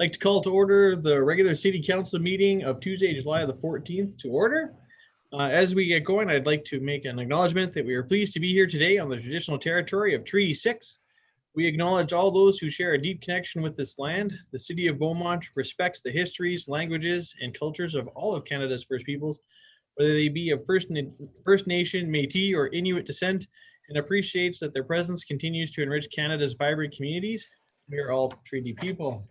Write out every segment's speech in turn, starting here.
I'd like to call to order the regular city council meeting of Tuesday, July the 14th to order. As we get going, I'd like to make an acknowledgement that we are pleased to be here today on the traditional territory of Treaty 6. We acknowledge all those who share a deep connection with this land. The city of Beaumont respects the histories, languages, and cultures of all of Canada's First Peoples, whether they be of First Nation, Métis, or Inuit descent, and appreciates that their presence continues to enrich Canada's vibrant communities. We are all treaty people.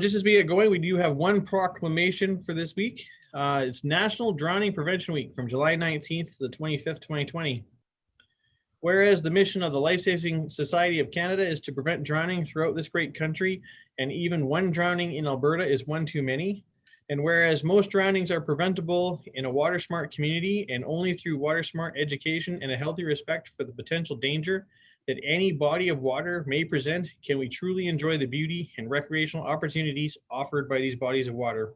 Just as we get going, we do have one proclamation for this week. It's National Drowning Prevention Week from July 19th to the 25th, 2020. Whereas the mission of the Life-Saving Society of Canada is to prevent drowning throughout this great country, and even one drowning in Alberta is one too many. And whereas most drownings are preventable in a water smart community and only through water smart education and a healthy respect for the potential danger that any body of water may present, can we truly enjoy the beauty and recreational opportunities offered by these bodies of water.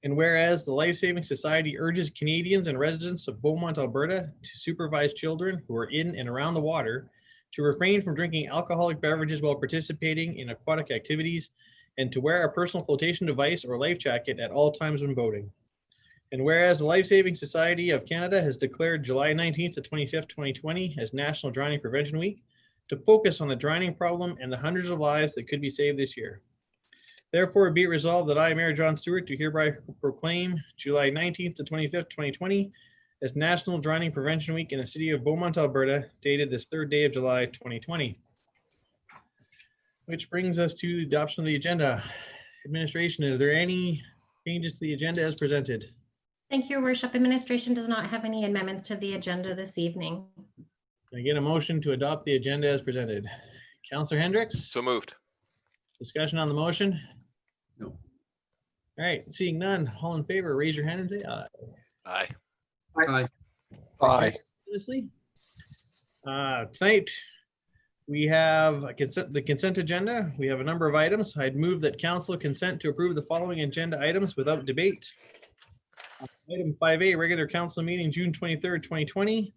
And whereas the Life-Saving Society urges Canadians and residents of Beaumont, Alberta to supervise children who are in and around the water, to refrain from drinking alcoholic beverages while participating in aquatic activities, and to wear a personal flotation device or life jacket at all times when boating. And whereas the Life-Saving Society of Canada has declared July 19th to 25th, 2020 as National Drowning Prevention Week to focus on the drowning problem and the hundreds of lives that could be saved this year. Therefore, be it resolved that I, Mayor John Stewart, do hereby proclaim July 19th to 25th, 2020 as National Drowning Prevention Week in the city of Beaumont, Alberta, dated this 3rd day of July, 2020. Which brings us to the adoption of the agenda. Administration, is there any changes to the agenda as presented? Thank you, Your Worship. Administration does not have any amendments to the agenda this evening. Can I get a motion to adopt the agenda as presented? Councillor Hendricks? So moved. Discussion on the motion? No. All right, seeing none, all in favor, raise your hand and say aye. Aye. Aye. Aye. Honestly, tonight we have the consent agenda. We have a number of items. I'd move that council consent to approve the following agenda items without debate. Item 5A, regular council meeting, June 23rd, 2020.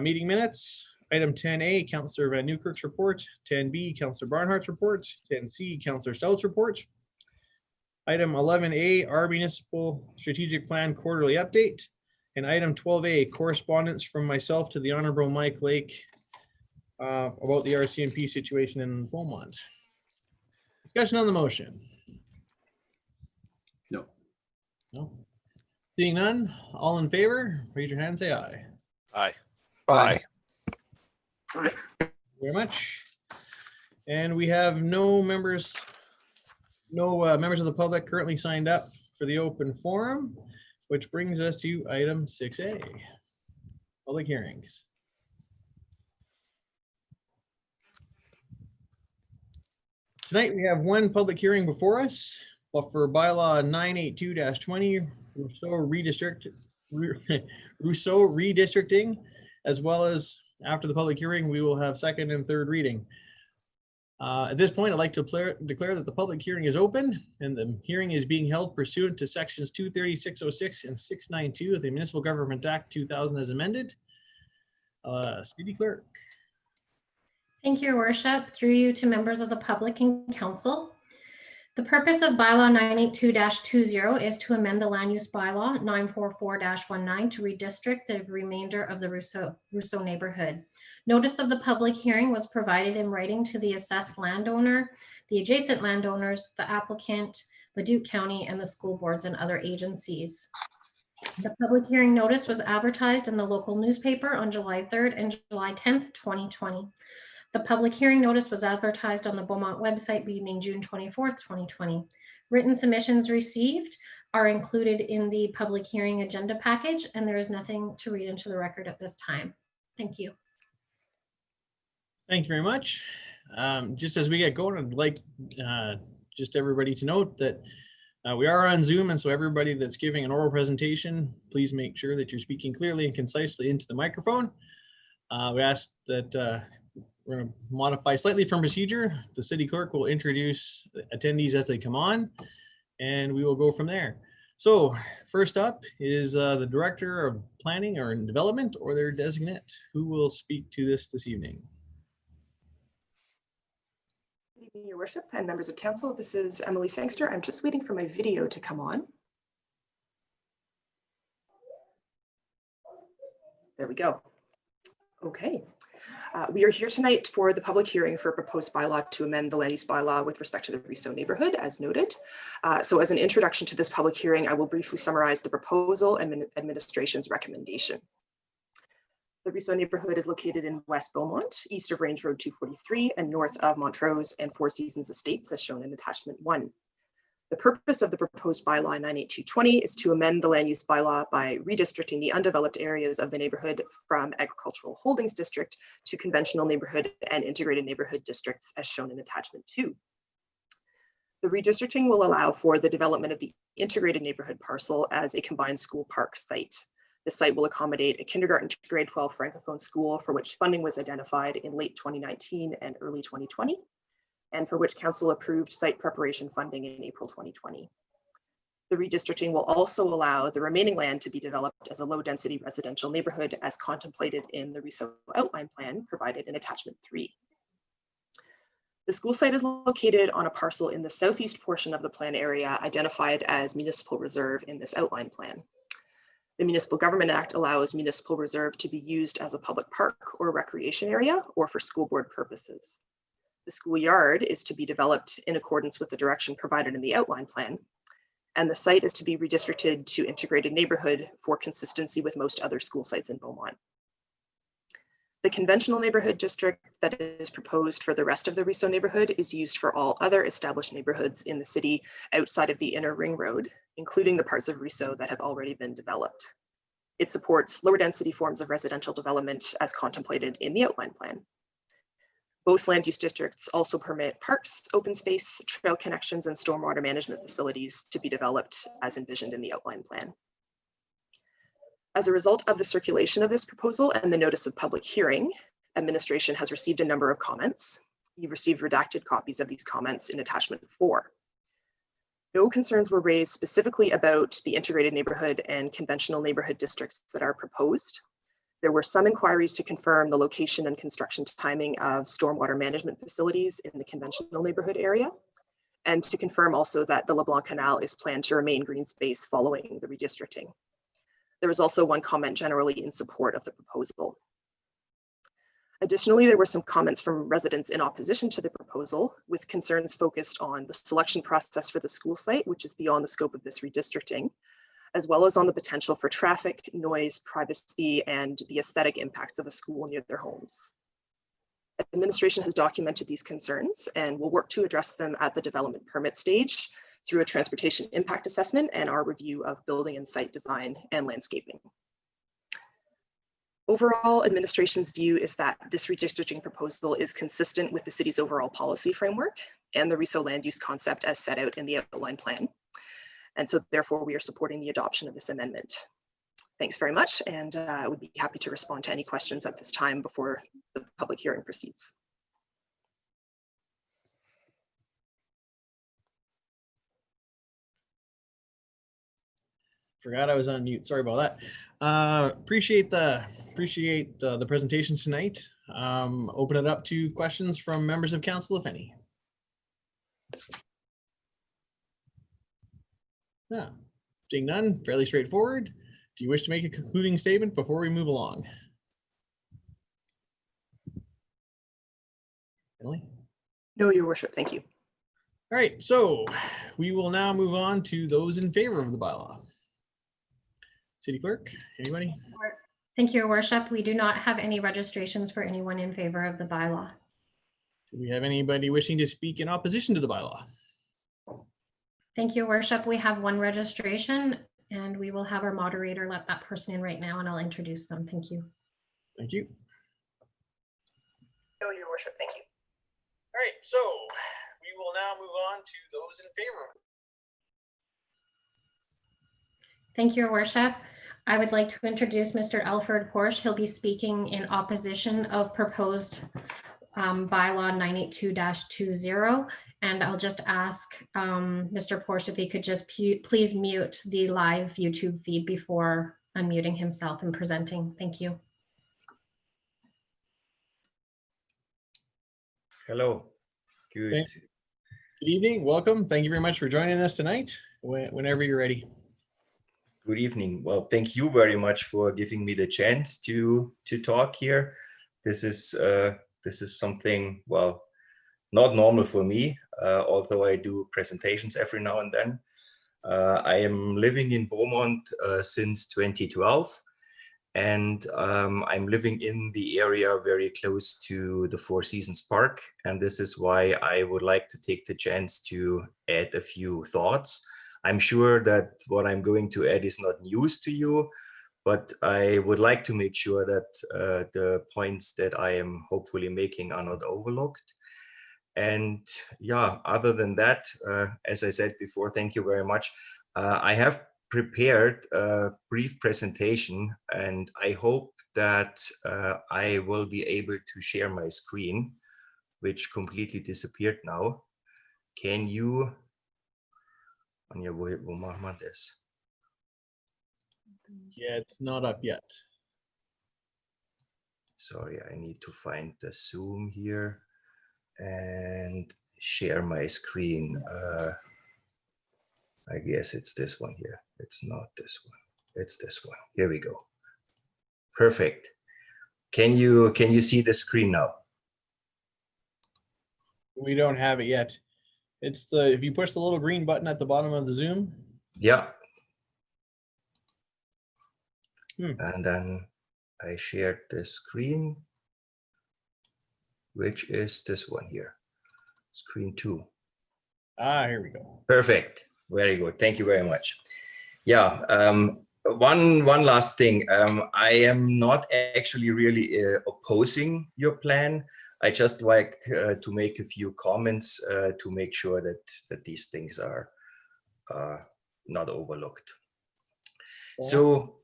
Meeting minutes. Item 10A, Councillor Van Newkirk's report. 10B, Councillor Barnhart's report. 10C, Councillor Stout's report. Item 11A, our municipal strategic plan quarterly update. And item 12A, correspondence from myself to the Honorable Mike Lake about the RCMP situation in Beaumont. Discussion on the motion. No. No. Seeing none, all in favor, raise your hand and say aye. Aye. Aye. Thank you very much. And we have no members of the public currently signed up for the open forum, which brings us to item 6A, public hearings. Tonight we have one public hearing before us, but for bylaw 982-20, Rousseau redistricting, as well as after the public hearing, we will have second and third reading. At this point, I'd like to declare that the public hearing is open and the hearing is being held pursuant to sections 230, 606, and 692 of the Municipal Government Act 2000 as amended. City Clerk. Thank you, Your Worship. Through you to members of the public and council. The purpose of bylaw 982-20 is to amend the land use bylaw 944-19 to redistrict the remainder of the Rousseau neighborhood. Notice of the public hearing was provided in writing to the assessed landowner, the adjacent landowners, the applicant, Leduc County, and the school boards and other agencies. The public hearing notice was advertised in the local newspaper on July 3rd and July 10th, 2020. The public hearing notice was advertised on the Beaumont website beginning June 24th, 2020. Written submissions received are included in the public hearing agenda package, and there is nothing to read into the record at this time. Thank you. Thank you very much. Just as we get going, I'd like just everybody to note that we are on Zoom, and so everybody that's giving an oral presentation, please make sure that you're speaking clearly and concisely into the microphone. We ask that we're going to modify slightly from procedure. The city clerk will introduce attendees as they come on, and we will go from there. So first up is the Director of Planning or Development or their designate. Who will speak to this evening? evening, Your Worship and members of Council. This is Emily Sangster. I'm just waiting for my video to come on. There we go. Okay. We are here tonight for the public hearing for a proposed bylaw to amend the land use bylaw with respect to the Riso neighborhood, as noted. So as an introduction to this public hearing, I will briefly summarize the proposal and administration's recommendation. The Riso neighborhood is located in West Beaumont, east of Range Road 243 and north of Montrose and Four Seasons Estates, as shown in attachment 1. The purpose of the proposed bylaw 98220 is to amend the land use bylaw by redistricting the undeveloped areas of the neighborhood from agricultural holdings district to conventional neighborhood and integrated neighborhood districts, as shown in attachment 2. The redistricting will allow for the development of the integrated neighborhood parcel as a combined school park site. The site will accommodate a kindergarten to grade 12 Francophone school for which funding was identified in late 2019 and early 2020, and for which Council approved site preparation funding in April 2020. The redistricting will also allow the remaining land to be developed as a low-density residential neighborhood as contemplated in the Riso outline plan provided in attachment 3. The school site is located on a parcel in the southeast portion of the plan area identified as municipal reserve in this outline plan. The Municipal Government Act allows municipal reserve to be used as a public park or recreation area or for school board purposes. The schoolyard is to be developed in accordance with the direction provided in the outline plan, and the site is to be redistricted to integrated neighborhood for consistency with most other school sites in Beaumont. The conventional neighborhood district that is proposed for the rest of the Riso neighborhood is used for all other established neighborhoods in the city outside of the inner ring road, including the parts of Riso that have already been developed. It supports lower density forms of residential development as contemplated in the outline plan. Both land use districts also permit parks, open space, trail connections, and stormwater management facilities to be developed as envisioned in the outline plan. As a result of the circulation of this proposal and the notice of public hearing, administration has received a number of comments. You've received redacted copies of these comments in attachment 4. No concerns were raised specifically about the integrated neighborhood and conventional neighborhood districts that are proposed. There were some inquiries to confirm the location and construction timing of stormwater management facilities in the conventional neighborhood area, and to confirm also that the LeBlanc Canal is planned to remain green space following the redistricting. There was also one comment generally in support of the proposal. Additionally, there were some comments from residents in opposition to the proposal, with concerns focused on the selection process for the school site, which is beyond the scope of this redistricting, as well as on the potential for traffic, noise, privacy, and the aesthetic impacts of a school near their homes. Administration has documented these concerns and will work to address them at the development permit stage through a transportation impact assessment and our review of building and site design and landscaping. Overall, administration's view is that this redistricting proposal is consistent with the city's overall policy framework and the Riso land use concept as set out in the outline plan. And so therefore we are supporting the adoption of this amendment. Thanks very much, and I would be happy to respond to any questions at this time before the public hearing proceeds. Forgot I was on mute. Sorry about that. Appreciate the presentation tonight. Open it up to questions from members of council, if any. Yeah, seeing none, fairly straightforward. Do you wish to make a concluding statement before we move along? Emily? No, Your Worship, thank you. All right, so we will now move on to those in favor of the bylaw. City Clerk, anybody? Thank you, Your Worship. We do not have any registrations for anyone in favor of the bylaw. Do we have anybody wishing to speak in opposition to the bylaw? Thank you, Your Worship. We have one registration and we will have our moderator let that person in right now and I'll introduce them. Thank you. Thank you. No, Your Worship, thank you. All right, so we will now move on to those in favor. Thank you, Your Worship. I would like to introduce Mr. Alfred Porsche. He'll be speaking in opposition of proposed bylaw 982-20. And I'll just ask Mr. Porsche if he could just please mute the live YouTube feed before unmuting himself and presenting. Thank you. Hello, Good. Good evening. Welcome. Thank you very much for joining us tonight. Whenever you're ready. Good evening. Well, thank you very much for giving me the chance to talk here. This is something, well, not normal for me, although I do presentations every now and then. I am living in Beaumont since 2012, and I'm living in the area very close to the Four Seasons Park, and this is why I would like to take the chance to add a few thoughts. I'm sure that what I'm going to add is not news to you, but I would like to make sure that the points that I am hopefully making are not overlooked. And yeah, other than that, as I said before, thank you very much. I have prepared a brief presentation, and I hope that I will be able to share my screen, which completely disappeared now. Can you? Yeah, it's not up yet. Sorry, I need to find the Zoom here and share my screen. I guess it's this one here. It's not this one. It's this one. Here we go. Perfect. Can you see the screen now? We don't have it yet. It's if you push the little green button at the bottom of the Zoom. Yeah. And then I shared the screen, which is this one here, screen 2. Ah, here we go. Perfect. Very good. Thank you very much. Yeah. One last thing. I am not actually really opposing your plan. I just like to make a few comments to make sure that these things are not overlooked. Yeah. So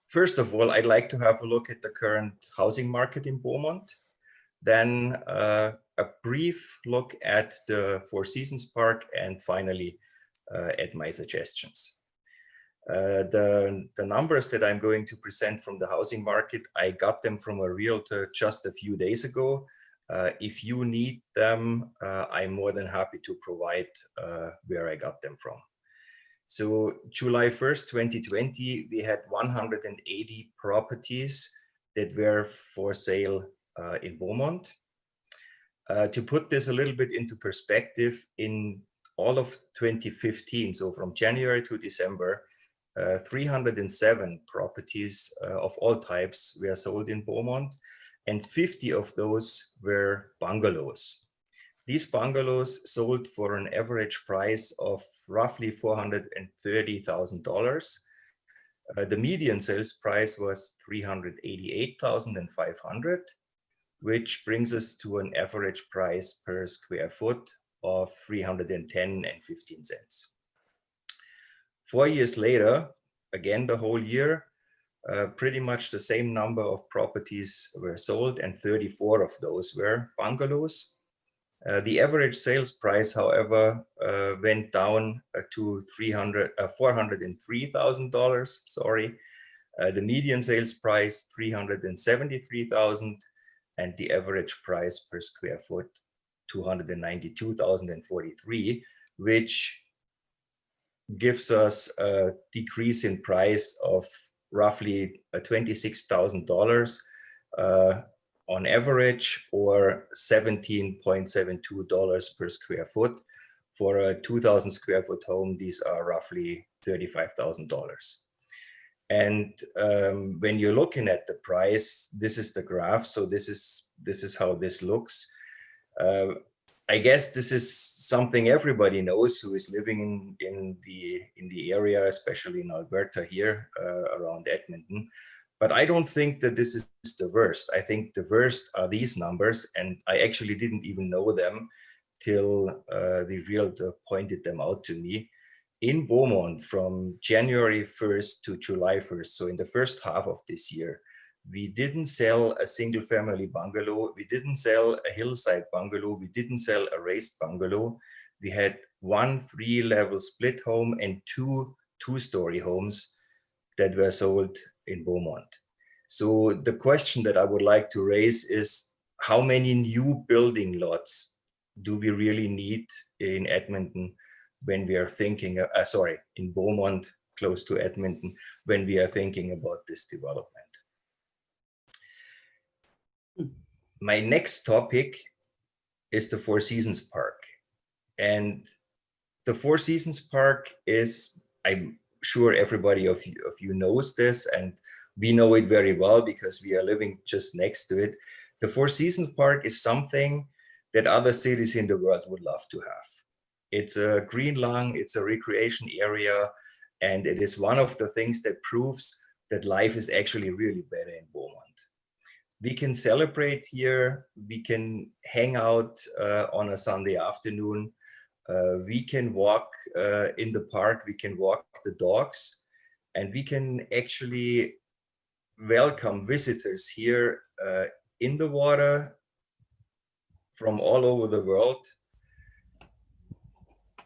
first of all, I'd like to have a look at the current housing market in Beaumont. Then a brief look at the Four Seasons Park, and finally at my suggestions. The numbers that I'm going to present from the housing market, I got them from a realtor just a few days ago. If you need them, I'm more than happy to provide where I got them from. So July 1st, 2020, we had 180 properties that were for sale in Beaumont. To put this a little bit into perspective, in all of 2015, so from January to December, 307 properties of all types were sold in Beaumont, and 50 of those were bungalows. These bungalows sold for an average price of roughly $430,000. The median sales price was $388,500, which brings us to an average price per square foot of $310.15. 4 years later, again the whole year, pretty much the same number of properties were sold, and 34 of those were bungalows. The average sales price, however, went down to $403,000. Sorry, the median sales price $373,000, and the average price per square foot $292,043, which gives us a decrease in price of roughly $26,000 on average, or $17.72 per square foot. For a 2,000 square foot home, these are roughly $35,000. And when you're looking at the price, this is the graph. So this is how this looks. I guess this is something everybody knows who is living in the area, especially in Alberta here around Edmonton. But I don't think that this is the worst. I think the worst are these numbers, and I actually didn't even know them till the realtor pointed them out to me. In Beaumont, from January 1st to July 1st, so in the first half of this year, we didn't sell a single family bungalow. We didn't sell a hillside bungalow. We didn't sell a raised bungalow. We had 1 3-level split home and 2 2-story homes that were sold in Beaumont. So the question that I would like to raise is, how many new building lots do we really need in Edmonton when we are thinking, in Beaumont, close to Edmonton, when we are thinking about this development. My next topic is the Four Seasons Park. And the Four Seasons Park is, I'm sure everybody of you knows this, and we know it very well because we are living just next to it. The Four Seasons Park is something that other cities in the world would love to have. It's a green lung, it's a recreation area, and it is one of the things that proves that life is actually really better in Beaumont. We can celebrate here, we can hang out on a Sunday afternoon, we can walk in the park, we can walk the dogs, and we can actually welcome visitors here in the water from all over the world.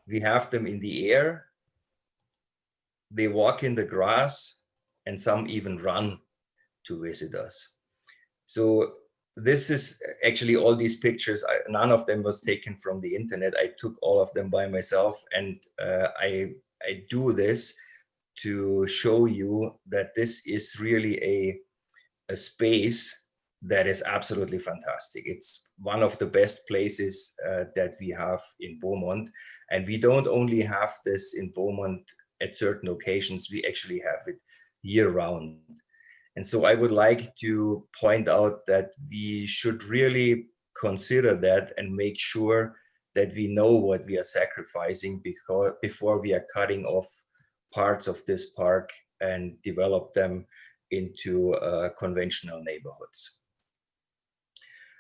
We have them in the air, they walk in the grass, and some even run to visit us. So this is actually all these pictures, none of them was taken from the internet. I took all of them by myself, and I do this to show you that this is really a space that is absolutely fantastic. It's one of the best places that we have in Beaumont. And we don't only have this in Beaumont at certain occasions, we actually have it year round. And so I would like to point out that we should really consider that and make sure that we know what we are sacrificing before we are cutting off parts of this park and develop them into conventional neighborhoods.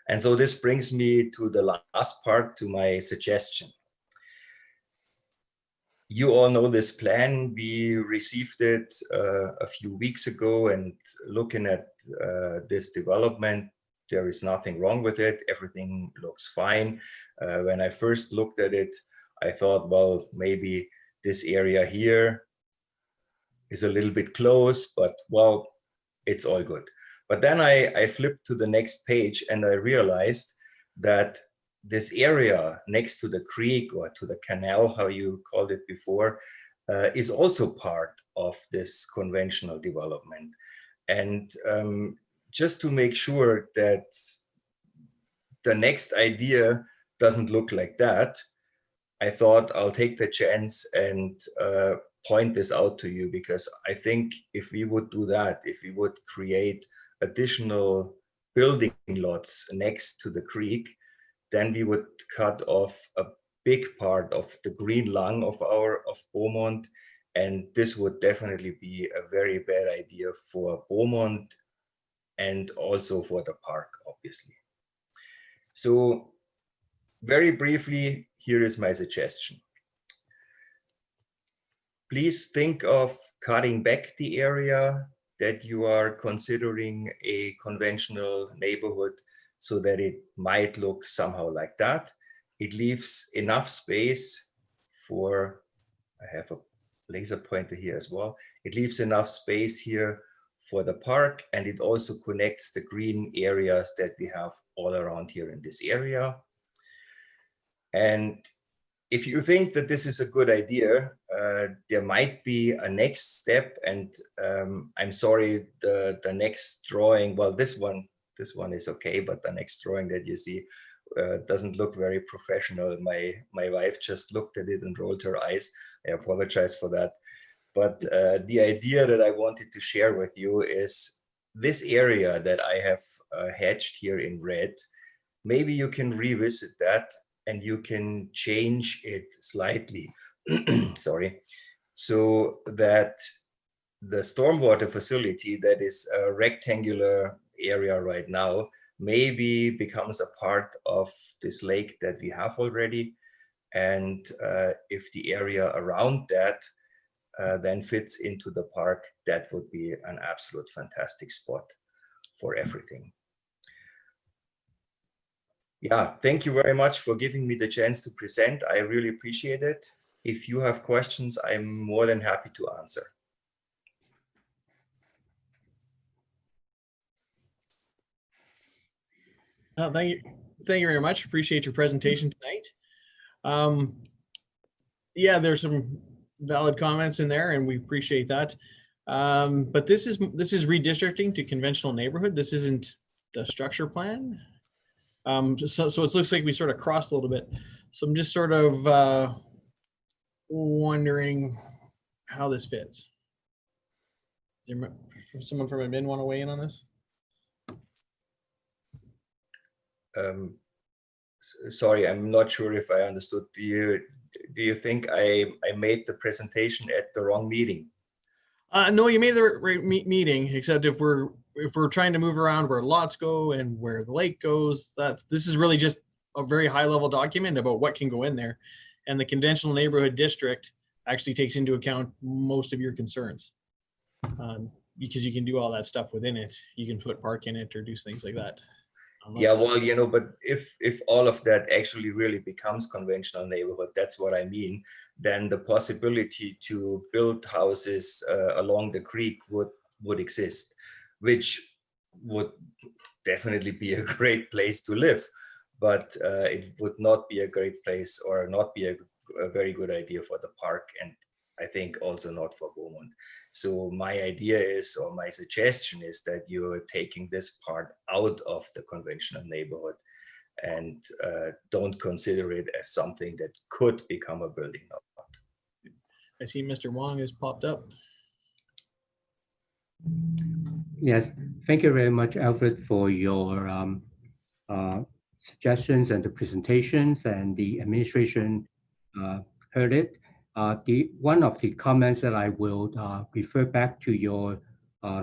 And so this brings me to the last part, to my suggestion. You all know this plan. We received it a few weeks ago, and looking at this development, there is nothing wrong with it. Everything looks fine. When I first looked at it, I thought, well, maybe this area here is a little bit close, but well, it's all good. But then I flipped to the next page and I realized that this area next to the creek or to the canal, how you called it before, is also part of this conventional development. And just to make sure that the next idea doesn't look like that, I thought I'll take the chance and point this out to you, because I think if we would do that, if we would create additional building lots next to the creek, then we would cut off a big part of the green lung of Beaumont, and this would definitely be a very bad idea for Beaumont and also for the park, obviously. So very briefly, here is my suggestion. Please think of cutting back the area that you are considering a conventional neighborhood so that it might look somehow like that. It leaves enough space for, I have a laser pointer here as well. It leaves enough space here for the park, and it also connects the green areas that we have all around here in this area. And if you think that this is a good idea, there might be a next step. And I'm sorry, the next drawing, well, this one is okay, but the next drawing that you see doesn't look very professional. My wife just looked at it and rolled her eyes. I apologize for that. But the idea that I wanted to share with you is this area that I have hatched here in red. Maybe you can revisit that and you can change it slightly, sorry, so that the stormwater facility that is a rectangular area right now maybe becomes a part of this lake that we have already. And if the area around that then fits into the park, that would be an absolute fantastic spot for everything. Yeah, thank you very much for giving me the chance to present. I really appreciate it. If you have questions, I'm more than happy to answer. Thank you. Thank you very much. Appreciate your presentation tonight. Yeah, there's some valid comments in there and we appreciate that. But this is redistricting to conventional neighborhood. This isn't the structure plan. So it looks like we sort of crossed a little bit. So I'm just sort of wondering how this fits. Does someone from admin want to weigh in on this? Sorry, I'm not sure if I understood. Do you think I made the presentation at the wrong meeting? No, you made the right meeting, except if we're trying to move around where lots go and where the lake goes, this is really just a very high level document about what can go in there. And the conventional neighborhood district actually takes into account most of your concerns. Because you can do all that stuff within it. You can put park in it or do things like that. Yeah, well, you know, but if all of that actually really becomes conventional neighborhood, that's what I mean, then the possibility to build houses along the creek would exist, which would definitely be a great place to live, but it would not be a great place or not be a very good idea for the park, and I think also not for Beaumont. So my idea is, or my suggestion is, that you're taking this part out of the conventional neighborhood and don't consider it as something that could become a building lot. I see Mr. Wong has popped up. Yes, thank you very much, Alfred, for your suggestions and the presentations, and the administration heard it. One of the comments that I will refer back to your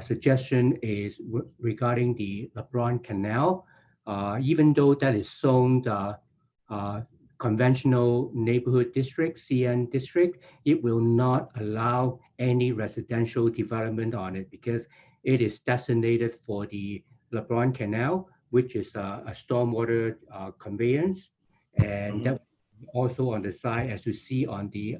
suggestion is regarding the LeBron Canal. Even though that is zoned conventional neighborhood district, CN district, it will not allow any residential development on it because it is designated for the LeBron Canal, which is a stormwater conveyance. And that also on the side, as you see on the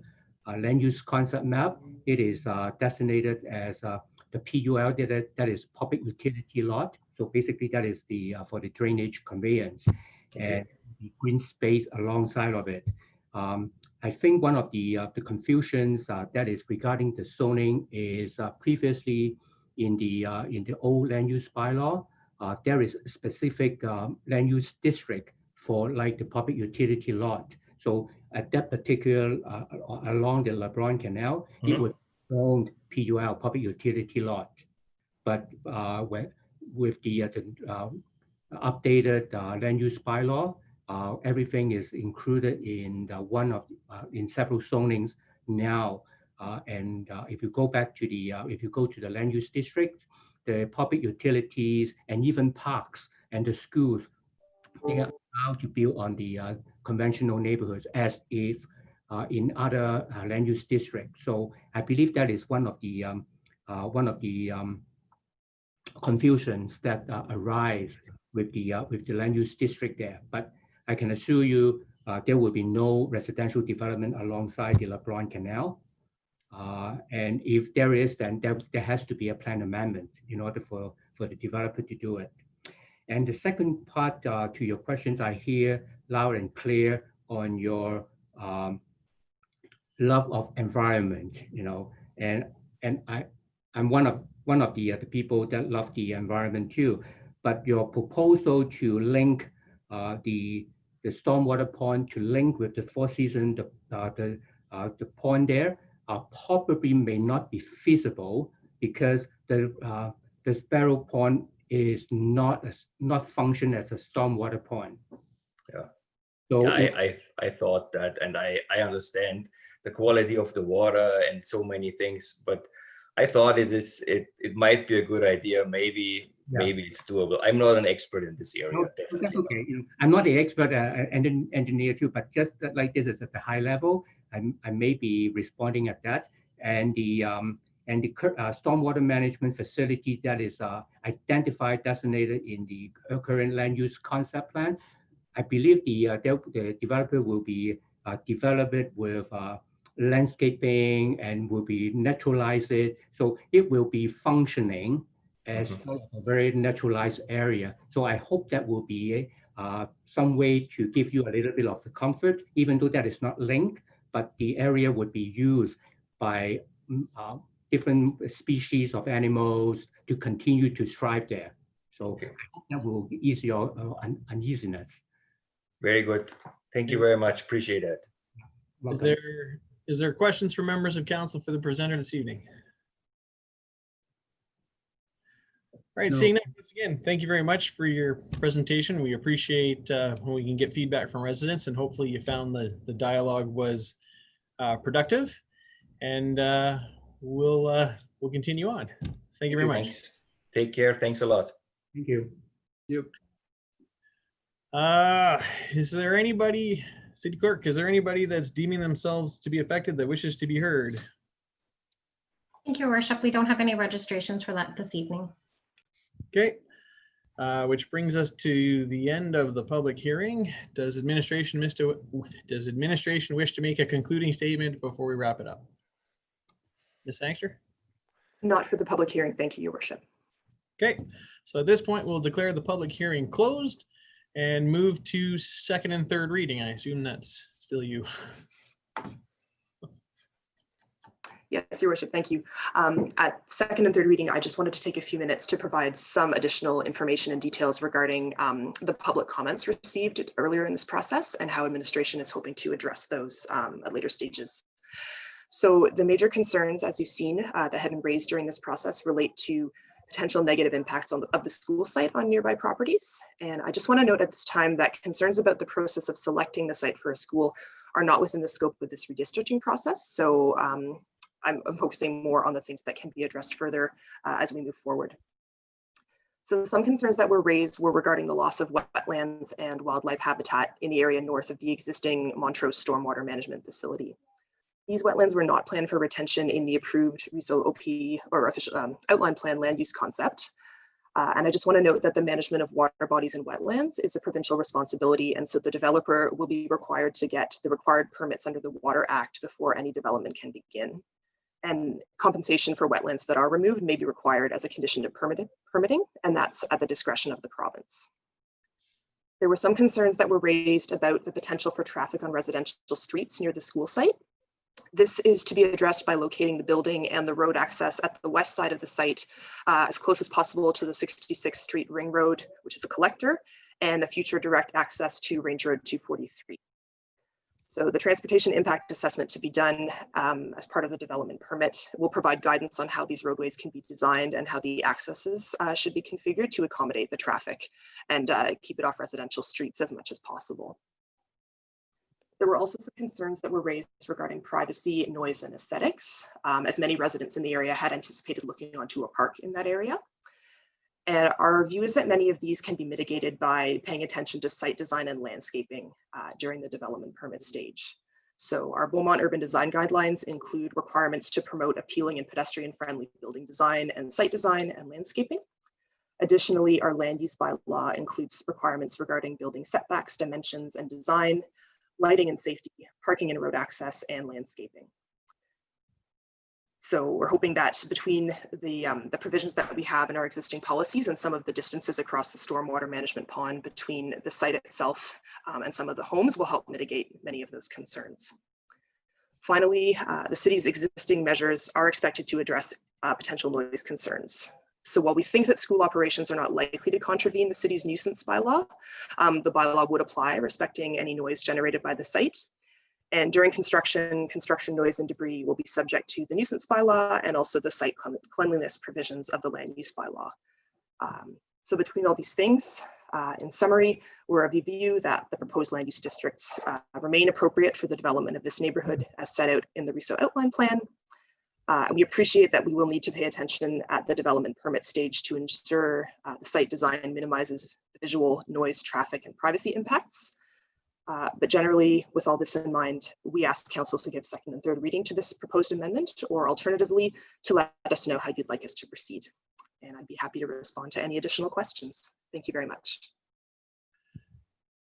land use concept map, it is designated as the PUL, that is public utility lot. So basically that is the for the drainage conveyance. And the green space alongside of it. I think one of the confusions that is regarding the zoning is previously in the old land use bylaw, there is a specific land use district for like the public utility lot. So at that particular, along the LeBron Canal, it was owned PUL, public utility lot. But with the updated land use bylaw, everything is included in in several zonings now. And if you go back to the, if you go to the land use district, the public utilities and even parks and the schools, they are allowed to build on the conventional neighborhoods as if in other land use districts. So I believe that is one of the confusions that arise with the land use district there. But I can assure you there will be no residential development alongside the LeBron Canal. And if there is, then there has to be a plan amendment in order for the developer to do it. And the second part to your questions, I hear loud and clear on your love of environment, you know, and I'm one of the people that love the environment too. But your proposal to link the stormwater pond to link with the Four Seasons, the pond there, probably may not be feasible because the Sparrow Pond is not function as a stormwater pond. Yeah. So yeah, I thought that, and I understand the quality of the water and so many things, but I thought it might be a good idea. Maybe it's doable. I'm not an expert in this area. No, definitely. That's okay. You know, I'm not the expert engineer too, but just like this is at the high level, I may be responding at that. And the stormwater management facility that is identified, designated in the current land use concept plan, I believe the developer will be develop it with landscaping and will be naturalize it. So it will be functioning as a very naturalized area. So I hope that will be some way to give you a little bit of the comfort, even though that is not linked, but the area would be used by different species of animals to continue to thrive there. So Okay. I hope that will ease your uneasiness. Very good. Thank you very much. Appreciate it. Welcome. Is there questions from members of council for the presenter this evening? All right, No. seeing that, once again, thank you very much for your presentation. We appreciate when we can get feedback from residents, and hopefully you found the dialogue was productive, and we'll continue on. Thank you very much. Thanks. Take care. Thanks a lot. Thank you. Is there anybody, City Clerk, is there anybody that's deeming themselves to be affected that wishes to be heard? Thank you, Your Worship. We don't have any registrations for that this evening. Okay, which brings us to the end of the public hearing. Does administration wish to make a concluding statement before we wrap it up? Ms. Sangster? Not for the public hearing. Thank you, Your Worship. Okay, so at this point, we'll declare the public hearing closed and move to second and third reading. I assume that's still you. Yes, Your Worship, thank you. At second and third reading, I just wanted to take a few minutes to provide some additional information and details regarding the public comments received earlier in this process and how administration is hoping to address those at later stages. So the major concerns, as you've seen, that have been raised during this process relate to potential negative impacts of the school site on nearby properties. And I just want to note at this time that concerns about the process of selecting the site for a school are not within the scope of this redistricting process. So I'm focusing more on the things that can be addressed further as we move forward. So some concerns that were raised were regarding the loss of wetlands and wildlife habitat in the area north of the existing Montrose Stormwater Management Facility. These wetlands were not planned for retention in the approved RESO OP or official outline plan land use concept. And I just want to note that the management of water bodies and wetlands is a provincial responsibility. And so the developer will be required to get the required permits under the Water Act before any development can begin. And compensation for wetlands that are removed may be required as a condition of permitting, and that's at the discretion of the province. There were some concerns that were raised about the potential for traffic on residential streets near the school site. This is to be addressed by locating the building and the road access at the west side of the site as close as possible to the 66th Street Ring Road, which is a collector, and the future direct access to Range Road 243. So the transportation impact assessment to be done as part of the development permit will provide guidance on how these roadways can be designed and how the accesses should be configured to accommodate the traffic and keep it off residential streets as much as possible. There were also some concerns that were raised regarding privacy, noise, and aesthetics, as many residents in the area had anticipated looking onto a park in that area. And our view is that many of these can be mitigated by paying attention to site design and landscaping during the development permit stage. So our Beaumont urban design guidelines include requirements to promote appealing and pedestrian-friendly building design and site design and landscaping. Additionally, our land use bylaw includes requirements regarding building setbacks, dimensions, and design, lighting and safety, parking and road access, and landscaping. So we're hoping that between the provisions that we have in our existing policies and some of the distances across the stormwater management pond between the site itself and some of the homes will help mitigate many of those concerns. Finally, the city's existing measures are expected to address potential noise concerns. So while we think that school operations are not likely to contravene the city's nuisance bylaw, the bylaw would apply respecting any noise generated by the site. And during construction noise and debris will be subject to the nuisance bylaw and also the site cleanliness provisions of the land use bylaw. So between all these things, in summary, we're of the view that the proposed land use districts remain appropriate for the development of this neighborhood as set out in the RESO outline plan. We appreciate that we will need to pay attention at the development permit stage to ensure the site design minimizes the visual, noise, traffic, and privacy impacts. But generally, with all this in mind, we ask council to give second and third reading to this proposed amendment, or alternatively, to let us know how you'd like us to proceed. And I'd be happy to respond to any additional questions. Thank you very much.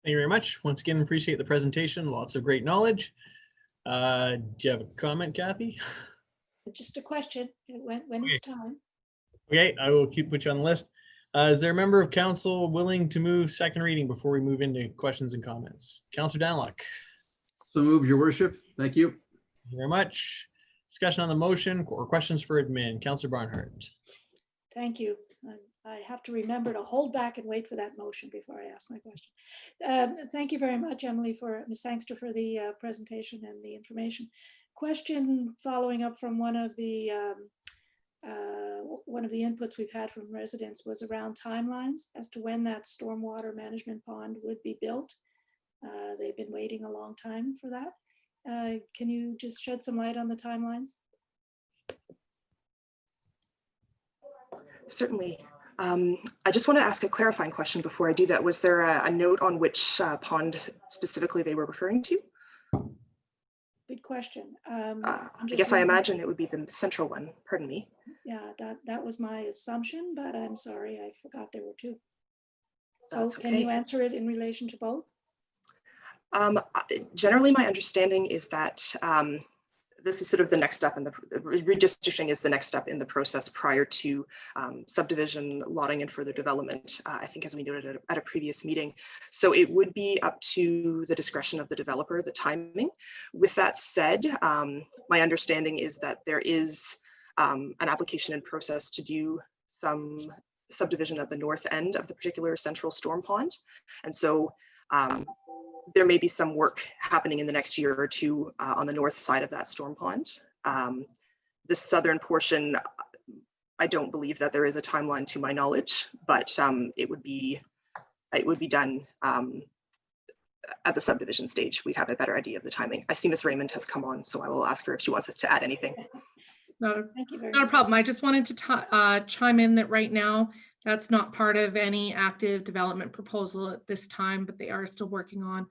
Thank you very much. Once again, appreciate the presentation. Lots of great knowledge. Do you have a comment, Kathy? Just a question. When it's time. Okay, I will put you on the list. Is there a member of council willing to move second reading before we move into questions and comments? Councillor Danlock. So moved, your worship. Thank you. Thank you very much. Discussion on the motion or questions for admin. Councillor Barnhart. Thank you. I have to remember to hold back and wait for that motion before I ask my question. Thank you very much, Emily, Ms. Sangster, for the presentation and the information. Question following up from one of the inputs we've had from residents was around timelines as to when that stormwater management pond would be built. They've been waiting a long time for that. Can you just shed some light on the timelines? Certainly. I just want to ask a clarifying question before I do that. Was there a note on which pond specifically they were referring to? Good question. I guess I imagine it would be the central one. Pardon me. Yeah, that was my assumption, but I'm sorry, I forgot there were two. So That's can you okay. answer it in relation to both? Generally, my understanding is that this is sort of the next step in the redistricting is the next step in the process prior to subdivision, lotting, and further development, I think, as we noted at a previous meeting. So it would be up to the discretion of the developer, the timing. With that said, my understanding is that there is an application in process to do some subdivision at the north end of the particular central storm pond. And so there may be some work happening in the next year or two on the north side of that storm pond. The southern portion, I don't believe that there is a timeline to my knowledge, but it would be done at the subdivision stage. We'd have a better idea of the timing. I see Ms. Raymond has come on, so I will ask her if she wants us to add anything. Thank you very Not a much. problem. I just wanted to chime in that right now, that's not part of any active development proposal at this time, but they are still working on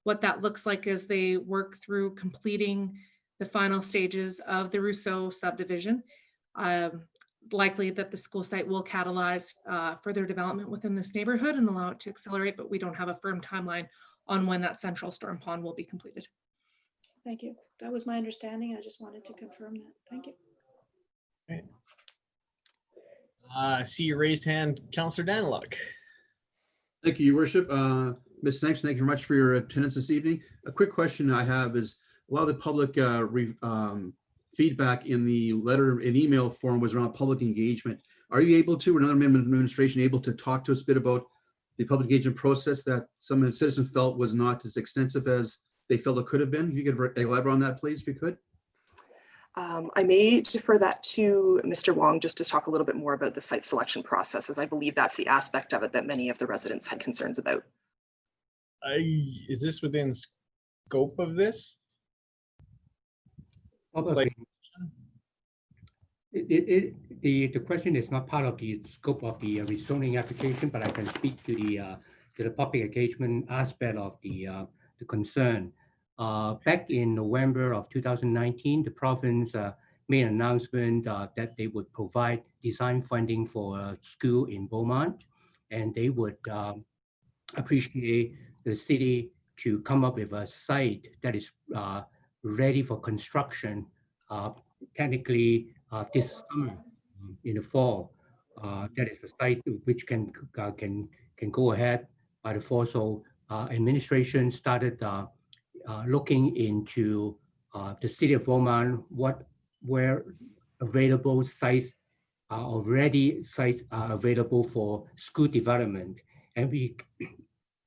what that looks like as they work through completing the final stages of the Rousseau subdivision. Likely that the school site will catalyze further development within this neighborhood and allow it to accelerate, but we don't have a firm timeline on when that central storm pond will be completed. Thank you. That was my understanding. I just wanted to confirm that. Thank you. Okay. I see your raised hand, Councillor Danlock. Thank you, your worship. Ms. Sanchez, thank you very much for your attendance this evening. A quick question I have is, a lot of the public feedback in the letter and email form was around public engagement. Are you able to, or another member of the administration, able to talk to us a bit about the public engagement process that some citizens felt was not as extensive as they felt it could have been? If you could elaborate on that, please, if you could. I may defer that to Mr. Wong just to talk a little bit more about the site selection process, as I believe that's the aspect of it that many of the residents had concerns about. Is this within scope of this? Probably. The question is not part of the scope of the rezoning application, but I can speak to the public engagement aspect of the concern. Back in November of 2019, the province made an announcement that they would provide design funding for a school in Beaumont, and they would appreciate the city to come up with a site that is ready for construction, technically this summer in the fall. That is a site which can go ahead by the fall. So administration started looking into the city of Beaumont, where available sites are available for school development. And we,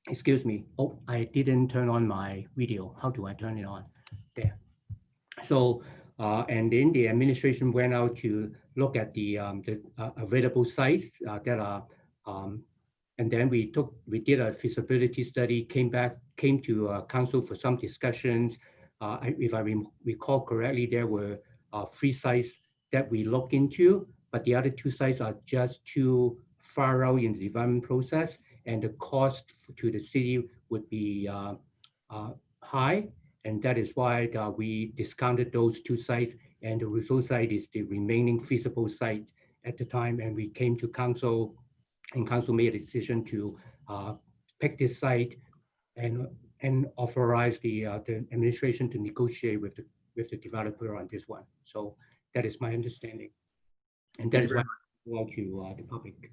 excuse me, oh, I didn't turn on my video. How do I turn it on? There. So, and then the administration went out to look at the available sites that are, and then we did a feasibility study, came to council for some discussions. If I recall correctly, there were 3 sites that we looked into, but the other 2 sites are just too far out in the development process, and the cost to the city would be high. And that is why we discounted those 2 sites, and the Rousseau site is the remaining feasible site at the time. And we came to council, and council made a decision to pick this site and authorize the administration to negotiate with the developer on this one. So that is my understanding, and that is why I go out to the public.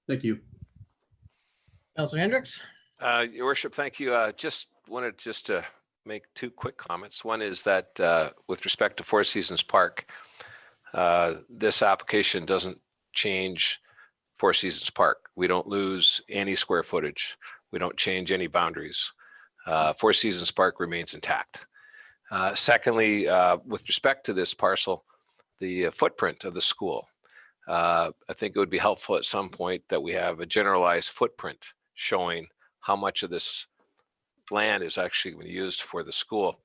Thank you. Councilor Hendricks? Your worship, thank you. Just wanted to make two quick comments. One is that with respect to Four Seasons Park, this application doesn't change Four Seasons Park. We don't lose any square footage. We don't change any boundaries. Four Seasons Park remains intact. Secondly, with respect to this parcel, the footprint of the school, I think it would be helpful at some point that we have a generalized footprint showing how much of this land is actually being used for the school.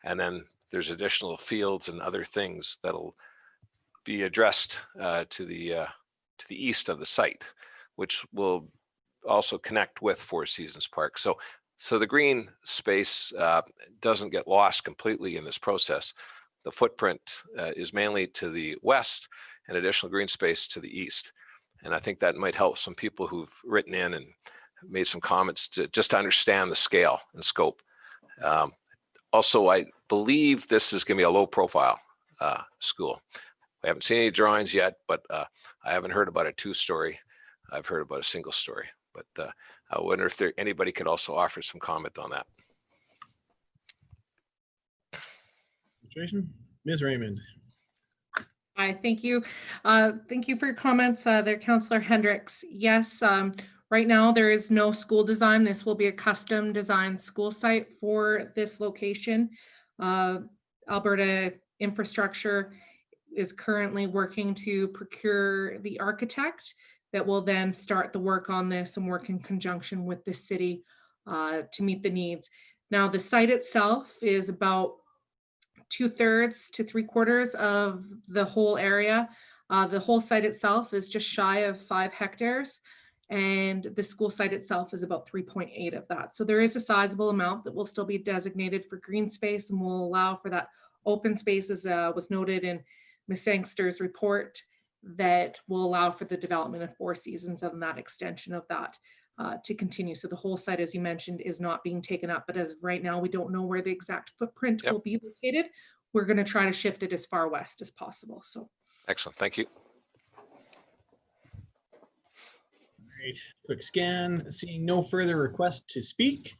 And then there's additional fields and other things that'll be addressed to the east of the site, which will also connect with Four Seasons Park. So the green space doesn't get lost completely in this process. The footprint is mainly to the west and additional green space to the east. And I think that might help some people who've written in and made some comments to just to understand the scale and scope. Also, I believe this is going to be a low profile school. We haven't seen any drawings yet, but I haven't heard about a 2-story. I've heard about a single story, but I wonder if anybody could also offer some comment on that. Ms. Raymond? Hi, thank you. Thank you for your comments there, Councillor Hendricks. Yes, right now there is no school design. This will be a custom designed school site for this location. Alberta Infrastructure is currently working to procure the architect that will then start the work on this and work in conjunction with the city to meet the needs. Now, the site itself is about 2/3 to 3/4 of the whole area. The whole site itself is just shy of 5 hectares, and the school site itself is about 3.8 of that. So there is a sizable amount that will still be designated for green space and will allow for that open space, as was noted in Ms. Sangster's report, that will allow for the development of Four Seasons and that extension of that to continue. So the whole site, as you mentioned, is not being taken up, but as of right now, we don't know where the exact footprint will be located. We're going to try to shift it as far west as possible. So excellent, thank you. All right, quick scan. Seeing no further requests to speak,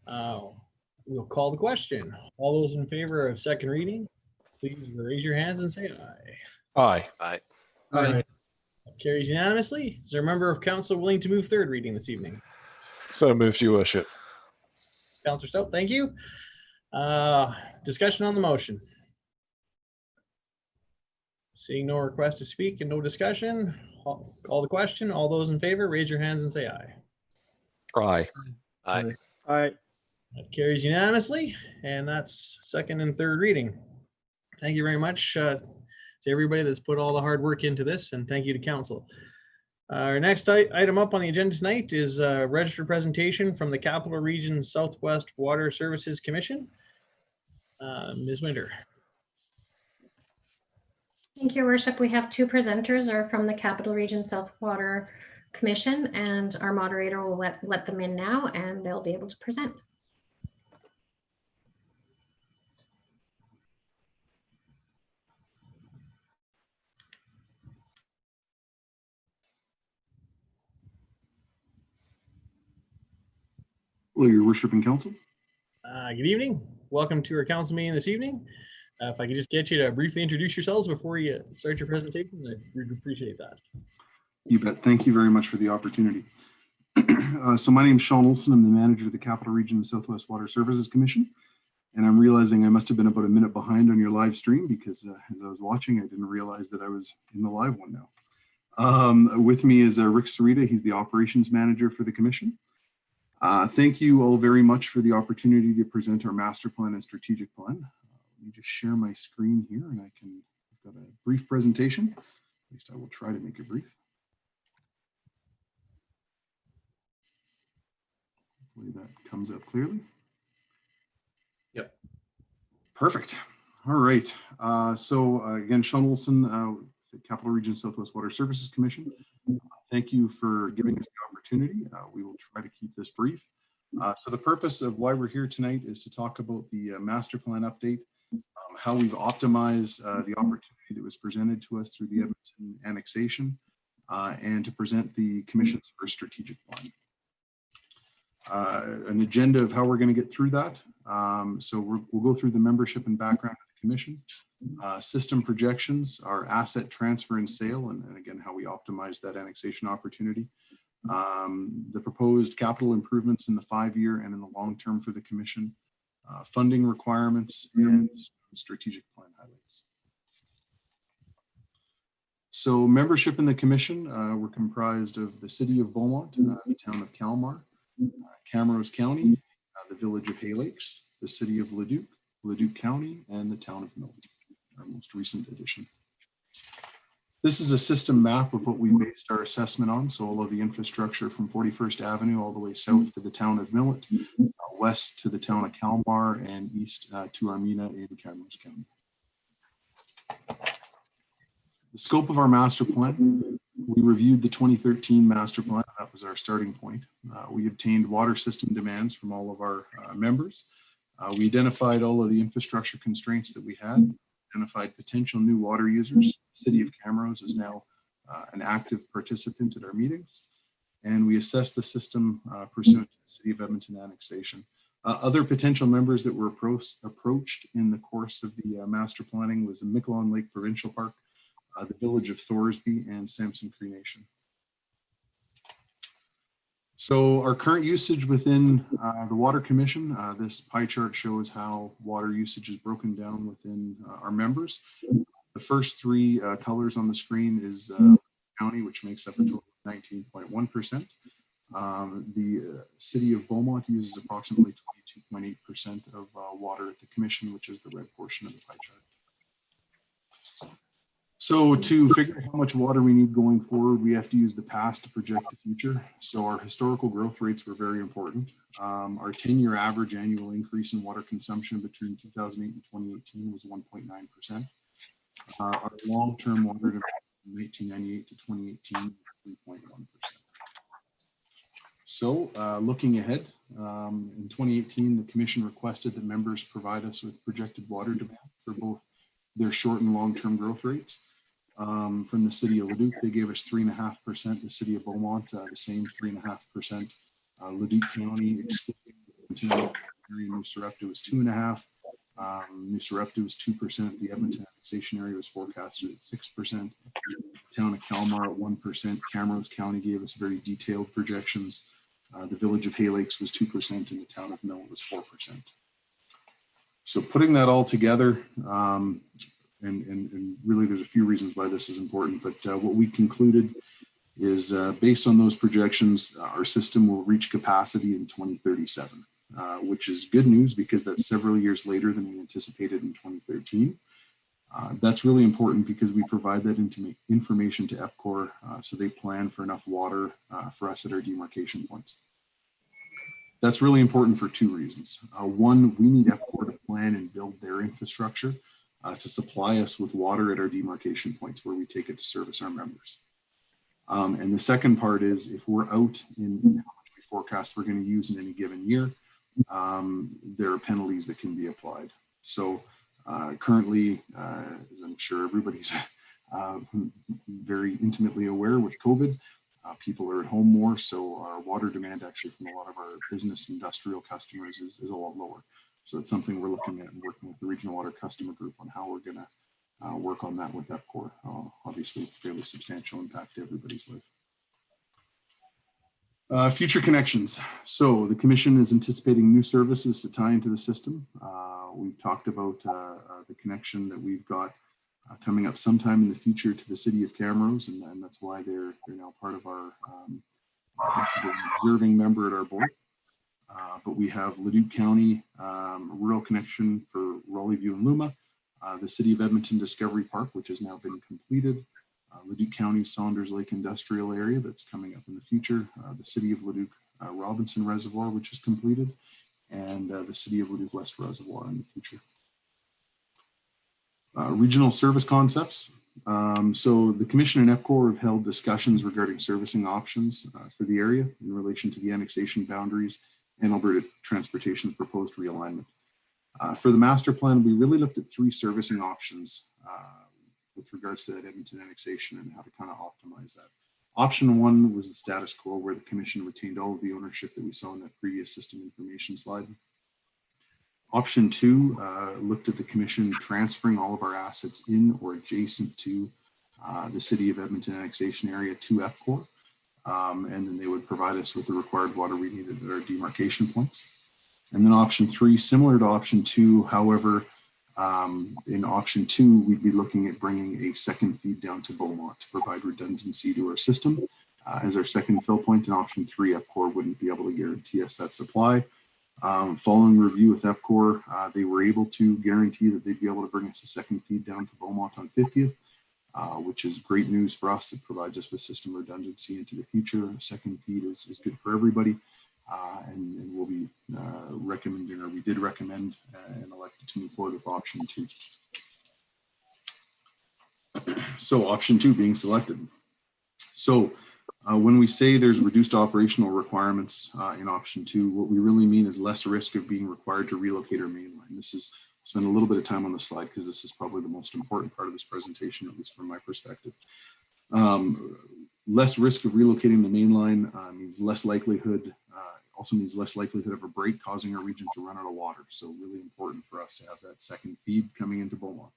we'll call the question. All those in favor of second reading, please raise your hands and say aye. Aye. Aye. All right. Carries unanimously. Is there a member of council willing to move third reading this evening? So moved, your worship. Councillor Stout, thank you. Discussion on the motion. Seeing no request to speak and no discussion, call the question. All those in favor, raise your hands and say aye. Aye. Aye. Aye. That carries unanimously, and that's second and third reading. Thank you very much to everybody that's put all the hard work into this, and thank you to council. Our next item up on the agenda tonight is a registered presentation from the Capital Region Southwest Water Services Commission. Ms. Winter. Thank you, Worship. We have 2 presenters are from the Capital Region South Water Commission, and our moderator will let them in now, and they'll be able to present. Hello, your worship and council. Good evening. Welcome to our council meeting this evening. If I could just get you to briefly introduce yourselves before you start your presentation, I'd really appreciate that. You bet. Thank you very much for the opportunity. So my name is Sean Olson. I'm the manager of the Capital Region Southwest Water Services Commission. And I'm realizing I must have been about a minute behind on your live stream because as I was watching, I didn't realize that I was in the live one now. With me is Rick Sarita. He's the operations manager for the commission. Thank you all very much for the opportunity to present our master plan and strategic plan. Let me just share my screen here and I've got a brief presentation. At least I will try to make it brief. Hopefully that comes up clearly. Yep. Perfect. All right. Again, Sean Olson, the Capital Region Southwest Water Services Commission. Thank you for giving us the opportunity. We will try to keep this brief. So the purpose of why we're here tonight is to talk about the master plan update, how we've optimized the opportunity that was presented to us through the Edmonton annexation, and to present the commission's first strategic plan. An agenda of how we're going to get through that. So we'll go through the membership and background of the commission, system projections, our asset transfer and sale, and again, how we optimize that annexation opportunity. The proposed capital improvements in the 5-year and in the long term for the commission, funding requirements, and strategic plan highlights. So membership in the commission, we're comprised of the city of Beaumont, the town of Kalmar, Camrose County, the village of Hay Lakes, the city of Leduc, Leduc County, and the town of Milton, our most recent addition. This is a system map of what we based our assessment on. So all of the infrastructure from 41st Avenue all the way south to the town of Millet, west to the town of Kalmar, and east to Armina in Camrose County. The scope of our master plan, we reviewed the 2013 master plan. That was our starting point. We obtained water system demands from all of our members. We identified all of the infrastructure constraints that we had, identified potential new water users. The city of Camrose is now an active participant at our meetings. And we assessed the system pursuant to the city of Edmonton annexation. Other potential members that were approached in the course of the master planning was the Miquelon Lake Provincial Park, the village of Thorsby, and Samson Cree Nation. So our current usage within the Water Commission, this pie chart shows how water usage is broken down within our members. The first 3 colors on the screen is county, which makes up a total of 19.1%. The city of Beaumont uses approximately 22.8% of water at the commission, which is the red portion of the pie chart. So to figure out how much water we need going forward, we have to use the past to project the future. So our historical growth rates were very important. Our 10-year average annual increase in water consumption between 2008 and 2018 was 1.9%. Our long-term water demand from 1998 to 2018 was 3.1%. So looking ahead, in 2018, the commission requested that members provide us with projected water demand for both their short and long-term growth rates. From the city of Leduc, they gave us 3.5%. The city of Beaumont, the same 3.5%. Leduc County, excluding New Sarepta, was 2.5%. New Sarepta was 2%. The Edmonton annexation area was forecasted at 6%. The town of Kalmar at 1%. Camrose County gave us very detailed projections. The village of Hay Lakes was 2%, and the town of Millet was 4%. So putting that all together, and really there's a few reasons why this is important, but what we concluded is based on those projections, our system will reach capacity in 2037, which is good news because that's several years later than we anticipated in 2013. That's really important because we provide that information to EPCOR so they plan for enough water for us at our demarcation points. That's really important for 2 reasons. One, we need EPCOR to plan and build their infrastructure to supply us with water at our demarcation points where we take it to service our members. And the second part is if we're out in how much we forecast we're going to use in any given year, there are penalties that can be applied. So currently, as I'm sure everybody's very intimately aware with COVID, people are at home more, so our water demand actually from a lot of our business industrial customers is a lot lower. So it's something we're looking at and working with the regional water customer group on how we're going to work on that with EPCOR. Obviously, fairly substantial impact to everybody's life. Future connections. So the commission is anticipating new services to tie into the system. We've talked about the connection that we've got coming up sometime in the future to the city of Camrose, and that's why they're now part of our observing member at our board. But we have Leduc County, rural connection for Raleigh-View and Luma, the City of Edmonton Discovery Park, which has now been completed, Leduc County Saunders Lake Industrial Area that's coming up in the future, the City of Leduc Robinson Reservoir, which is completed, and the City of Leduc West Reservoir in the future. Regional service concepts. So the Commission and EPCOR have held discussions regarding servicing options for the area in relation to the annexation boundaries and Alberta Transportation's proposed realignment. For the master plan, we really looked at 3 servicing options with regards to that Edmonton annexation and how to kind of optimize that. Option 1 was the status quo, where the commission retained all of the ownership that we saw in that previous system information slide. Option 2 looked at the commission transferring all of our assets in or adjacent to the City of Edmonton annexation area to EPCOR, and then they would provide us with the required water we needed at our demarcation points. And then option 3, similar to option 2, however, in option 2, we'd be looking at bringing a second feed down to Beaumont to provide redundancy to our system as our second fill point. In option 3, EPCOR wouldn't be able to guarantee us that supply. Following review with EPCOR, they were able to guarantee that they'd be able to bring us a second feed down to Beaumont on 50th, which is great news for us. It provides us with system redundancy into the future. A second feed is good for everybody, and we'll be recommending, or we did recommend and elected to move forward with option 2. So option 2 being selected. So when we say there's reduced operational requirements in option 2, what we really mean is less risk of being required to relocate our main line. This is, spend a little bit of time on the slide because this is probably the most important part of this presentation, at least from my perspective. Less risk of relocating the main line means less likelihood, also means less likelihood of a break causing our region to run out of water. So really important for us to have that second feed coming into Beaumont.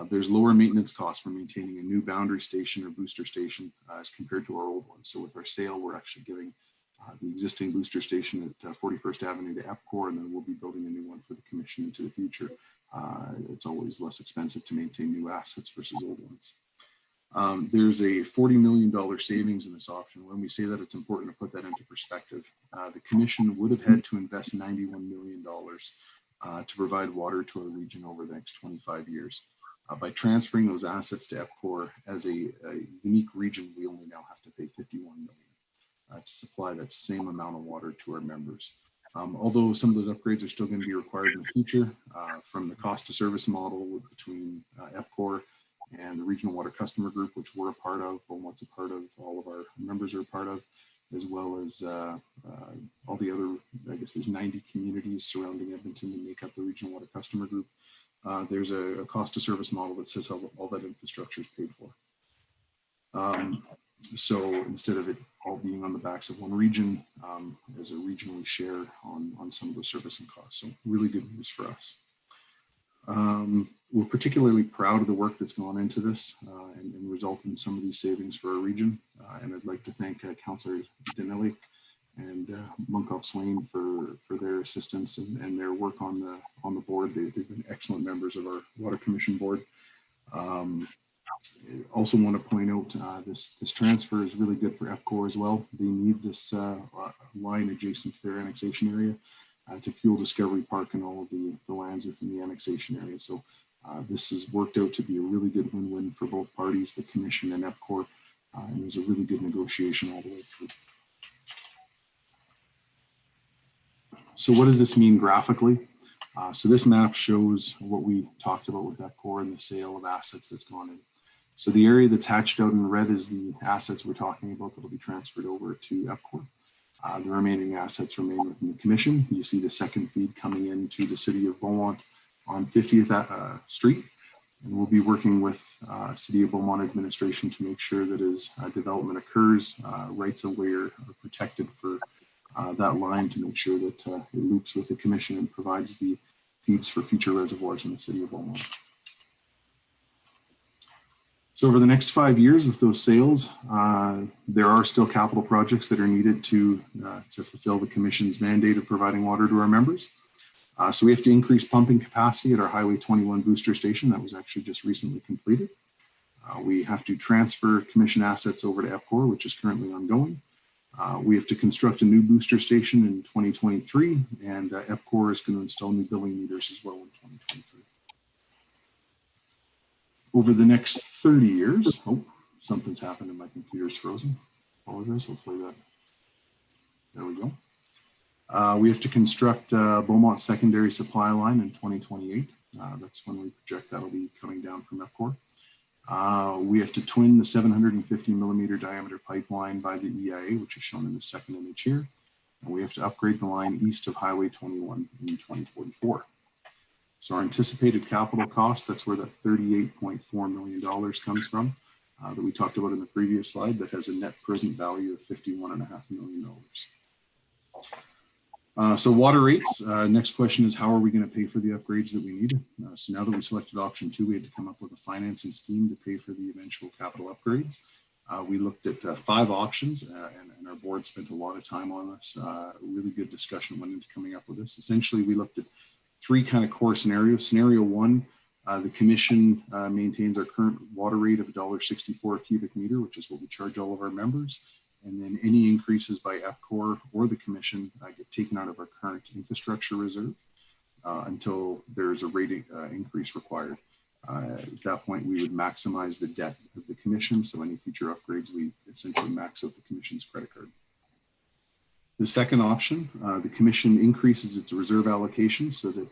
There's lower maintenance costs for maintaining a new boundary station or booster station as compared to our old one. So with our sale, we're actually giving the existing booster station at 41st Avenue to EPCOR, and then we'll be building a new one for the commission into the future. It's always less expensive to maintain new assets versus old ones. There's a $40 million savings in this option. When we say that, it's important to put that into perspective. The commission would have had to invest $91 million to provide water to our region over the next 25 years. By transferring those assets to EPCOR as a unique region, we only now have to pay $51 million to supply that same amount of water to our members. Although some of those upgrades are still going to be required in the future, from the cost to service model between EPCOR and the Regional Water Customer Group, which we're a part of, Beaumont's a part of, all of our members are a part of, as well as all the other, I guess there's 90 communities surrounding Edmonton that make up the Regional Water Customer Group. There's a cost to service model that says how all that infrastructure is paid for. So instead of it all being on the backs of one region, as a region we share on some of the servicing costs. So really good news for us. We're particularly proud of the work that's gone into this and result in some of these savings for our region. And I'd like to thank Councillor Danelli and Munkoff Swain for their assistance and their work on the board. They've been excellent members of our Water Commission board. Also want to point out this transfer is really good for EPCOR as well. They need this line adjacent to their annexation area to fuel Discovery Park and all of the lands within the annexation area. So this has worked out to be a really good win-win for both parties, the commission and EPCOR, and it was a really good negotiation all the way through. So what does this mean graphically? So this map shows what we talked about with EPCOR and the sale of assets that's gone in. So the area that's hatched out in red is the assets we're talking about that will be transferred over to EPCOR. The remaining assets remain within the commission. You see the second feed coming into the city of Beaumont on 50th Street. And we'll be working with City of Beaumont administration to make sure that as development occurs, rights of way are protected for that line to make sure that it loops with the commission and provides the feeds for future reservoirs in the city of Beaumont. So over the next 5 years with those sales, there are still capital projects that are needed to fulfill the commission's mandate of providing water to our members. So we have to increase pumping capacity at our Highway 21 booster station that was actually just recently completed. We have to transfer commission assets over to EPCOR, which is currently ongoing. We have to construct a new booster station in 2023, and EPCOR is going to install new billing meters as well in 2023. Over the next 30 years, oh, something's happened and my computer's frozen. Apologize, hopefully that, there we go. We have to construct Beaumont secondary supply line in 2028. That's when we project that'll be coming down from EPCOR. We have to twin the 750 millimeter diameter pipeline by the EIA, which is shown in the second image here. And we have to upgrade the line east of Highway 21 in 2044. So our anticipated capital cost, that's where that $38.4 million comes from. that we talked about in the previous slide that has a net present value of $51.5 million. So water rates, next question is how are we going to pay for the upgrades that we need? So now that we selected option 2, we had to come up with a financing scheme to pay for the eventual capital upgrades. We looked at 5 options and our board spent a lot of time on this. Really good discussion went into coming up with this. Essentially, we looked at 3 kind of core scenarios. Scenario 1, the commission maintains our current water rate of $1.64 a cubic meter, which is what we charge all of our members. And then any increases by FCOR or the commission get taken out of our current infrastructure reserve until there's a rate increase required. At that point, we would maximize the debt of the commission. So any future upgrades, we essentially max out the commission's credit card. The second option, the commission increases its reserve allocation so that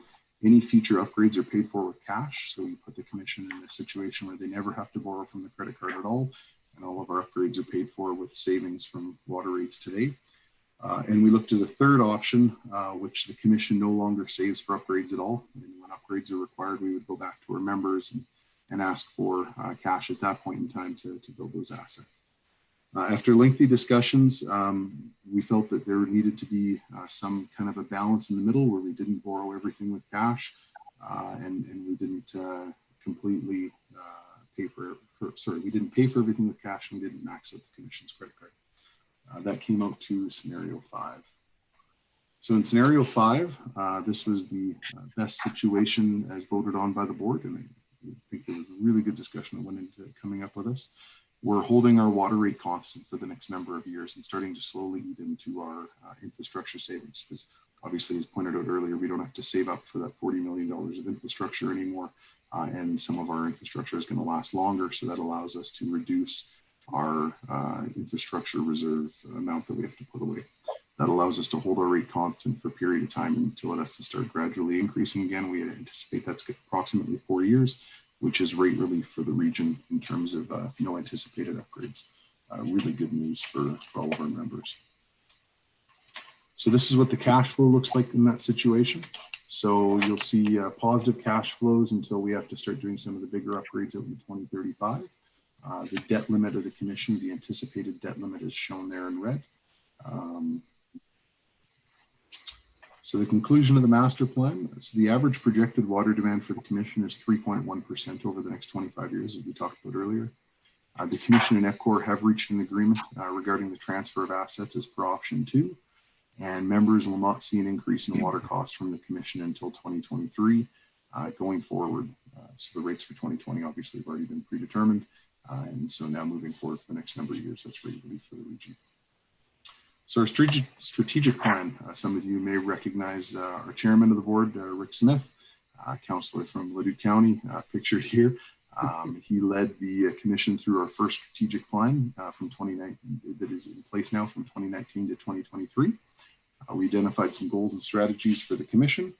any future upgrades are paid for with cash. So we put the commission in a situation where they never have to borrow from the credit card at all. And all of our upgrades are paid for with savings from water rates today. And we looked at the third option, which the commission no longer saves for upgrades at all. And when upgrades are required, we would go back to our members and ask for cash at that point in time to build those assets. After lengthy discussions, we felt that there needed to be some kind of a balance in the middle where we didn't borrow everything with cash and we didn't completely we didn't pay for everything with cash and we didn't max out the commission's credit card. That came out to scenario 5. So in scenario 5, this was the best situation as voted on by the board. And I think there was a really good discussion that went into coming up with this. We're holding our water rate constant for the next number of years and starting to slowly eat into our infrastructure savings. Because obviously, as pointed out earlier, we don't have to save up for that $40 million of infrastructure anymore. And some of our infrastructure is going to last longer. So that allows us to reduce our infrastructure reserve amount that we have to put away. That allows us to hold our rate constant for a period of time until it has to start gradually increasing again. We anticipate that's approximately 4 years, which is rate relief for the region in terms of no anticipated upgrades. Really good news for all of our members. So this is what the cash flow looks like in that situation. So you'll see positive cash flows until we have to start doing some of the bigger upgrades out in 2035. The debt limit of the commission, the anticipated debt limit is shown there in red. So the conclusion of the master plan, so the average projected water demand for the commission is 3.1% over the next 25 years, as we talked about earlier. The commission and FCOR have reached an agreement regarding the transfer of assets as per option 2, and members will not see an increase in water costs from the commission until 2023 going forward. So the rates for 2020 obviously have already been predetermined, and so now moving forward for the next number of years, that's rate relief for the region. So our strategic plan, some of you may recognize our chairman of the board, Rick Smith, councillor from Leduc County, pictured here. He led the commission through our first strategic plan from 2019 that is in place now from 2019 to 2023. We identified some goals and strategies for the commission,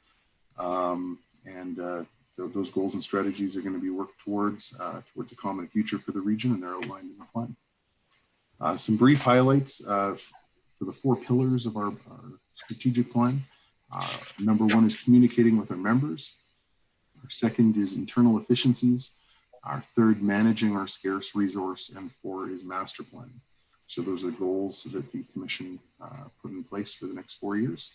those goals and strategies are going to be worked towards a common future for the region, and they're outlined in the plan. Some brief highlights for the 4 pillars of our strategic plan. Number 1 is communicating with our members. Our second is internal efficiencies. Our third, managing our scarce resource, and 4 is master planning. So those are goals that the commission put in place for the next 4 years.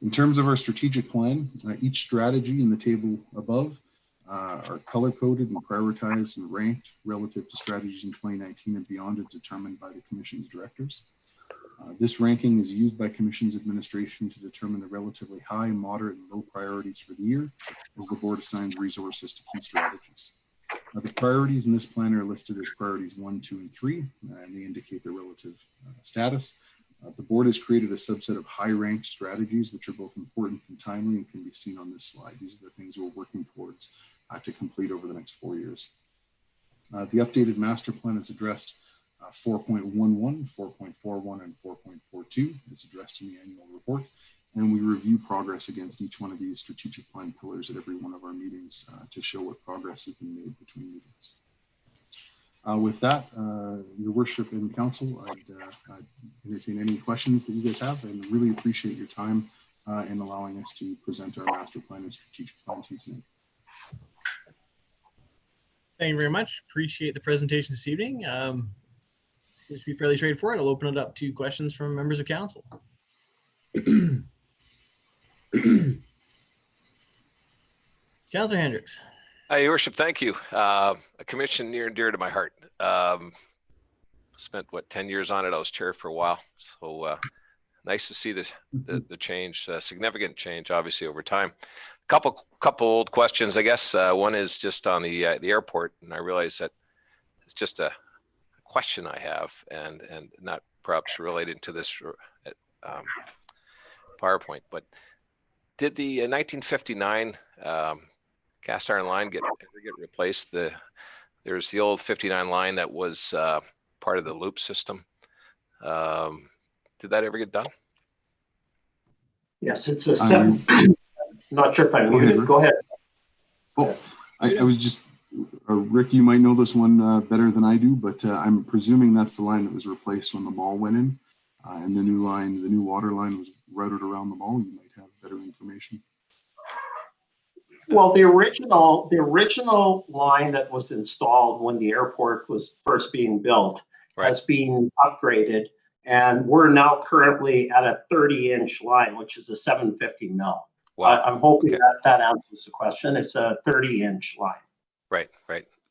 In terms of our strategic plan, each strategy in the table above are color-coded and prioritized and ranked relative to strategies in 2019 and beyond as determined by the commission's directors. This ranking is used by commission's administration to determine the relatively high, moderate, and low priorities for the year as the board assigns resources to key strategies. The priorities in this plan are listed as priorities 1, 2, and 3, and they indicate their relative status. The board has created a subset of high-ranked strategies, which are both important and timely and can be seen on this slide. These are the things we're working towards to complete over the next 4 years. The updated master plan is addressed 4.11, 4.41, and 4.42. It's addressed in the annual report, and we review progress against each one of these strategic plan pillars at every one of our meetings to show what progress has been made between meetings. With that, Your Worship and Council, I'd entertain any questions that you guys have, and really appreciate your time in allowing us to present our master plan and strategic plan to you tonight. Thank you very much. Appreciate the presentation this evening. Seems to be fairly straightforward. I'll open it up to questions from members of council. Councillor Hendricks. Your worship, thank you. A commission near and dear to my heart. Spent what 10 years on it. I was chair for a while, so nice to see the change, significant change, obviously over time. Couple old questions, I guess. One is just on the airport, and I realize that it's just a question I have, and not perhaps related to this PowerPoint. But did the 1959 cast iron line ever get replaced? There's the old 59 line that was part of the loop system. Did that ever get done? Yes, it's a seven. Not sure if I'm muted. Go ahead. Oh, I was just, Rick, you might know this one better than I do, but I'm presuming that's the line that was replaced when the mall went in, and the new water line was routed around the mall. You might have better information. Well, the original line that was installed when the airport was first being built has been upgraded, and we're now currently at a 30-inch line, which is a 750 mil. Wow. I'm hoping that answers the question. It's a 30-inch line. Right.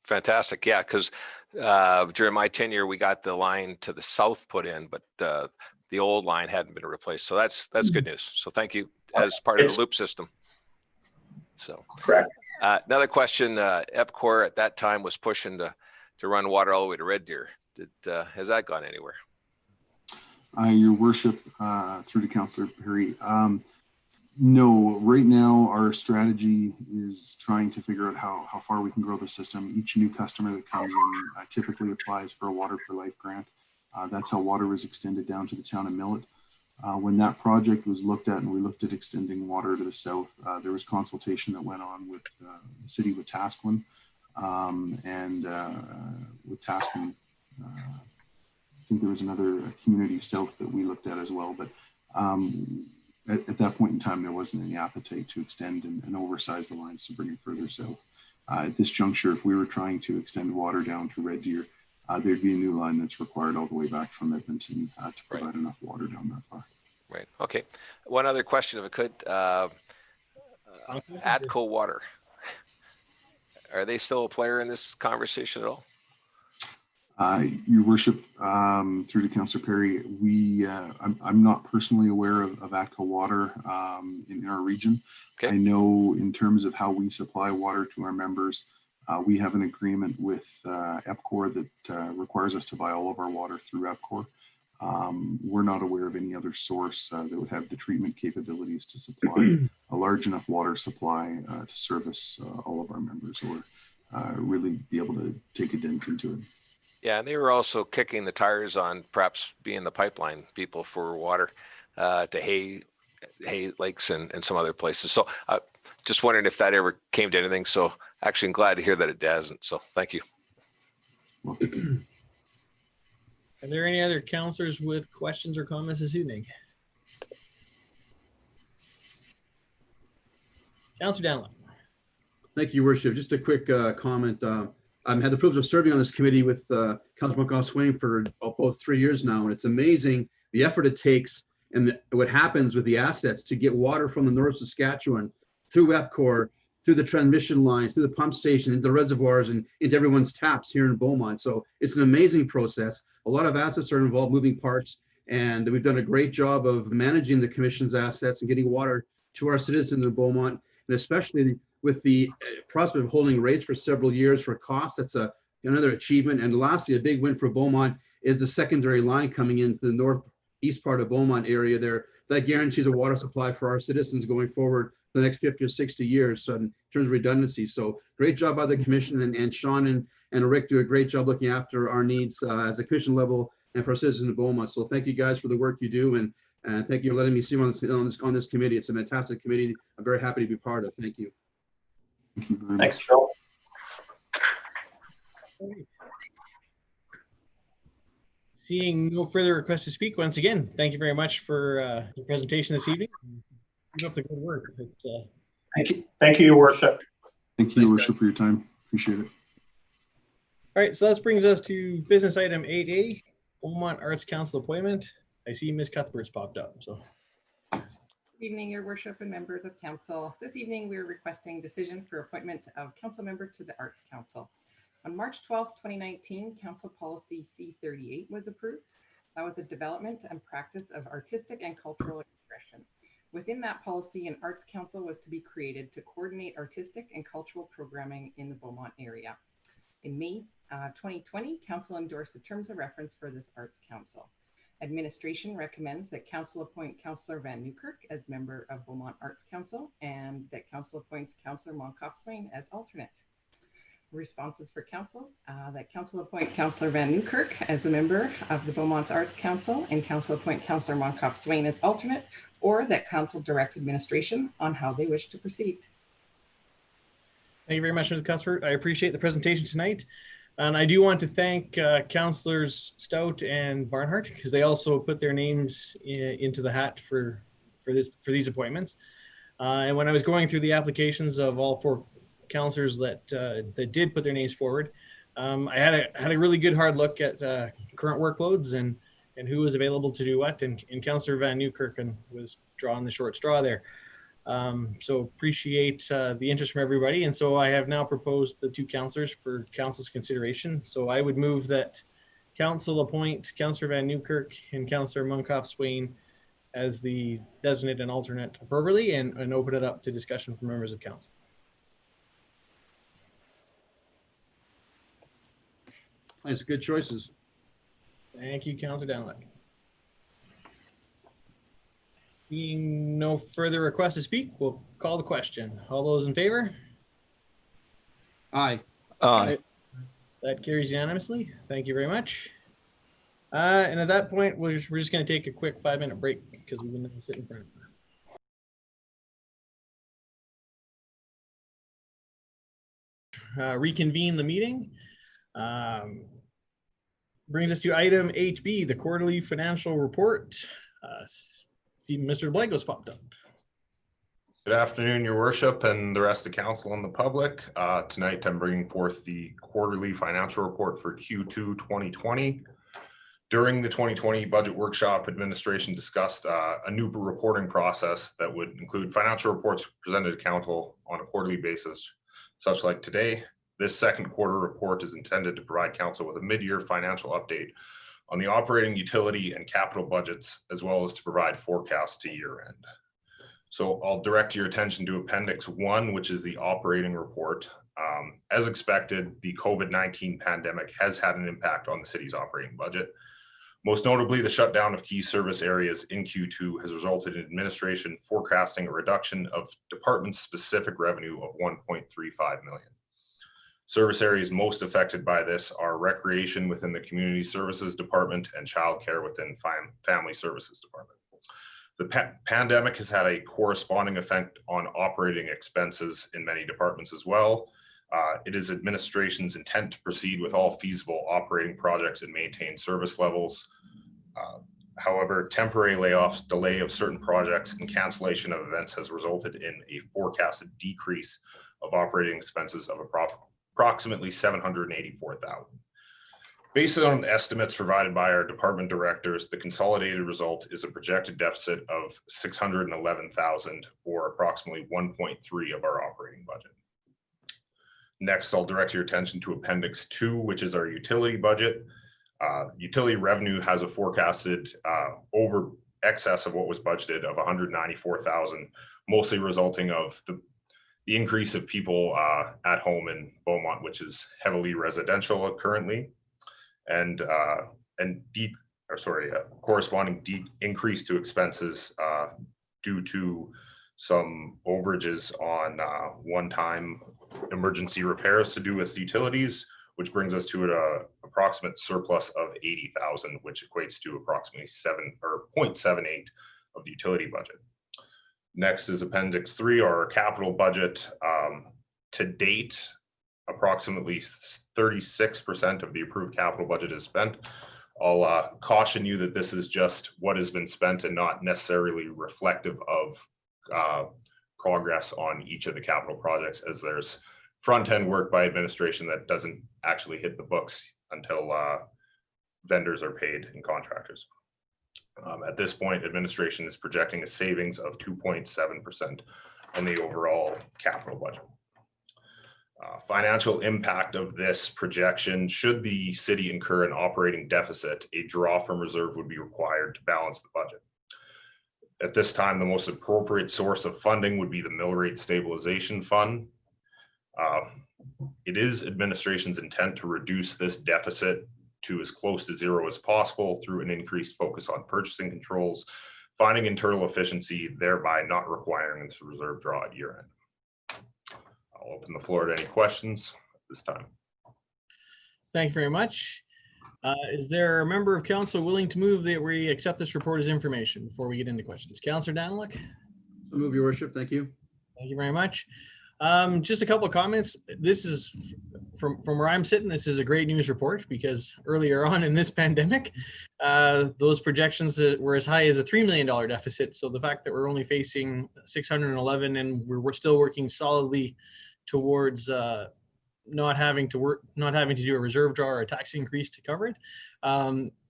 Fantastic. Yeah, because during my tenure, we got the line to the south put in, but the old line hadn't been replaced. So that's good news. So thank you as part of the loop system. So correct. Another question, EPCOR at that time was pushing to run water all the way to Red Deer. Has that gone anywhere? Your worship, through to Councillor Perry. No, right now our strategy is trying to figure out how far we can grow the system. Each new customer that comes in typically applies for a Water for Life grant. That's how water was extended down to the town of Millet. When that project was looked at and we looked at extending water to the south, there was consultation that went on with the city of Wetaskiwin, and with Wetaskiwin, I think there was another community south that we looked at as well, but at that point in time, there wasn't any appetite to extend and oversize the lines to bring it further south. At this juncture, if we were trying to extend water down to Red Deer, there'd be a new line that's required all the way back from Edmonton to provide enough water down that far. Right. Okay. One other question, if I could. ATCO Water. Are they still a player in this conversation at all? Your worship, through to Councillor Perry, I'm not personally aware of ATCO Water in our region. Okay. I know in terms of how we supply water to our members, we have an agreement with EPCOR that requires us to buy all of our water through EPCOR. We're not aware of any other source that would have the treatment capabilities to supply a large enough water supply to service all of our members, or really be able to take a dent into it. Yeah, and they were also kicking the tires on perhaps being the pipeline people for water to Hay Lakes and some other places. So just wondering if that ever came to anything. So actually, I'm glad to hear that it hasn't. So thank you. Are there any other councillors with questions or comments this evening? Councillor Danlop. Thank you, Your Worship. Just a quick comment. I've had the privilege of serving on this committee with Councillor McGough-Swain for both 3 years now, and it's amazing the effort it takes and what happens with the assets to get water from the North Saskatchewan through EPCOR, through the transmission line, through the pump station, into the reservoirs, and into everyone's taps here in Beaumont. So it's an amazing process. A lot of assets are involved, moving parts, and we've done a great job of managing the commission's assets and getting water to our citizens in Beaumont, and especially with the prospect of holding rates for several years for costs. That's another achievement. And lastly, a big win for Beaumont is the secondary line coming into the northeast part of Beaumont area there. That guarantees a water supply for our citizens going forward for the next 50 or 60 years, so in terms of redundancy. So great job by the commission, and Sean and Rick do a great job looking after our needs as a commission level and for our citizens in Beaumont. So thank you guys for the work you do, and thank you for letting me see on this committee. It's a fantastic committee. I'm very happy to be part of. Thank you. Thank you very Thanks, much. Phil. Seeing no further requests to speak, once again, thank you very much for your presentation this evening. Keep up the good work. Thank you, Your Worship. Thank you, Your Worship, for your time. Appreciate it. All right, so that brings us to business item 8A, Beaumont Arts Council appointment. I see Ms. Cuthbert's popped up, so. Good evening, Your Worship and members of council. This evening, we are requesting decision for appointment of council member to the Arts Council. On March 12th, 2019, Council Policy C38 was approved. That was a development and practice of artistic and cultural expression. Within that policy, an Arts Council was to be created to coordinate artistic and cultural programming in the Beaumont area. In May 2020, Council endorsed the terms of reference for this Arts Council. Administration recommends that Council appoint Councillor Van Newkirk as member of Beaumont Arts Council and that Council appoints Councillor Monkoff-Swain as alternate. Responses for Council, that Council appoint Councillor Van Newkirk as a member of the Beaumont Arts Council and Council appoint Councillor Monkoff-Swain as alternate, or that Council direct administration on how they wish to proceed. Thank you very much, Ms. Cuthbert. I appreciate the presentation tonight. And I do want to thank Councillors Stout and Barnhart because they also put their names into the hat for these appointments. And when I was going through the applications of all 4 councillors that did put their names forward, I had a really good hard look at current workloads and who was available to do what. And Councillor Van Newkirk was drawing the short straw there. So appreciate the interest from everybody. And so I have now proposed the 2 councillors for council's consideration. So I would move that council appoint Councillor Van Newkirk and Councillor Monkoff-Swain as the designate and alternate appropriately and open it up to discussion from members of council. That's good choices. Thank you, Councillor Danlick. Being no further requests to speak, we'll call the question. All those in favor? Aye. Aye. That carries unanimously. Thank you very much. And at that point, we're just going to take a quick 5-minute break because we've been sitting in front of reconvene the meeting. Brings us to item 8B, the quarterly financial report. Mr. Blanco's popped up. Good afternoon, Your Worship, and the rest of council and the public. Tonight, I'm bringing forth the quarterly financial report for Q2 2020. During the 2020 budget workshop, administration discussed a new reporting process that would include financial reports presented to council on a quarterly basis, such like today. This second quarter report is intended to provide council with a mid-year financial update on the operating, utility, and capital budgets, as well as to provide forecasts to year end. So I'll direct your attention to Appendix 1, which is the operating report. As expected, the COVID-19 pandemic has had an impact on the city's operating budget. Most notably, the shutdown of key service areas in Q2 has resulted in administration forecasting a reduction of department-specific revenue of $1.35 million. Service areas most affected by this are recreation within the Community Services Department and childcare within Family Services Department. The pandemic has had a corresponding effect on operating expenses in many departments as well. It is administration's intent to proceed with all feasible operating projects and maintain service levels. However, temporary layoffs, delay of certain projects, and cancellation of events has resulted in a forecasted decrease of operating expenses of approximately $784,000. Based on estimates provided by our department directors, the consolidated result is a projected deficit of $611,000, or approximately 1.3 of our operating budget. Next, I'll direct your attention to Appendix 2, which is our utility budget. Utility revenue has a forecasted over excess of what was budgeted of $194,000, mostly resulting of the increase of people at home in Beaumont, which is heavily residential currently, and corresponding increase to expenses due to some overages on one-time emergency repairs to do with utilities, which brings us to an approximate surplus of $80,000, which equates to approximately 0.78 of the utility budget. Next is Appendix 3, our capital budget. To date, approximately 36% of the approved capital budget is spent. I'll caution you that this is just what has been spent and not necessarily reflective of progress on each of the capital projects, as there's front-end work by administration that doesn't actually hit the books until vendors are paid and contractors. At this point, administration is projecting a savings of 2.7% on the overall capital budget. Financial impact of this projection: should the city incur an operating deficit, a draw from reserve would be required to balance the budget. At this time, the most appropriate source of funding would be the mill rate stabilization fund. It is administration's intent to reduce this deficit to as close to zero as possible through an increased focus on purchasing controls, finding internal efficiency, thereby not requiring this reserve draw at year end. I'll open the floor to any questions at this time. Thank you very much. Is there a member of council willing to move that we accept this report as information before we get into questions? Councillor Daniluk? I move, your worship. Thank you. Thank you very much. Just a couple of comments. This is from where I'm sitting. This is a great news report because earlier on in this pandemic, those projections that were as high as a $3 million deficit. So the fact that we're only facing 611 and we're still working solidly towards not having to do a reserve draw or a tax increase to cover it.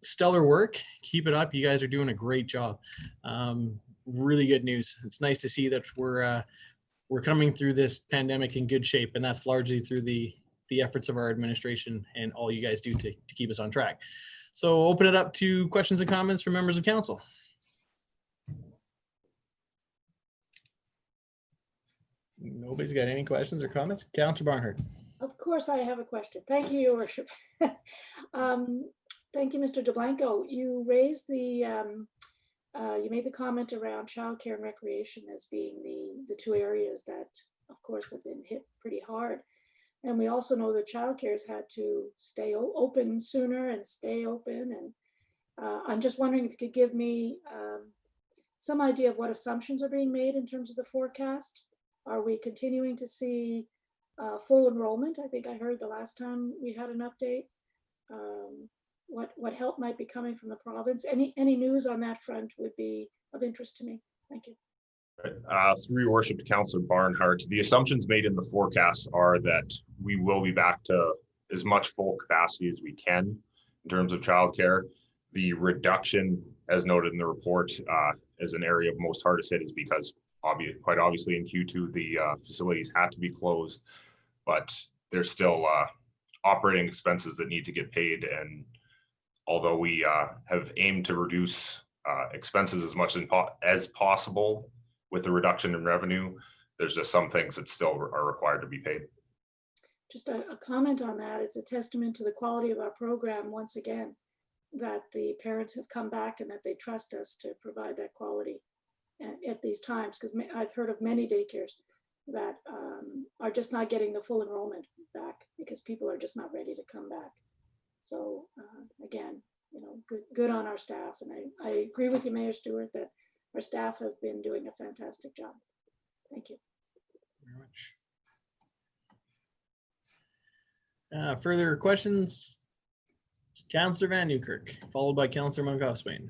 Stellar work. Keep it up. You guys are doing a great job. Really good news. It's nice to see that we're coming through this pandemic in good shape, and that's largely through the efforts of our administration and all you guys do to keep us on track. So open it up to questions and comments from members of council. Nobody's got any questions or comments? Councillor Barnhart. Of course, I have a question. Thank you, Your Worship. Thank you, Mr. DeBlanco. You raised the, you made the comment around childcare and recreation as being the two areas that, of course, have been hit pretty hard. And we also know that childcare has had to stay open sooner and stay open. And I'm just wondering if you could give me some idea of what assumptions are being made in terms of the forecast. Are we continuing to see full enrollment? I think I heard the last time we had an update. What help might be coming from the province? Any news on that front would be of interest to me. Thank you. Through your worship to Councillor Barnhart, the assumptions made in the forecast are that we will be back to as much full capacity as we can in terms of childcare. The reduction, as noted in the report, as an area of most hardest hit is because quite obviously in Q2, the facilities had to be closed, but there's still operating expenses that need to get paid. And although we have aimed to reduce expenses as much as possible with the reduction in revenue, there's just some things that still are required to be paid. Just a comment on that. It's a testament to the quality of our program, once again, that the parents have come back and that they trust us to provide that quality at these times, because I've heard of many daycares that are just not getting the full enrollment back because people are just not ready to come back. So again, you know, good on our staff. And I agree with you, Mayor Stewart, that our staff have been doing a fantastic job. Thank you. Very much. Further questions? Councillor Van Newkirk, followed by Councillor Monkhouse-Swain.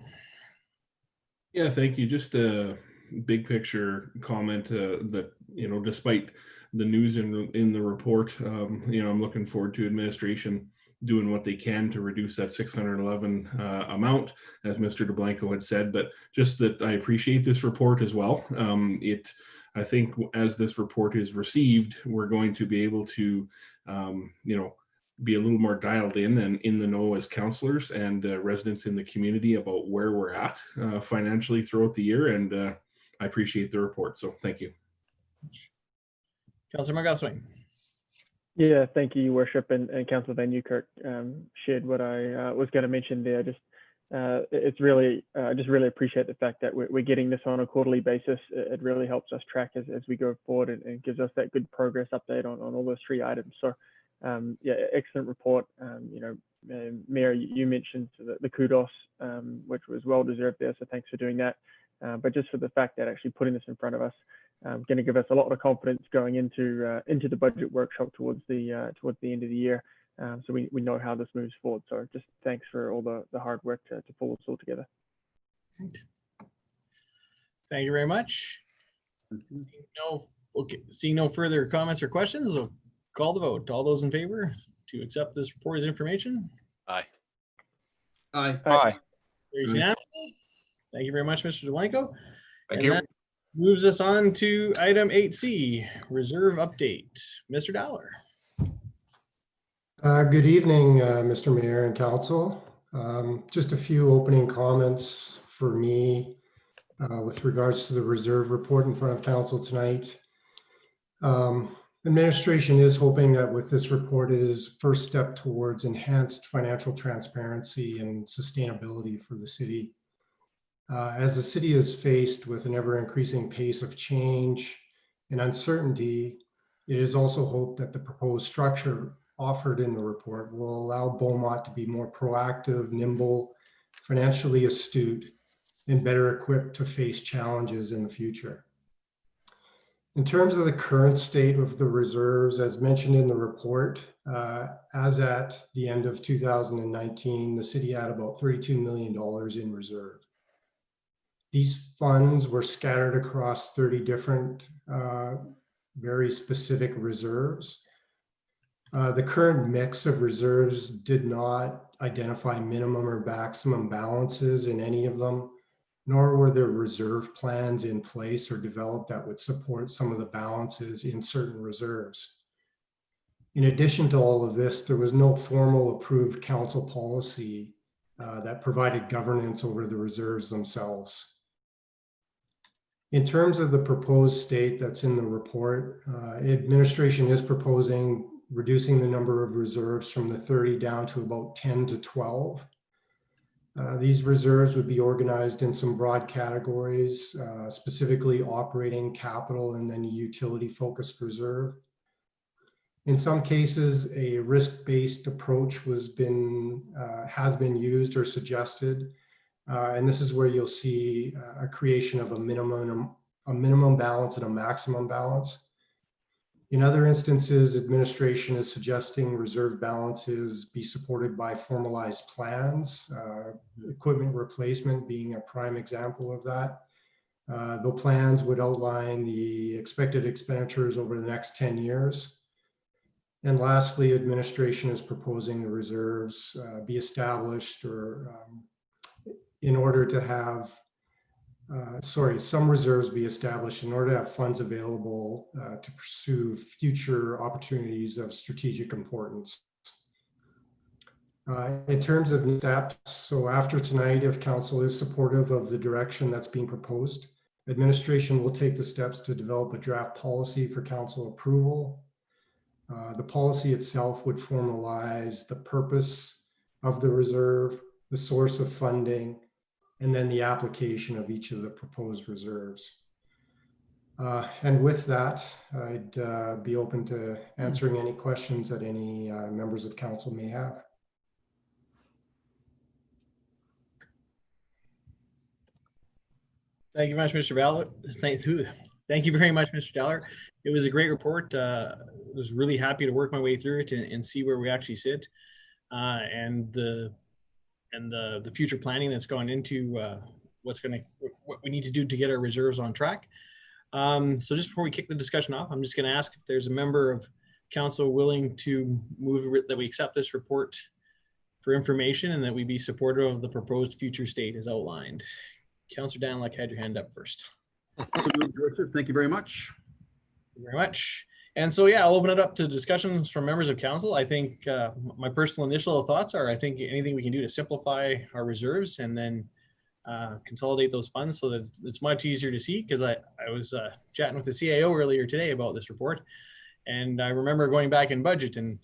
Yeah, thank you. Just a big picture comment that, you know, despite the news in the report, you know, I'm looking forward to administration doing what they can to reduce that 611 amount, as Mr. DeBlanco had said, but just that I appreciate this report as well. I think as this report is received, we're going to be able to, you know, be a little more dialed in and in the know as councillors and residents in the community about where we're at financially throughout the year. And I appreciate the report. So thank you. Councillor Monkhouse-Swain. Yeah, thank you, Your Worship, and Councillor Van Newkirk shared what I was going to mention there. Just it's really, I just really appreciate the fact that we're getting this on a quarterly basis. It really helps us track as we go forward and gives us that good progress update on all those three items. So yeah, excellent report. You know, Mayor, you mentioned the kudos, which was well deserved there. So thanks for doing that. But just for the fact that actually putting this in front of us, going to give us a lot of confidence going into the budget workshop towards the end of the year. So we know how this moves forward. So just thanks for all the hard work to pull this all together. Thank you very much. Seeing no further comments or questions, Call the vote. All those in favor to accept this report as information? Aye. Aye. Aye. Carries unanimously. Thank you very much, Mr. Delanco. Thank And you. that moves us on to item 8C, reserve update. Mr. Dowler. Good evening, Mr. Mayor and Council. Just a few opening comments for me with regards to the reserve report in front of Council tonight. Administration is hoping that with this report, it is first step towards enhanced financial transparency and sustainability for the city. As the city is faced with an ever-increasing pace of change and uncertainty, it is also hoped that the proposed structure offered in the report will allow Beaumont to be more proactive, nimble, financially astute, and better equipped to face challenges in the future. In terms of the current state of the reserves, as mentioned in the report, as at the end of 2019, the city had about $32 million in reserve. These funds were scattered across 30 different, very specific reserves. The current mix of reserves did not identify minimum or maximum balances in any of them, nor were there reserve plans in place or developed that would support some of the balances in certain reserves. In addition to all of this, there was no formal approved council policy that provided governance over the reserves themselves. In terms of the proposed state that's in the report, administration is proposing reducing the number of reserves from the 30 down to about 10 to 12. These reserves would be organized in some broad categories, specifically operating, capital, and then a utility-focused reserve. In some cases, a risk-based approach has been used or suggested, and this is where you'll see a creation of a minimum balance and a maximum balance. In other instances, administration is suggesting reserve balances be supported by formalized plans, equipment replacement being a prime example of that. The plans would outline the expected expenditures over the next 10 years. And lastly, administration is proposing the reserves be established or in order to have some reserves be established in order to have funds available to pursue future opportunities of strategic importance. In terms of steps, so after tonight, if council is supportive of the direction that's being proposed, administration will take the steps to develop a draft policy for council approval. The policy itself would formalize the purpose of the reserve, the source of funding, and then the application of each of the proposed reserves. And with that, I'd be open to answering any questions that any members of council may have. Thank you very much, Mr. Ballard. Thank you very much, Mr. Dowler. It was a great report. I was really happy to work my way through it and see where we actually sit and the future planning that's gone into what we need to do to get our reserves on track. So just before we kick the discussion off, I'm just going to ask if there's a member of council willing to move that we accept this report for information and that we be supportive of the proposed future state as outlined. Councillor Daniluk had your hand up first. Thank you very much. Thank you very much. And so, yeah, I'll open it up to discussions from members of council. I think my personal initial thoughts are, I think anything we can do to simplify our reserves and then consolidate those funds so that it's much easier to see, because I was chatting with the CIO earlier today about this report. And I remember going back in budget and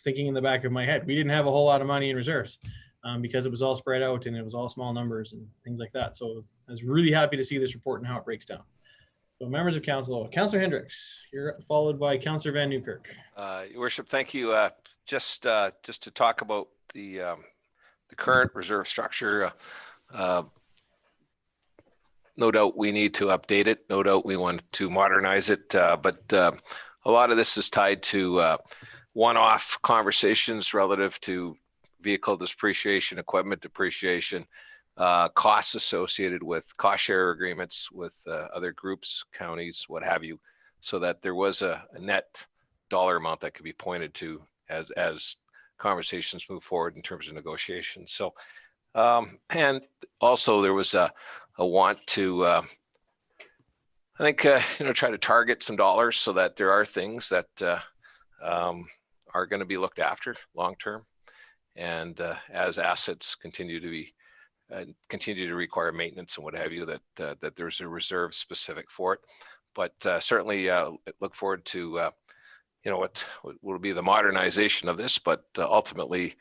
thinking in the back of my head, we didn't have a whole lot of money in reserves because it was all spread out and it was all small numbers and things like that. So I was really happy to see this report and how it breaks down. So members of council, Councillor Hendricks, you're followed by Councillor Van Newkirk. Your worship, thank you. Just to talk about the current reserve structure, no doubt we need to update it. No doubt we want to modernize it. But a lot of this is tied to one-off conversations relative to vehicle depreciation, equipment depreciation, costs associated with cost share agreements with other groups, counties, what have you, so that there was a net dollar amount that could be pointed to as conversations move forward in terms of negotiations. So, and also there was a want to, I think, try to target some dollars so that there are things that are going to be looked after long term, and as assets continue to require maintenance and what have you, that there's a reserve specific for it. But certainly look forward to what will be the modernization of this, but ultimately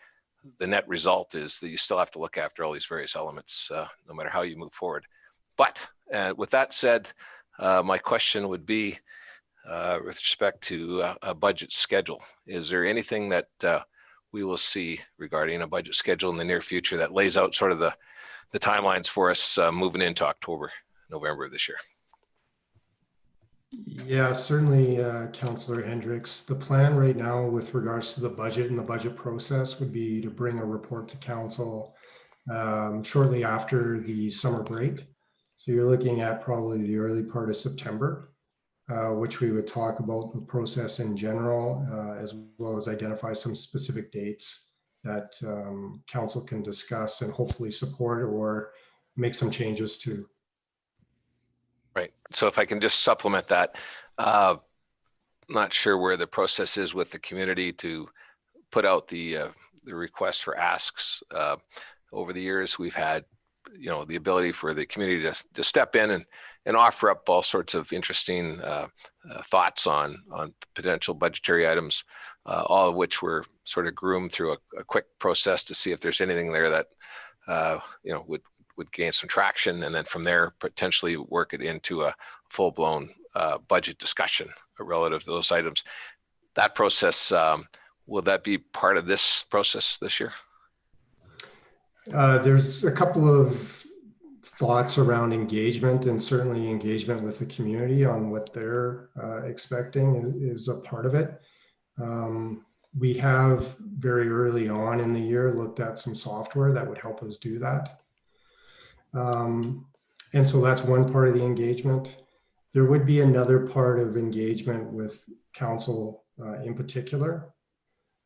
the net result is that you still have to look after all these various elements, no matter how you move forward. But with that said, my question would be, with respect to a budget schedule, is there anything that we will see regarding a budget schedule in the near future that lays out sort of the timelines for us moving into October, November of this year? Yeah, certainly, Councillor Hendricks. The plan right now with regards to the budget and the budget process would be to bring a report to council shortly after the summer break. So you're looking at probably the early part of September, which we would talk about the process in general, as well as identify some specific dates that council can discuss and hopefully support or make some changes to. Right. So if I can just supplement that, not sure where the process is with the community to put out the request for asks. Over the years, we've had, the ability for the community to step in and offer up all sorts of interesting thoughts on potential budgetary items, all of which were sort of groomed through a quick process to see if there's anything there that would gain some traction, and then from there potentially work it into a full-blown budget discussion relative to those items. That process, will that be part of this process this year? There's a couple of thoughts around engagement, and certainly engagement with the community on what they're expecting is a part of it. We have very early on in the year looked at some software that would help us do that. And so that's one part of the engagement. There would be another part of engagement with council in particular.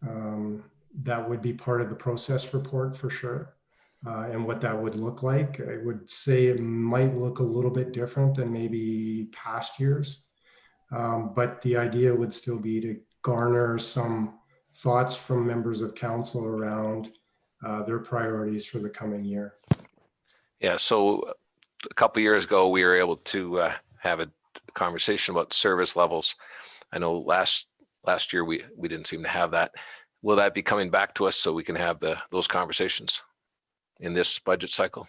That would be part of the process report for sure. And what that would look like, I would say it might look a little bit different than maybe past years. But the idea would still be to garner some thoughts from members of council around their priorities for the coming year. Yeah, so a couple of years ago, we were able to have a conversation about service levels. I know last year we didn't seem to have that. Will that be coming back to us so we can have those conversations in this budget cycle?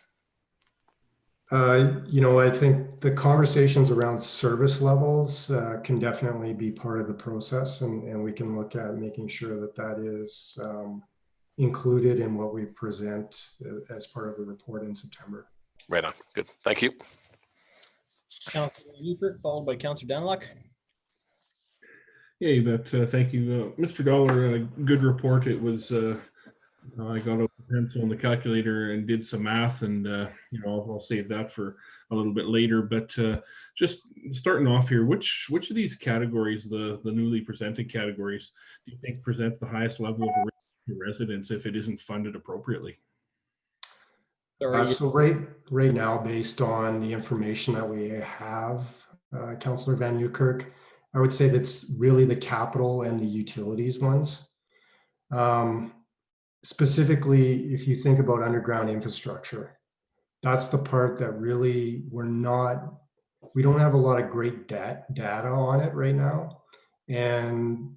I think the conversations around service levels can definitely be part of the process, and we can look at making sure that is included in what we present as part of the report in September. Right on. Good. Thank you. Councillor Newkirk, followed by Councillor Danlock. Yeah, you bet. Thank you, Mr. Dollar. Good report. It was. I got a pencil and the calculator and did some math, and I'll save that for a little bit later. But just starting off here, which of these categories, the newly presented categories, do you think presents the highest level of risk to residents if it isn't funded appropriately? So right now, based on the information that we have, Councillor Van Newkirk, I would say that's really the capital and the utilities ones. Specifically, if you think about underground infrastructure, that's the part that really we don't have a lot of great data on it right now. And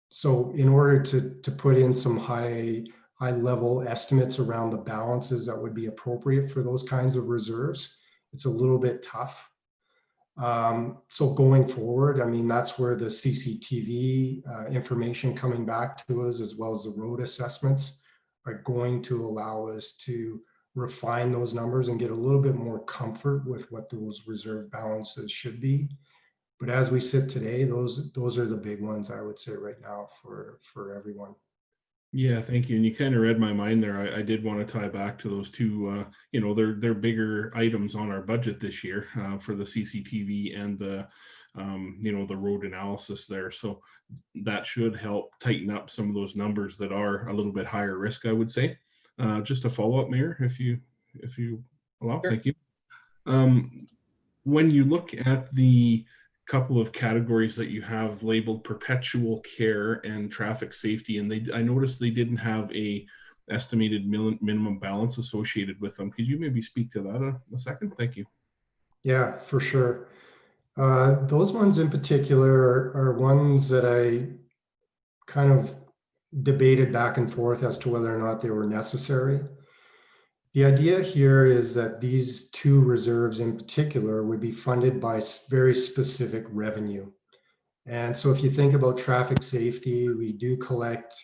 so in order to put in some high level estimates around the balances that would be appropriate for those kinds of reserves, it's a little bit tough. So going forward, I mean, that's where the CCTV information coming back to us, as well as the road assessments, are going to allow us to refine those numbers and get a little bit more comfort with what those reserve balances should be. But as we sit today, those are the big ones, I would say right now for everyone. Yeah, thank you. And you kind of read my mind there. I did want to tie back to those two, they're bigger items on our budget this year for the CCTV and the the road analysis there. So that should help tighten up some of those numbers that are a little bit higher risk, I would say. Just a follow-up, Mayor, if you allow. Sure. Thank you. When you look at the couple of categories that you have labeled perpetual care and traffic safety, and I noticed they didn't have a estimated minimum balance associated with them. Could you maybe speak to that a second? Thank you. Yeah, for sure. Those ones in particular are ones that I kind of debated back and forth as to whether or not they were necessary. The idea here is that these two reserves in particular would be funded by very specific revenue. And so if you think about traffic safety, we do collect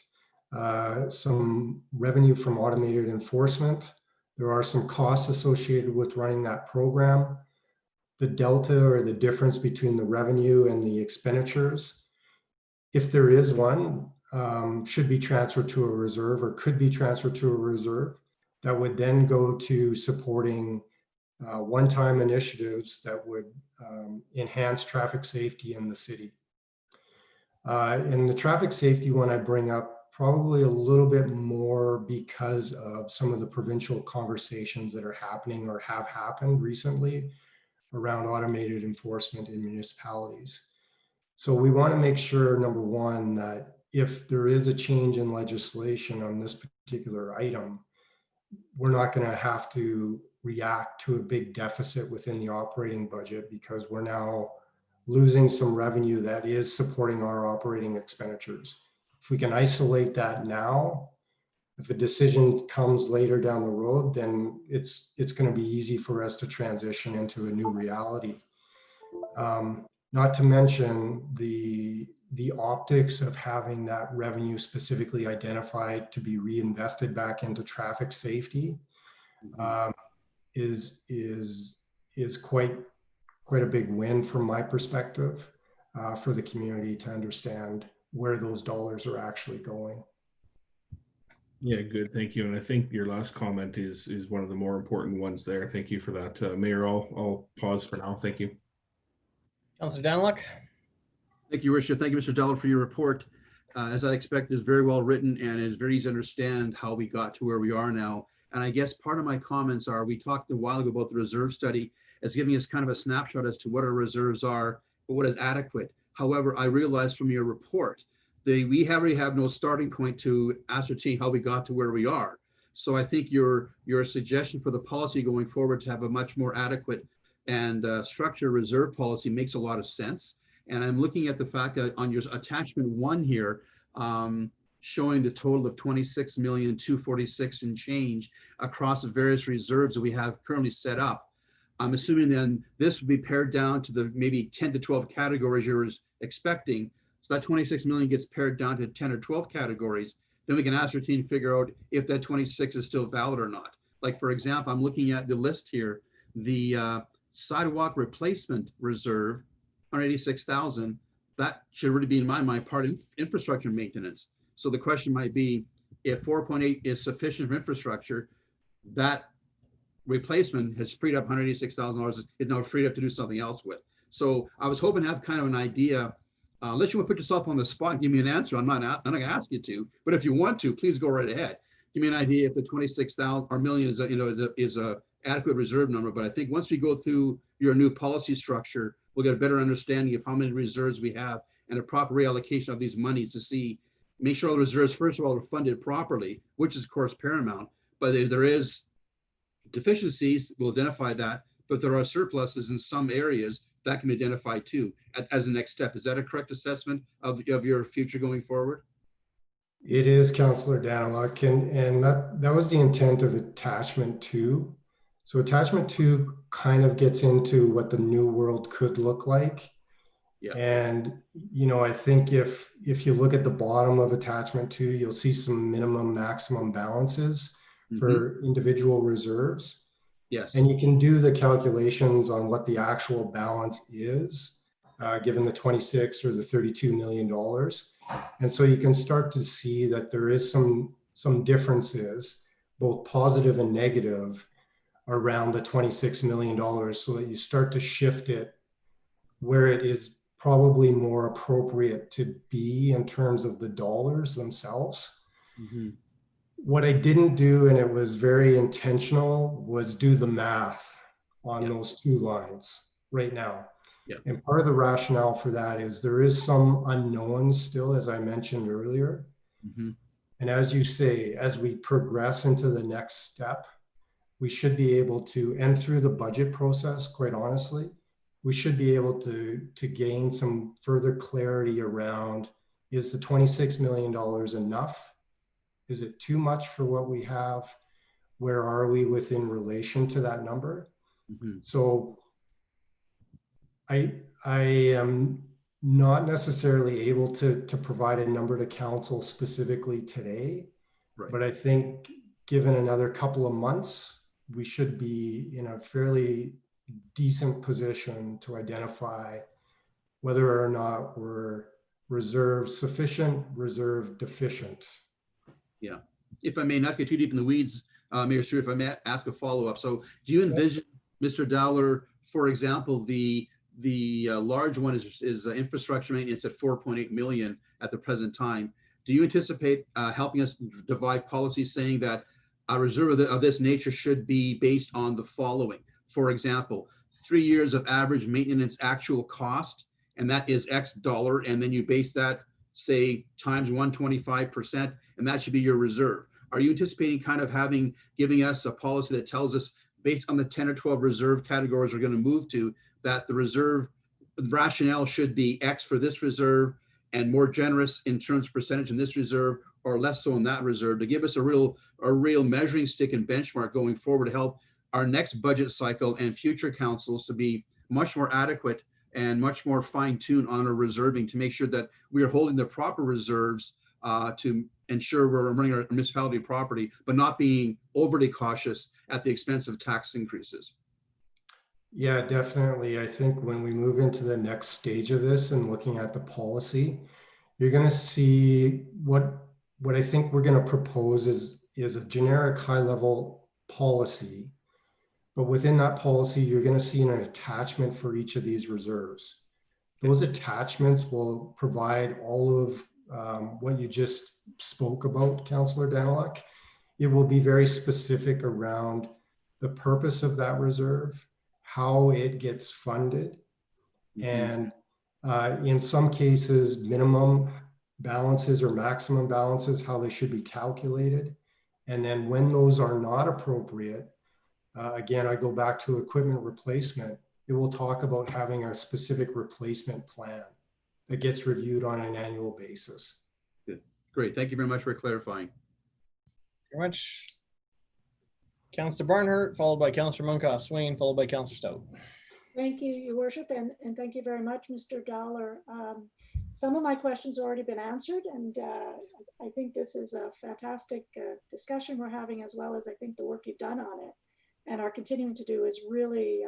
some revenue from automated enforcement. There are some costs associated with running that program. The delta or the difference between the revenue and the expenditures, if there is one, should be transferred to a reserve or could be transferred to a reserve that would then go to supporting one-time initiatives that would enhance traffic safety in the city. And the traffic safety one I bring up probably a little bit more because of some of the provincial conversations that are happening or have happened recently around automated enforcement in municipalities. So we want to make sure, number one, that if there is a change in legislation on this particular item, we're not going to have to react to a big deficit within the operating budget because we're now losing some revenue that is supporting our operating expenditures. If we can isolate that now, if a decision comes later down the road, then it's going to be easy for us to transition into a new reality. Not to mention the optics of having that revenue specifically identified to be reinvested back into traffic safety is quite a big win from my perspective for the community to understand where those dollars are actually going. Yeah, good. Thank you. And I think your last comment is one of the more important ones there. Thank you for that, Mayor. I'll pause for now. Thank you. Councillor Daniluk. Thank you, Worship. Thank you, Mr. Dollar, for your report. As I expected, it's very well written and it's very easy to understand how we got to where we are now. And I guess part of my comments are, we talked a while ago about the reserve study as giving us kind of a snapshot as to what our reserves are, but what is adequate. However, I realized from your report that we already have no starting point to ascertain how we got to where we are. So I think your suggestion for the policy going forward to have a much more adequate and structured reserve policy makes a lot of sense. And I'm looking at the fact that on your attachment 1 here, showing the total of 26,246,000 and change across the various reserves that we have currently set up. I'm assuming then this would be pared down to the maybe 10 to 12 categories you're expecting. So that 26 million gets pared down to 10 or 12 categories. Then we can ascertain, figure out if that 26 is still valid or not. Like, for example, I'm looking at the list here, the sidewalk replacement reserve, 186,000, that should really be, in my mind, part of infrastructure maintenance. So the question might be, if 4.8 is sufficient for infrastructure, that replacement has freed up $186,000, is now freed up to do something else with. So I was hoping to have kind of an idea, unless you want to put yourself on the spot and give me an answer. I'm not going to ask you to, but if you want to, please go right ahead. Give me an idea if the 26,000 or million is a adequate reserve number. But I think once we go through your new policy structure, we'll get a better understanding of how many reserves we have and a proper reallocation of these monies to make sure all the reserves, first of all, are funded properly, which is of course paramount. But if there is deficiencies, we'll identify that. But if there are surpluses in some areas, that can be identified too as the next step. Is that a correct assessment of your future going forward? It is, Councillor Daniluk, and that was the intent of attachment 2. So attachment 2 kind of gets into what the new world could look like. Yeah. And, I think if you look at the bottom of attachment 2, you'll see some minimum, maximum balances for individual reserves. Yes. And you can do the calculations on what the actual balance is, given the 26 or the $32 million. And so you can start to see that there is some differences, both positive and negative, around the $26 million, so that you start to shift it where it is probably more appropriate to be in terms of the dollars themselves. Mhm. What I didn't do, and it was very intentional, was do the math on those two lines right now. Yeah. And part of the rationale for that is there is some unknowns still, as I mentioned earlier. Mhm. And as you say, as we progress into the next step, we should be able to, and through the budget process, quite honestly, we should be able to gain some further clarity around, is the $26 million enough? Is it too much for what we have? Where are we within relation to that number? Mhm. So I am not necessarily able to provide a number to council specifically today, Right. but I think given another couple of months, we should be in a fairly decent position to identify whether or not we're reserve sufficient, reserve deficient. Yeah. If I may not get too deep in the weeds, Mayor Stewart, if I may ask a follow-up. So do you envision, Mr. Dowler, for example, the large one is infrastructure maintenance at 4.8 million at the present time. Do you anticipate helping us devise policies saying that a reserve of this nature should be based on the following? For example, 3 years of average maintenance actual cost, and that is X dollar, and then you base that, say, times 125%, and that should be your reserve. Are you anticipating kind of giving us a policy that tells us, based on the 10 or 12 reserve categories we're going to move to, that the reserve rationale should be X for this reserve and more generous in terms of percentage in this reserve, or less so in that reserve, to give us a real measuring stick and benchmark going forward to help our next budget cycle and future councils to be much more adequate and much more fine-tuned on our reserving, to make sure that we are holding the proper reserves to ensure we're running our municipality property, but not being overly cautious at the expense of tax increases. Yeah, definitely. I think when we move into the next stage of this and looking at the policy, you're going to see what I think we're going to propose is a generic high-level policy. But within that policy, you're going to see an attachment for each of these reserves. Those attachments will provide all of what you just spoke about, Councillor Daniluk. It will be very specific around the purpose of that reserve, how it gets funded, and in some cases, minimum balances or maximum balances, how they should be calculated. And then when those are not appropriate, again, I go back to equipment replacement. It will talk about having a specific replacement plan that gets reviewed on an annual basis. Good. Great. Thank you very much for clarifying. Very much. Councillor Barnhart, followed by Councillor Munkoff Swain, followed by Councillor Stout. Thank you, Your Worship, and thank you very much, Mr. Dollar. Some of my questions have already been answered, and I think this is a fantastic discussion we're having, as well as I think the work you've done on it and are continuing to do is really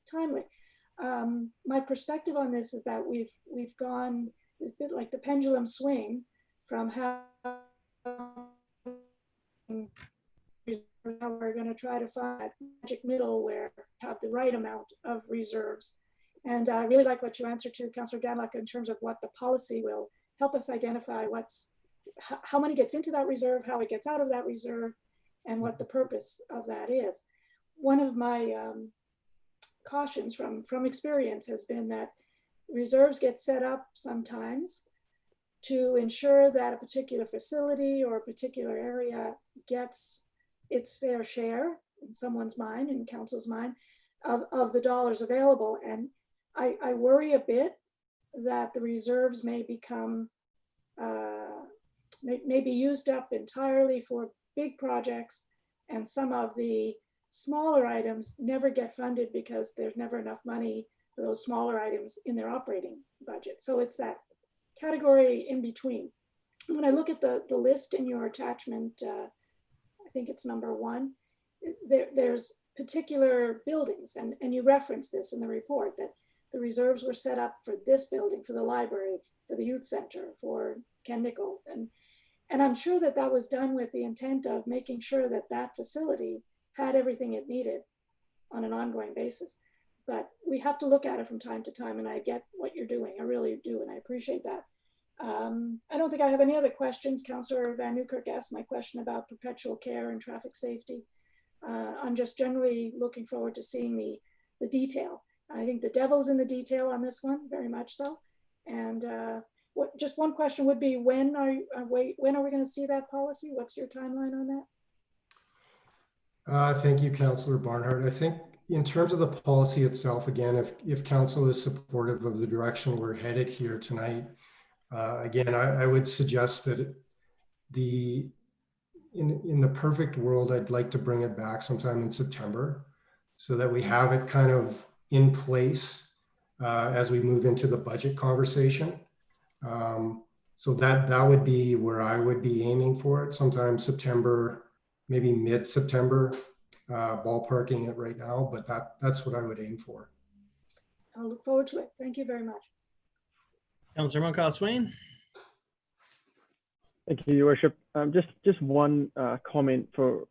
timely. My perspective on this is that we've gone, it's a bit like the pendulum swing from how we're going to try to find that magic middle where we have the right amount of reserves. And I really like what you answered to Councillor Daniluk in terms of what the policy will help us identify how money gets into that reserve, how it gets out of that reserve, and what the purpose of that is. One of my cautions from experience has been that reserves get set up sometimes to ensure that a particular facility or a particular area gets its fair share in someone's mind, in council's mind, of the dollars available. And I worry a bit that the reserves may become, may be used up entirely for big projects, and some of the smaller items never get funded because there's never enough money for those smaller items in their operating budget. So it's that category in between. When I look at the list in your attachment, I think it's number 1, there's particular buildings, and you reference this in the report, that the reserves were set up for this building, for the library, for the youth center, for Ken Nickel. And I'm sure that that was done with the intent of making sure that that facility had everything it needed on an ongoing basis. but we have to look at it from time to time, and I get what you're doing. I really do, and I appreciate that. I don't think I have any other questions. Councillor Van Newkirk asked my question about perpetual care and traffic safety. I'm just generally looking forward to seeing the detail. I think the devil's in the detail on this one, very much so. And just one question would be, when are we going to see that policy? What's your timeline on that? Thank you, Councillor Barnhart. I think in terms of the policy itself, again, if council is supportive of the direction we're headed here tonight, again, I would suggest that in the perfect world, I'd like to bring it back sometime in September so that we have it kind of in place as we move into the budget conversation. So that would be where I would be aiming for it, sometime September, maybe mid-September, ballparking it right now, but that's what I would aim for. I'll look forward to it. Thank you very much. Councillor Moncalfe-Swain. Thank you, Your Worship. Just one comment for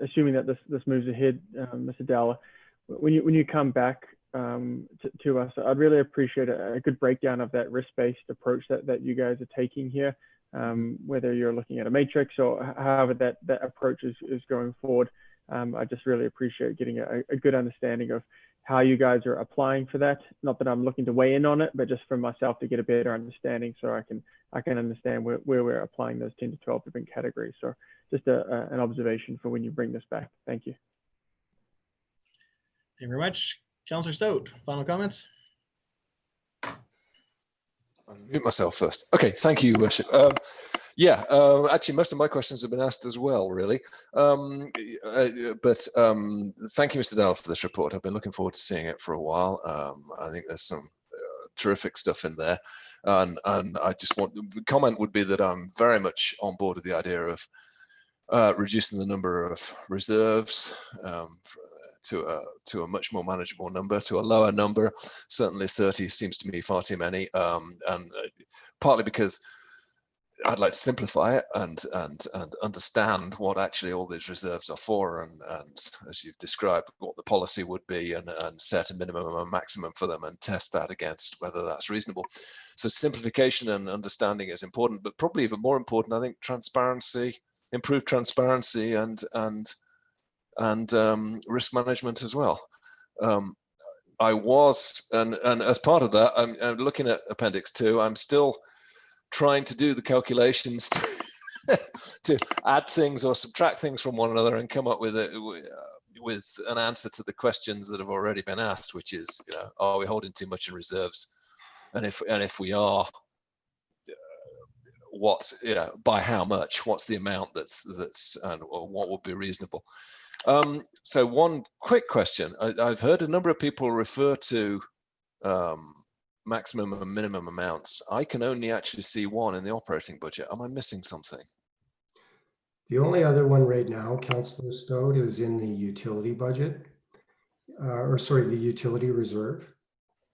assuming that this moves ahead, Mr. Dowler. When you come back to us, I'd really appreciate a good breakdown of that risk-based approach that you guys are taking here, whether you're looking at a matrix or however that approach is going forward. I just really appreciate getting a good understanding of how you guys are applying for that. Not that I'm looking to weigh in on it, but just for myself to get a better understanding so I can understand where we're applying those 10 to 12 different categories. So just an observation for when you bring this back. Thank you. Thank you very much. Councillor Stout, final comments? I'll mute myself first. Okay, thank you, Worship. Actually, most of my questions have been asked as well, really. But thank you, Mr. Dowell, for this report. I've been looking forward to seeing it for a while. I think there's some terrific stuff in there. And I just the comment would be that I'm very much on board with the idea of reducing the number of reserves to a much more manageable number, to a lower number. Certainly 30 seems to me far too many, and partly because I'd like to simplify it and understand what actually all these reserves are for, and as you've described, what the policy would be, and set a minimum and maximum for them and test that against whether that's reasonable. So simplification and understanding is important, but probably even more important, I think, transparency, improved transparency and risk management as well. I was, and as part of that, I'm looking at Appendix 2. I'm still trying to do the calculations to add things or subtract things from one another and come up with an answer to the questions that have already been asked, which is, are we holding too much in reserves? And if we are, what, by how much? What's the amount that's and what would be reasonable? So one quick question. I've heard a number of people refer to maximum and minimum amounts. I can only actually see one in the operating budget. Am I missing something? The only other one right now, Councillor Stout, is in the utility budget, the utility reserve.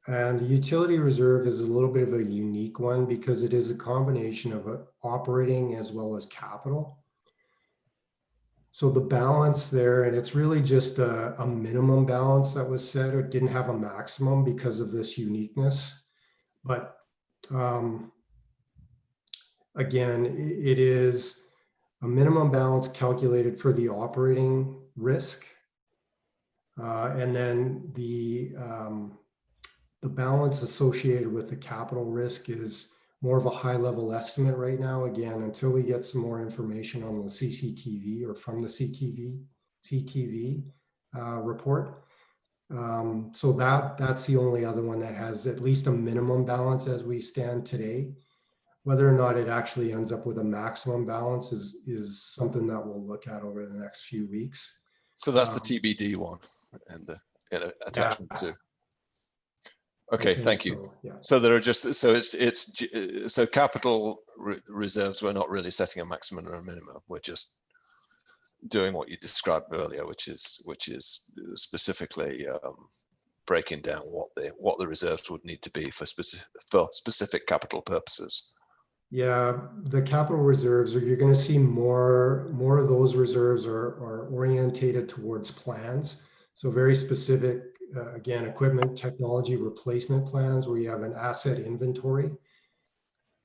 And the utility reserve is a little bit of a unique one because it is a combination of operating as well as capital. So the balance there, and it's really just a minimum balance that was set. It didn't have a maximum because of this uniqueness. But again, it is a minimum balance calculated for the operating risk. And then the balance associated with the capital risk is more of a high level estimate right now, again, until we get some more information on the CCTV or from the CTV report. So that's the only other one that has at least a minimum balance as we stand today. Whether or not it actually ends up with a maximum balance is something that we'll look at over the next few weeks. So that's the TBD one and the attachment to. Okay, thank you. So, yeah. So there are just so capital reserves. We're not really setting a maximum or a minimum. We're just doing what you described earlier, which is specifically breaking down what the reserves would need to be for specific capital purposes. Yeah, the capital reserves, you're going to see more of those reserves are orientated towards plans. So very specific again, equipment technology replacement plans where you have an asset inventory,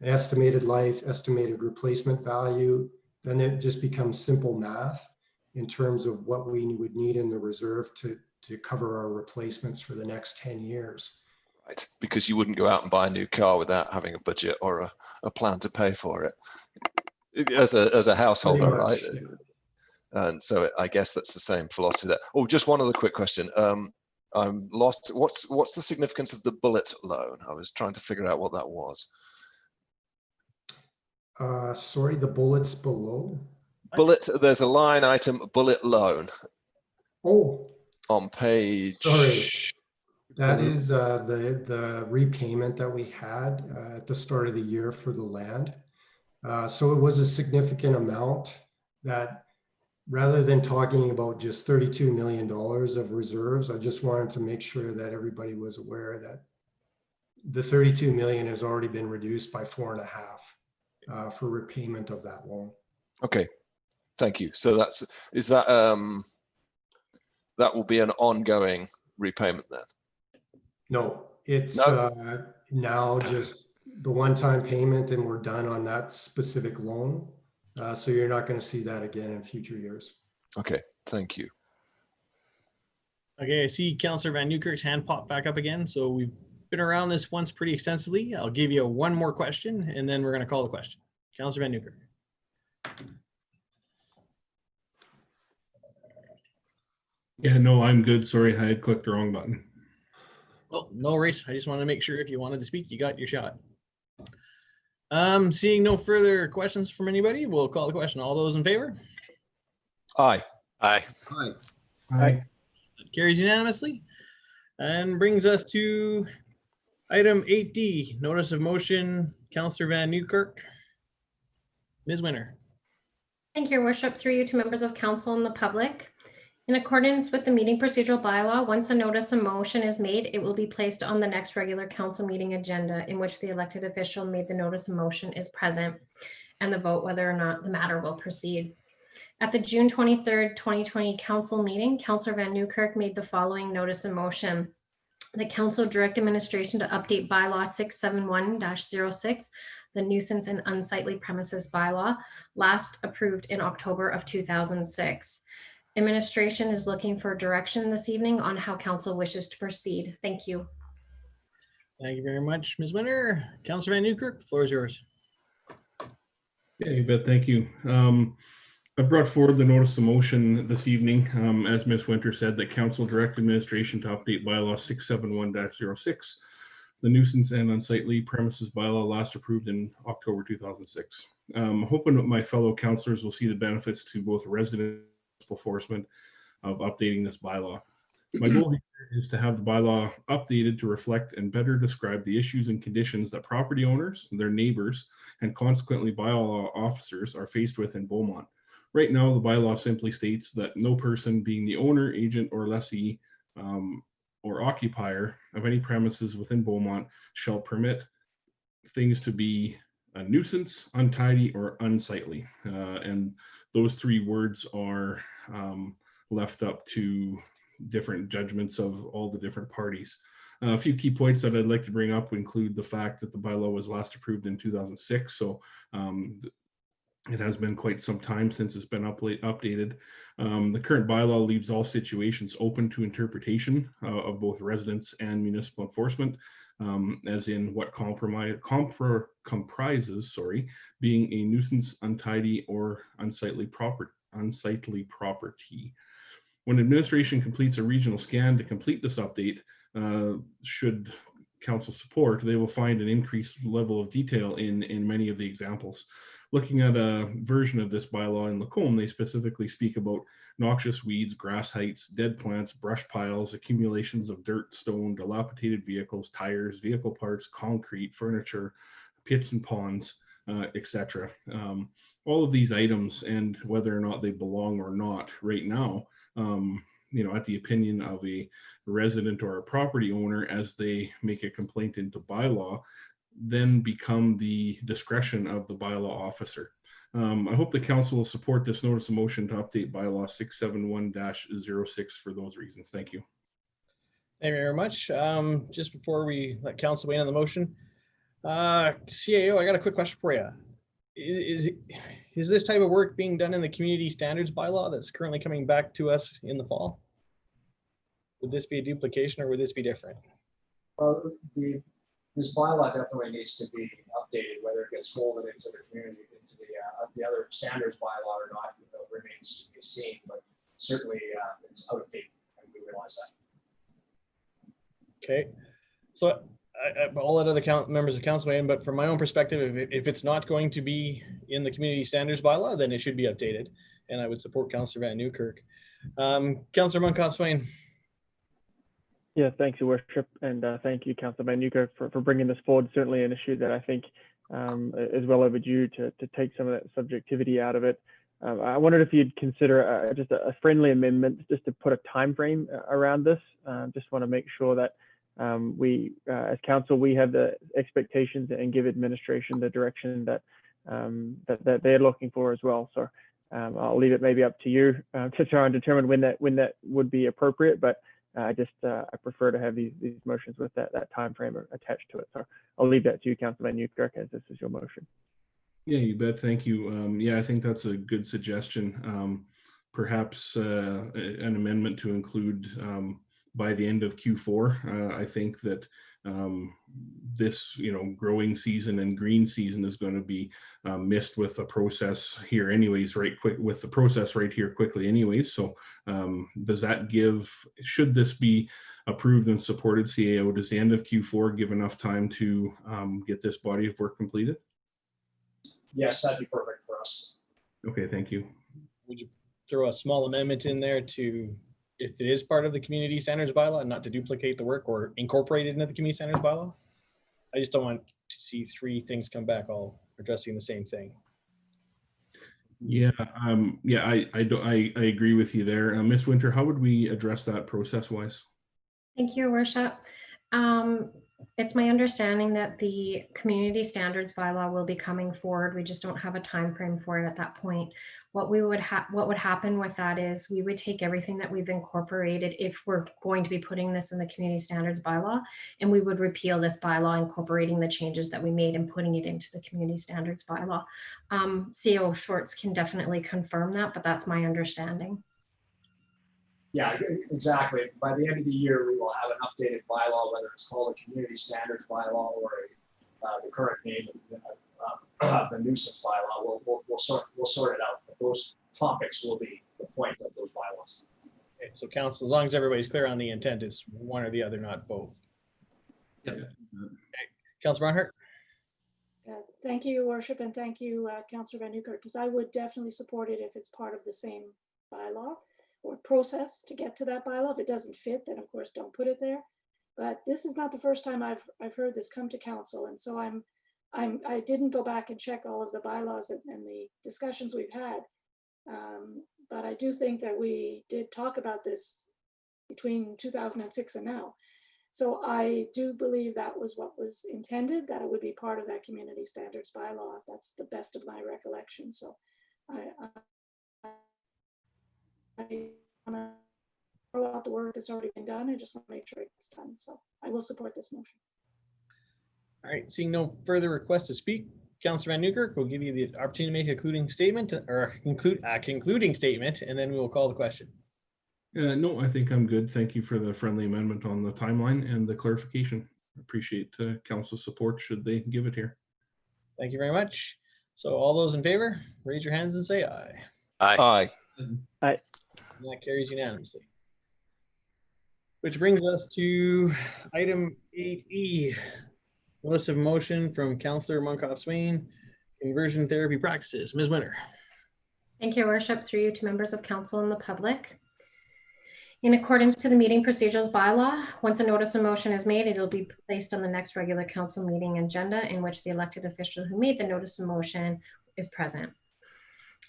an estimated life, estimated replacement value, then it just becomes simple math in terms of what we would need in the reserve to cover our replacements for the next 10 years. Right, because you wouldn't go out and buy a new car without having a budget or a plan to pay for it as a householder, right? Yeah. And so I guess that's the same philosophy there. Oh, just one other quick question. I'm lost. What's the significance of the bullet loan? I was trying to figure out what that was. Sorry, the bullets below. Bullet. There's a line item, bullet loan. Oh, on page. Sorry, that is the repayment that we had at the start of the year for the land. So it was a significant amount that, rather than talking about just $32 million of reserves, I just wanted to make sure that everybody was aware that the 32 million has already been reduced by 4.5 for repayment of that loan. Okay, thank you. So that will be an ongoing repayment then? No, it's now just the one-time payment and we're done on that specific loan. So you're not going to see that again in future years. Okay, thank you. Okay, I see Councillor Van Newkirk's hand pop back up again. So we've been around this once pretty extensively. I'll give you one more question and then we're going to call the question. Councillor Van Newkirk. Yeah, no, I'm good. Sorry, I had clicked the wrong button. Oh, no worries. I just wanted to make sure if you wanted to speak, you got your shot. Seeing no further questions from anybody, we'll call the question. All those in favor? Aye. Aye. Aye. Aye. Carries unanimously and brings us to item 8D, notice of motion, Councillor Van Newkirk. Ms. Winter. Thank you, Your Worship. Through you to members of council and the public. In accordance with the meeting procedural bylaw, once a notice of motion is made, it will be placed on the next regular council meeting agenda in which the elected official made the notice of motion is present and the vote whether or not the matter will proceed. At the June 23rd, 2020 council meeting, Councillor Van Newkirk made the following notice of motion. The council direct administration to update bylaw 671-06, the nuisance and unsightly premises bylaw, last approved in October of 2006. Administration is looking for direction this evening on how council wishes to proceed. Thank you. Thank you very much, Ms. Winter. Councillor Van Newkirk, the floor is yours. Yeah, you bet. Thank you. I brought forward the notice of motion this evening, as Ms. Winter said, that council direct administration to update bylaw 671-06, the nuisance and unsightly premises bylaw last approved in October 2006. Hoping that my fellow councillors will see the benefits to both residents enforcement of updating this bylaw. My goal here is to have the bylaw updated to reflect and better describe the issues and conditions that property owners, their neighbors, and consequently bylaw officers are faced with in Beaumont. Right now, the bylaw simply states that no person being the owner, agent, or lessee or occupier of any premises within Beaumont shall permit things to be a nuisance, untidy, or unsightly. And those three words are left up to different judgments of all the different parties. A few key points that I'd like to bring up include the fact that the bylaw was last approved in 2006. So it has been quite some time since it's been updated. The current bylaw leaves all situations open to interpretation of both residents and municipal enforcement, as in what comprises being a nuisance, untidy, or unsightly property. When administration completes a regional scan to complete this update, should council support, they will find an increased level of detail in many of the examples. Looking at a version of this bylaw in Lacombe, they specifically speak about noxious weeds, grass heights, dead plants, brush piles, accumulations of dirt, stone, dilapidated vehicles, tires, vehicle parts, concrete, furniture, pits and ponds, etc. All of these items and whether or not they belong or not right now, at the opinion of a resident or a property owner as they make a complaint into bylaw, then become the discretion of the bylaw officer. I hope the council will support this notice of motion to update bylaw 671-06 for those reasons. Thank you. Thank you very much. Just before we let council weigh in on the motion, CAO, I got a quick question for you. Is this type of work being done in the community standards bylaw that's currently coming back to us in the fall? Would this be a duplication or would this be different? Well, this bylaw definitely needs to be updated, whether it gets folded into the community, into the other standards bylaw or not, remains to be seen, but certainly it's out of date and we realize that. Okay, so I'll let other members of council weigh in, but from my own perspective, if it's not going to be in the community standards bylaw, then it should be updated. And I would support Councillor Van Newkirk. Councillor Munkoff-Swain. Yeah, thanks, Your Worship, and thank you, Councillor Van Newkirk, for bringing this forward. Certainly an issue that I think is well overdue to take some of that subjectivity out of it. I wondered if you'd consider just a friendly amendment, just to put a time frame around this. Just want to make sure that we, as council, we have the expectations and give administration the direction that that they're looking for as well. So I'll leave it maybe up to you to try and determine when that would be appropriate. But I prefer to have these motions with that time frame attached to it. So I'll leave that to you, Councillor Van Newkirk, as this is your motion. Yeah, you bet. Thank you. Yeah, I think that's a good suggestion. Perhaps an amendment to include by the end of Q4. I think that this, growing season and green season is going to be missed with the process here anyways, with the process right here quickly anyways. So does that should this be approved and supported, CAO, does the end of Q4 give enough time to get this body of work completed? Yes, that'd be perfect for us. Okay, thank you. Would you throw a small amendment in there to, if it is part of the community standards bylaw, not to duplicate the work or incorporate it into the community standards bylaw? I just don't want to see three things come back all addressing the same thing. Yeah, I agree with you there. Ms. Winter, how would we address that process-wise? Thank you, Your Worship. It's my understanding that the community standards bylaw will be coming forward. We just don't have a time frame for it at that point. What would happen with that is we would take everything that we've incorporated, if we're going to be putting this in the community standards bylaw, and we would repeal this bylaw, incorporating the changes that we made and putting it into the community standards bylaw. CO Schwartz can definitely confirm that, but that's my understanding. Yeah, exactly. By the end of the year, we will have an updated bylaw, whether it's called a community standards bylaw or the current name of the nuisance bylaw. We'll sort it out. But those topics will be the point of those bylaws. Okay, so council, as long as everybody's clear on the intent, it's one or the other, not both. Yeah. Okay. Councilor Barnhart. Thank you, Your Worship, and thank you, Councillor Van Newkirk, because I would definitely support it if it's part of the same bylaw or process to get to that bylaw. If it doesn't fit, then of course don't put it there. But this is not the first time I've heard this come to council, and so I didn't go back and check all of the bylaws and the discussions we've had, but I do think that we did talk about this between 2006 and now. So I do believe that was what was intended, that it would be part of that community standards bylaw. That's the best of my recollection. So I want to throw out the work that's already been done. I just want to make sure it gets done. So I will support this motion. All right, seeing no further requests to speak, Councillor Van Newkirk will give you the opportunity to make a concluding statement, and then we will call the question. No, I think I'm good. Thank you for the friendly amendment on the timeline and the clarification. Appreciate council support should they give it here. Thank you very much. So all those in favor, raise your hands and say aye. Aye. Aye. Aye. And that carries unanimously. Which brings us to item 8E. Notice of motion from Councillor Munkoff-Swain, conversion therapy practices. Ms. Winter. Thank you, Your Worship, through you to members of council and the public. In accordance to the meeting procedures bylaw, once a notice of motion is made, it will be placed on the next regular council meeting agenda in which the elected official who made the notice of motion is present.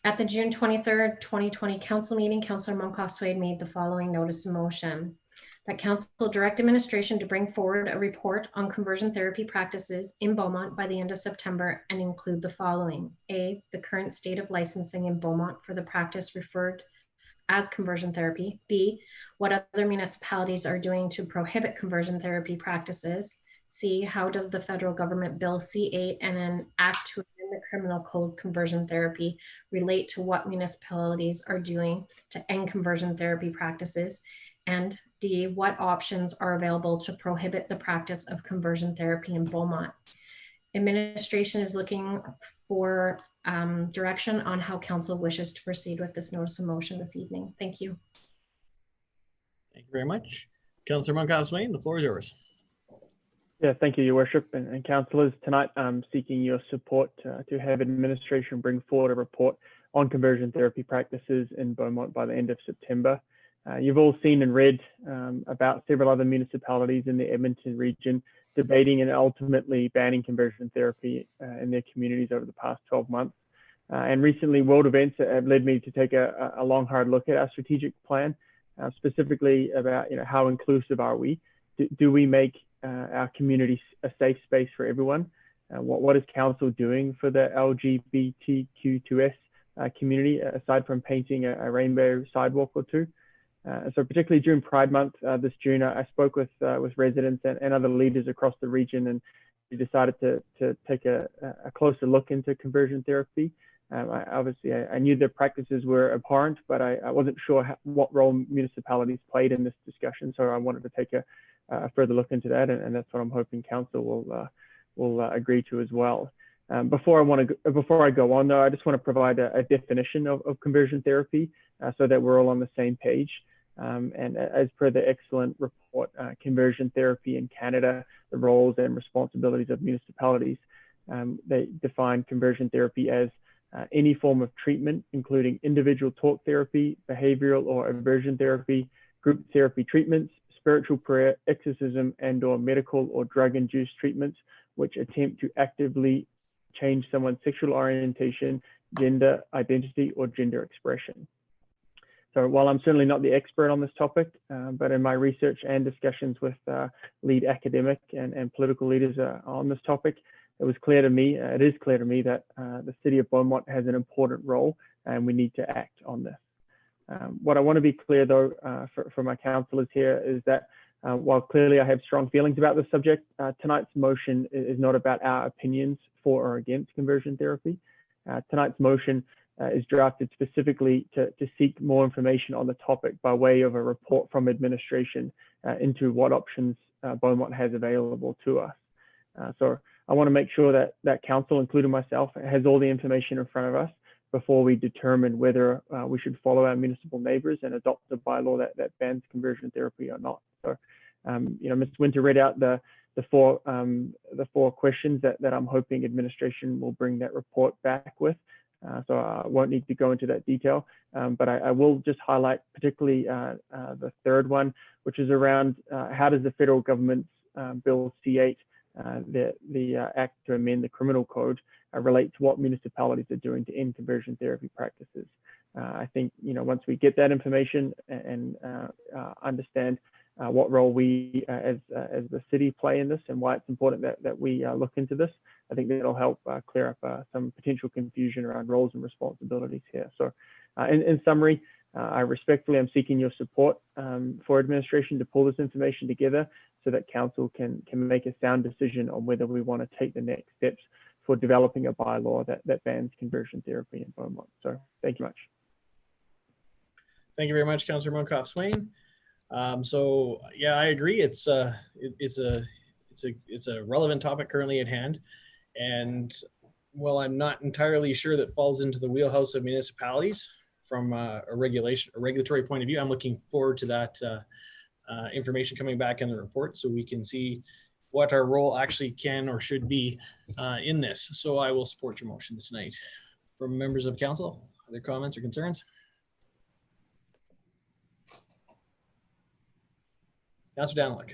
At the June 23rd, 2020 council meeting, Councillor Munkoff-Swain made the following notice of motion: that council direct administration to bring forward a report on conversion therapy practices in Beaumont by the end of September and include the following: A, the current state of licensing in Beaumont for the practice referred as conversion therapy? B, what other municipalities are doing to prohibit conversion therapy practices? C, how does the federal government bill C8 and an act to amend the criminal code conversion therapy relate to what municipalities are doing to end conversion therapy practices? And D, what options are available to prohibit the practice of conversion therapy in Beaumont? Administration is looking for direction on how council wishes to proceed with this notice of motion this evening. Thank you. Thank you very much. Councillor Monkhouse-Swain, the floor is yours. Yeah, thank you, Your Worship and councillors. Tonight, I'm seeking your support to have administration bring forward a report on conversion therapy practices in Beaumont by the end of September. You've all seen and read about several other municipalities in the Edmonton region debating and ultimately banning conversion therapy in their communities over the past 12 months. And recently, world events have led me to take a long, hard look at our strategic plan, specifically about how inclusive are we? Do we make our community a safe space for everyone? What is council doing for the LGBTQ2S community, aside from painting a rainbow sidewalk or two? So particularly during Pride Month this June, I spoke with residents and other leaders across the region, and we decided to take a closer look into conversion therapy. Obviously, I knew the practices were abhorrent, but I wasn't sure what role municipalities played in this discussion. So I wanted to take a further look into that, and that's what I'm hoping council will agree to as well. Before I go on, though, I just want to provide a definition of conversion therapy so that we're all on the same page. And as per the excellent report, Conversion Therapy in Canada, the roles and responsibilities of municipalities, they define conversion therapy as any form of treatment, including individual talk therapy, behavioral or aversion therapy, group therapy treatments, spiritual prayer, exorcism, and/or medical or drug-induced treatments, which attempt to actively change someone's sexual orientation, gender identity, or gender expression. So while I'm certainly not the expert on this topic, but in my research and discussions with lead academic and political leaders on this topic, it is clear to me that the City of Beaumont has an important role and we need to act on this. What I want to be clear, though, for my councillors here is that while clearly I have strong feelings about this subject, tonight's motion is not about our opinions for or against conversion therapy. Tonight's motion is drafted specifically to seek more information on the topic by way of a report from administration into what options Beaumont has available to us. So I want to make sure that council, including myself, has all the information in front of us before we determine whether we should follow our municipal neighbours and adopt a bylaw that bans conversion therapy or not. So, Ms. Winter read out the four questions that I'm hoping administration will bring that report back with. So I won't need to go into that detail, but I will just highlight particularly the third one, which is around how does the federal government's Bill C8, the Act to amend the criminal code, relate to what municipalities are doing to end conversion therapy practices. I think once we get that information and understand what role we as the city play in this and why it's important that we look into this, I think that'll help clear up some potential confusion around roles and responsibilities here. So in summary, I respectfully am seeking your support for administration to pull this information together so that council can make a sound decision on whether we want to take the next steps for developing a bylaw that bans conversion therapy in Beaumont. So thank you much. Thank you very much, Councillor Monkhouse-Swain. So yeah, I agree. It's a relevant topic currently at hand, and while I'm not entirely sure that falls into the wheelhouse of municipalities from a regulatory point of view, I'm looking forward to that information coming back in the report so we can see what our role actually can or should be in this. So I will support your motion tonight. From members of council, other comments or concerns? Councillor Daniluk.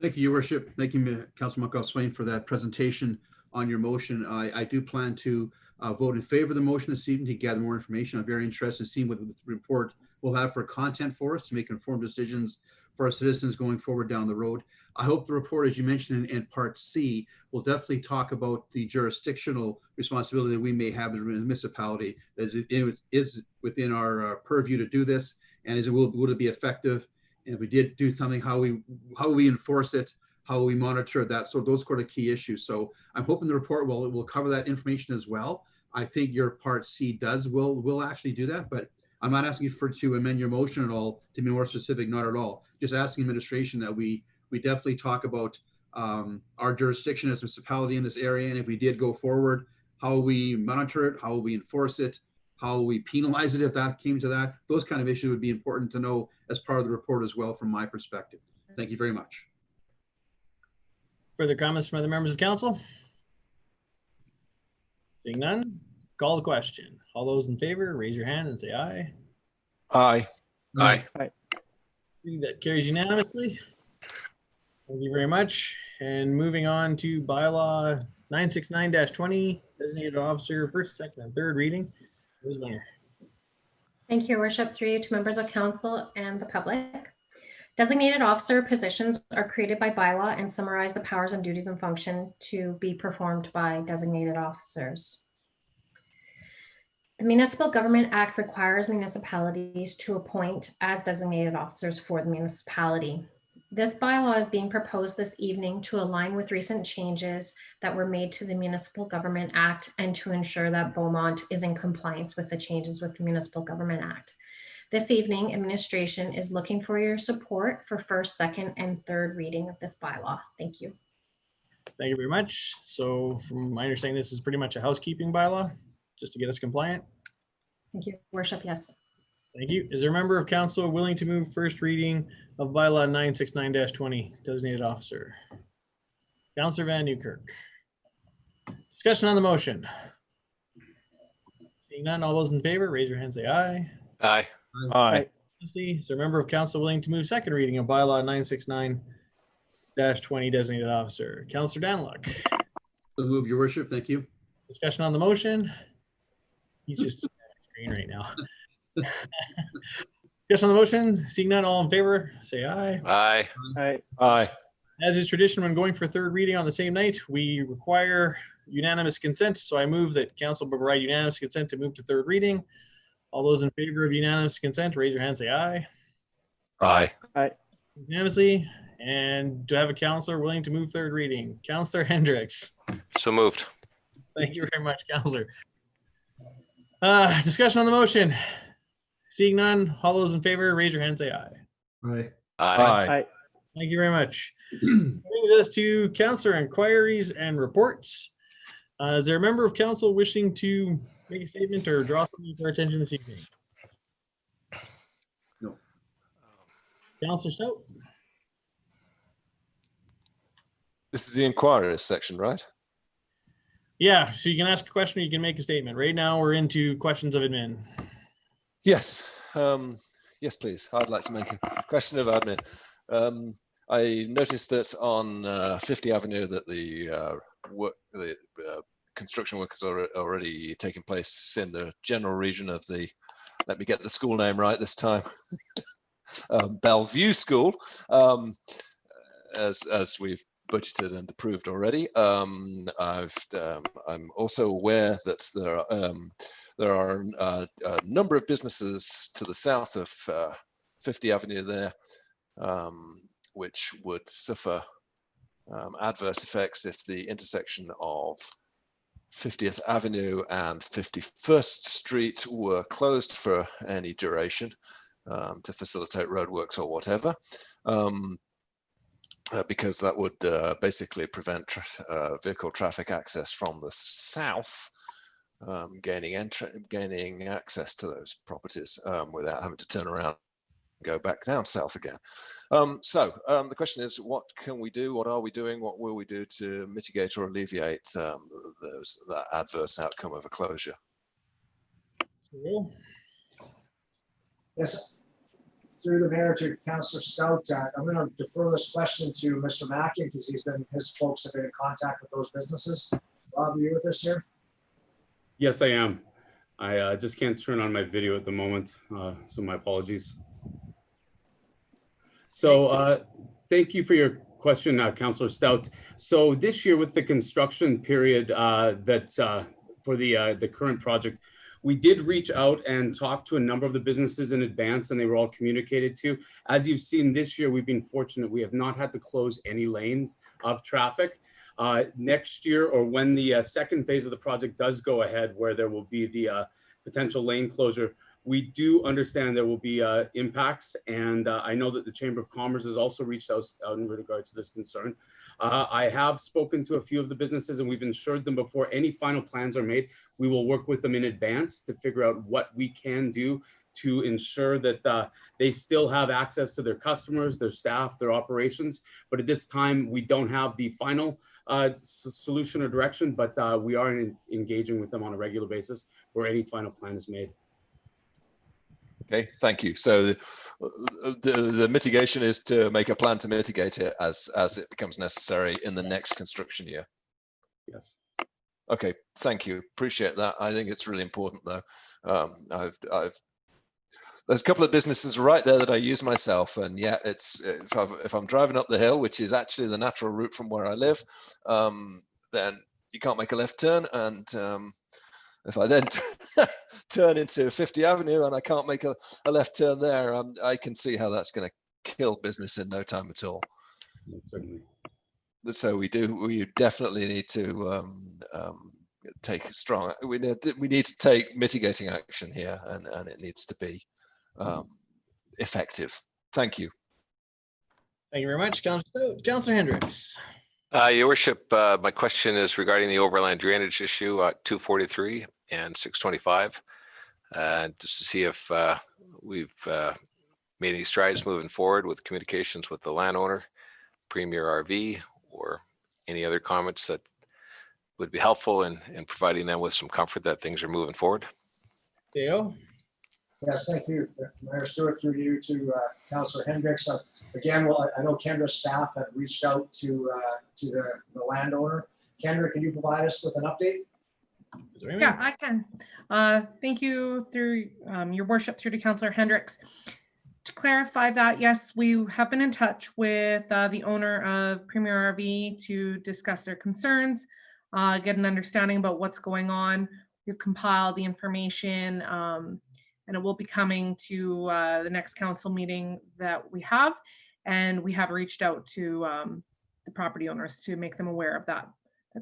Thank you, Your Worship. Thank you, Councillor Monkhouse-Swain, for that presentation on your motion. I do plan to vote in favor of the motion this evening to gather more information. I'm very interested in seeing what the report will have for content for us to make informed decisions for our citizens going forward down the road. I hope the report, as you mentioned in Part C, will definitely talk about the jurisdictional responsibility that we may have as a municipality, as it is within our purview to do this, and will it be effective? And if we did do something, how we enforce it, how we monitor that. So those sort of key issues. So I'm hoping the report will cover that information as well. I think your Part C will actually do that, but I'm not asking you to amend your motion at all to be more specific, not at all. Just asking administration that we definitely talk about our jurisdiction as a municipality in this area, and if we did go forward, how we monitor it, how we enforce it, how we penalize it if that came to that. Those kind of issues would be important to know as part of the report as well from my perspective. Thank you very much. Further comments from other members of council? Seeing none, call the question. All those in favor, raise your hand and say aye. Aye. Aye. Aye. That carries unanimously. Thank you very much. And moving on to bylaw 969-20, designated officer, first, second, and third reading. Ms. Winner. Thank you, Your Worship. Through you to members of council and the public. Designated officer positions are created by bylaw and summarize the powers and duties and function to be performed by designated officers. The Municipal Government Act requires municipalities to appoint as designated officers for the municipality. This bylaw is being proposed this evening to align with recent changes that were made to the Municipal Government Act and to ensure that Beaumont is in compliance with the changes with the Municipal Government Act. This evening, administration is looking for your support for first, second, and third reading of this bylaw. Thank you. Thank you very much. So from my understanding, this is pretty much a housekeeping bylaw, just to get us compliant. Thank you, Worship. Yes. Thank you. Is there a member of council willing to move first reading of bylaw 969-20, designated officer? Councillor Van Newkirk. Discussion on the motion. Seeing none, all those in favor, raise your hand, say aye. Aye. Aye. Is there a member of council willing to move second reading of bylaw 969-20, designated officer? Councillor Danlock. So move, Your Worship. Thank you. Discussion on the motion. He's just on the screen right now. Discussion on the motion. Seeing none, all in favor, say aye. Aye. Aye. Aye. As is tradition when going for third reading on the same night, we require unanimous consent. So I move that council provide unanimous consent to move to third reading. All those in favor of unanimous consent, raise your hand, say aye. Aye. Aye. Unanimously. And do I have a councillor willing to move third reading? Councillor Hendricks. So moved. Thank you very much, councillor. Discussion on the motion. Seeing none, all those in favor, raise your hand, say aye. Aye. Aye. Aye. Thank you very much. Brings us to councillor inquiries and reports. Is there a member of council wishing to make a statement or draw something to our attention this evening? No. Councillor Stout? This is the inquiries section, right? Yeah, so you can ask a question or you can make a statement. Right now we're into questions of admin. Yes. Yes, please. I'd like to make a question of admin. I noticed that on 50 Avenue that the construction work is already taking place in the general region of the, let me get the school name right this time, Bellevue School, as we've budgeted and approved already. I'm also aware that there are a number of businesses to the south of 50 Avenue there, which would suffer adverse effects if the intersection of 50th Avenue and 51st Street were closed for any duration to facilitate roadworks or whatever. Because that would basically prevent vehicle traffic access from the south, gaining access to those properties without having to turn around and go back down south again. So the question is, what can we do? What are we doing? What will we do to mitigate or alleviate that adverse outcome of a closure? Yes. Through the mayor to Councillor Stout, I'm going to defer this question to Mr. Mackin because his folks have been in contact with those businesses. Rob, are you with us here? Yes, I am. I just can't turn on my video at the moment, so my apologies. So thank you for your question, Councillor Stout. So this year with the construction period that's for the current project, we did reach out and talk to a number of the businesses in advance, and they were all communicated to. As you've seen this year, we've been fortunate. We have not had to close any lanes of traffic. Next year, or when the second phase of the project does go ahead, where there will be the potential lane closure, we do understand there will be impacts. And I know that the Chamber of Commerce has also reached out in regards to this concern. I have spoken to a few of the businesses, and we've ensured them before any final plans are made, we will work with them in advance to figure out what we can do to ensure that they still have access to their customers, their staff, their operations. But at this time, we don't have the final solution or direction, but we are engaging with them on a regular basis where any final plan is made. Okay, thank you. So the mitigation is to make a plan to mitigate it as it becomes necessary in the next construction year. Yes. Okay, thank you. Appreciate that. I think it's really important, though. There's a couple of businesses right there that I use myself, and yeah, it's if I'm driving up the hill, which is actually the natural route from where I live, then you can't make a left turn, and if I then turn into 50 Avenue and I can't make a left turn there, I can see how that's going to kill business in no time at all. Certainly. So we definitely need to take strong. We need to take mitigating action here, and it needs to be effective. Thank you. Thank you very much, Councillor Hendricks. Your Worship, my question is regarding the overland drainage issue at 243 and 625, just to see if we've made any strides moving forward with communications with the landowner, Premier RV, or any other comments that would be helpful in providing them with some comfort that things are moving forward. Dale? Yes, thank you, Mayor Stewart, through you to Councillor Hendricks. Again, well, I know Kendra's staff have reached out to the landowner. Kendra, can you provide us with an update? Yeah, I can. Thank you through your worship through to Councillor Hendricks. To clarify that, yes, we have been in touch with the owner of Premier RV to discuss their concerns, get an understanding about what's going on. We've compiled the information and it will be coming to the next council meeting that we have. And we have reached out to the property owners to make them aware of that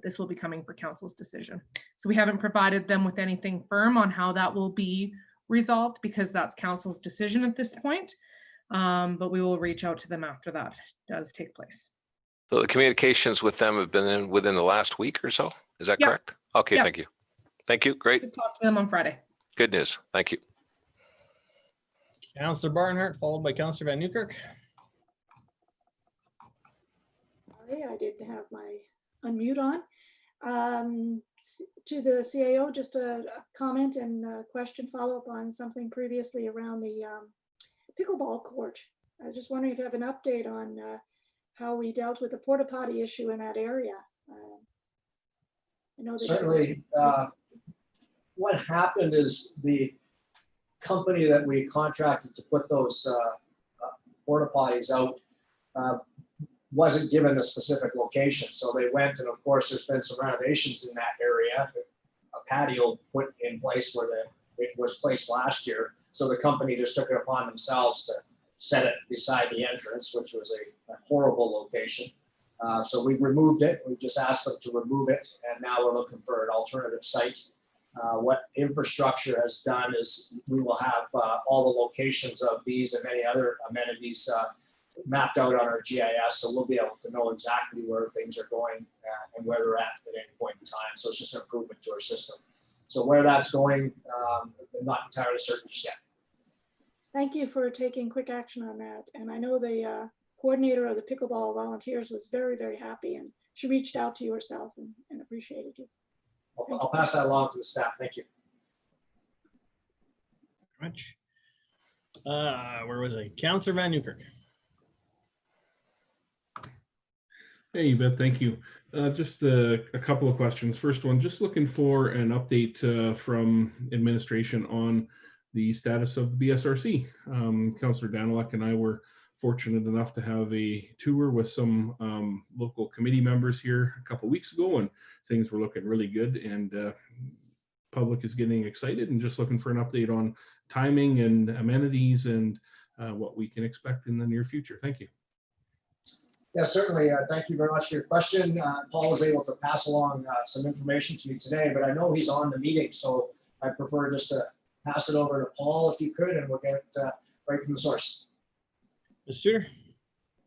this will be coming for council's decision. So we haven't provided them with anything firm on how that will be resolved because that's council's decision at this point. But we will reach out to them after that does take place. So the communications with them have been within the last week or so. Is that correct? Okay, thank you. Thank you. Great. Just talked to them on Friday. Good news. Thank you. Councillor Barnhart, followed by Councillor Van Newkirk. Sorry, I didn't have my unmute on. To the CAO, just a comment and a question follow-up on something previously around the pickleball court. I was just wondering if you have an update on how we dealt with the porta potty issue in that area. I know that certainly. What happened is the company that we contracted to put those porta potties out wasn't given a specific location. So they went, and of course, there's been some renovations in that area. A patio put in place where it was placed last year. So the company just took it upon themselves to set it beside the entrance, which was a horrible location. So we removed it. We just asked them to remove it, and now we're looking for an alternative site. What infrastructure has done is we will have all the locations of these and many other amenities mapped out on our GIS, so we'll be able to know exactly where things are going and where they're at any point in time. So it's just an improvement to our system. So where that's going, I'm not entirely certain just yet. Thank you for taking quick action on that. And I know the coordinator of the pickleball volunteers was very, very happy, and she reached out to you herself and appreciated you. I'll pass that along to the staff. Thank you. Very much. Where was I? Councillor Van Newkirk. Hey, you bet. Thank you. Just a couple of questions. First one, just looking for an update from administration on the status of the BSRC. Councillor Daniluk and I were fortunate enough to have a tour with some local committee members here a couple weeks ago, and things were looking really good, and public is getting excited and just looking for an update on timing and amenities and what we can expect in the near future. Thank you. Yes, certainly. Thank you very much for your question. Paul was able to pass along some information to me today, but I know he's on the meeting, so I prefer just to pass it over to Paul if you could, and we'll get right from the source. Mr. Suter.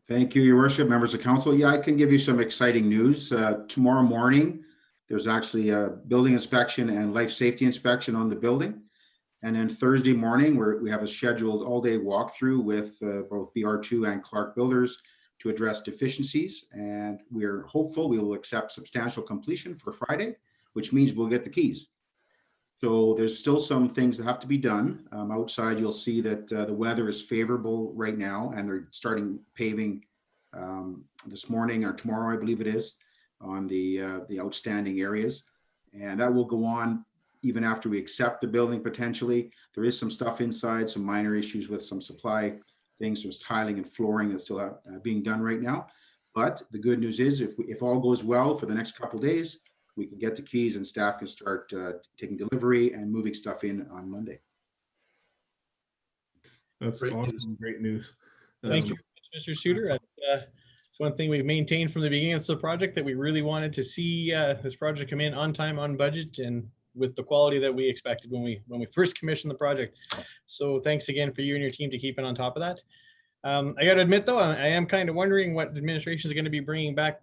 Thank you, Your Worship, members of council. Yeah, I can give you some exciting news. Tomorrow morning, there's actually a building inspection and life safety inspection on the building. And then Thursday morning, we have a scheduled all-day walkthrough with both BR2 and Clark Builders to address deficiencies. And we're hopeful we will accept substantial completion for Friday, which means we'll get the keys. So there's still some things that have to be done. Outside, you'll see that the weather is favorable right now, and they're starting paving this morning or tomorrow, I believe it is, on the outstanding areas. And that will go on even after we accept the building potentially. There is some stuff inside, some minor issues with some supply things, there's tiling and flooring that's still being done right now. But the good news is if all goes well for the next couple of days, we can get the keys and staff can start taking delivery and moving stuff in on Monday. That's great awesome. News. Great news. Thank you, Mr. Suter. It's one thing we've maintained from the beginning of the project, that we really wanted to see this project come in on time, on budget, and with the quality that we expected when we first commissioned the project. So thanks again for you and your team to keeping on top of that. I got to admit though, I am kind of wondering what the administration is going to be bringing back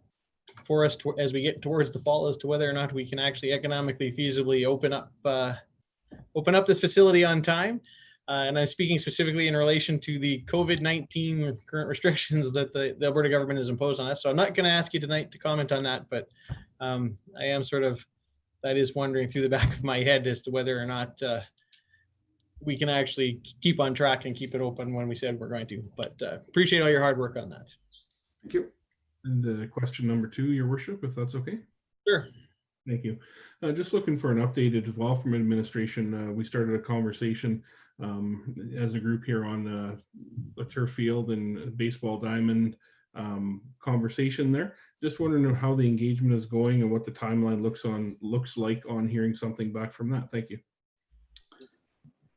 for us as we get towards the fall, as to whether or not we can actually economically feasibly open up this facility on time. And I'm speaking specifically in relation to the COVID-19 current restrictions that the Alberta government has imposed on us. So I'm not going to ask you tonight to comment on that, but I am that is wondering through the back of my head as to whether or not we can actually keep on track and keep it open when we said we're going to. But appreciate all your hard work on that. Thank you. And question number 2, Your Worship, if that's okay. Sure. Thank you. Just looking for an update as well from administration. We started a conversation as a group here on the turf field and baseball diamond conversation there. Just wondering how the engagement is going and what the timeline looks like on hearing something back from that. Thank you.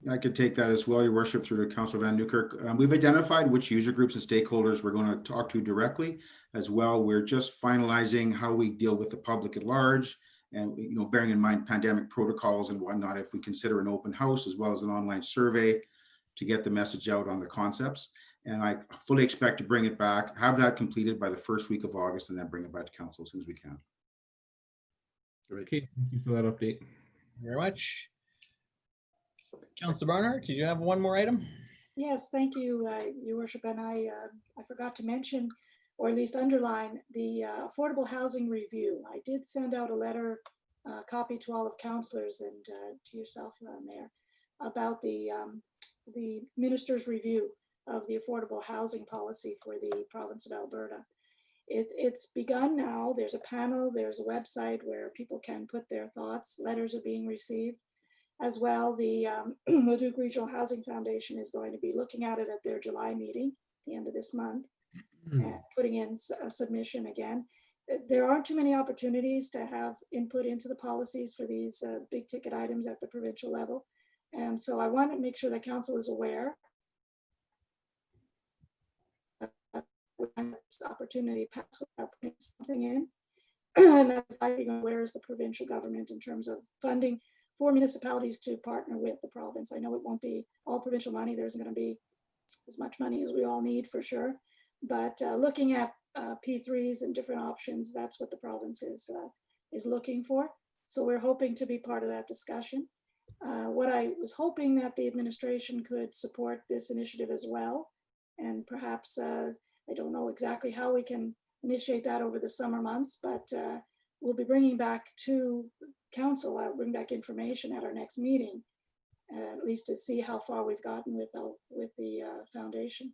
I could take that as well, Your Worship, through to Councillor Van Newkirk. We've identified which user groups and stakeholders we're going to talk to directly as well. We're just finalizing how we deal with the public at large, and bearing in mind pandemic protocols and whatnot, if we consider an open house as well as an online survey to get the message out on the concepts. And I fully expect to bring it back, have that completed by the first week of August, and then bring it back to council as soon as we can. Okay, thank you for that update. Thank you very much. Councillor Barnhart, did you have one more item? Yes, thank you, Your Worship. And I forgot to mention, or at least underline, the affordable housing review. I did send out a letter, copy to all of councillors and to yourself, Mayor, about the minister's review of the affordable housing policy for the province of Alberta. It's begun now. There's a panel, there's a website where people can put their thoughts. Letters are being received. As well, the Leduc Regional Housing Foundation is going to be looking at it at their July meeting, the end of this month, and putting in a submission again. There aren't too many opportunities to have input into the policies for these big ticket items at the provincial level. And so I want to make sure that council is aware this opportunity pass without putting something in. And that's where is the provincial government in terms of funding for municipalities to partner with the province. I know it won't be all provincial money. There isn't going to be as much money as we all need for sure. But looking at P3s and different options, that's what the province is looking for. So we're hoping to be part of that discussion. What I was hoping that the administration could support this initiative as well. And perhaps, I don't know exactly how we can initiate that over the summer months, but we'll be bringing back to council, I'll bring back information at our next meeting, at least to see how far we've gotten with the foundation.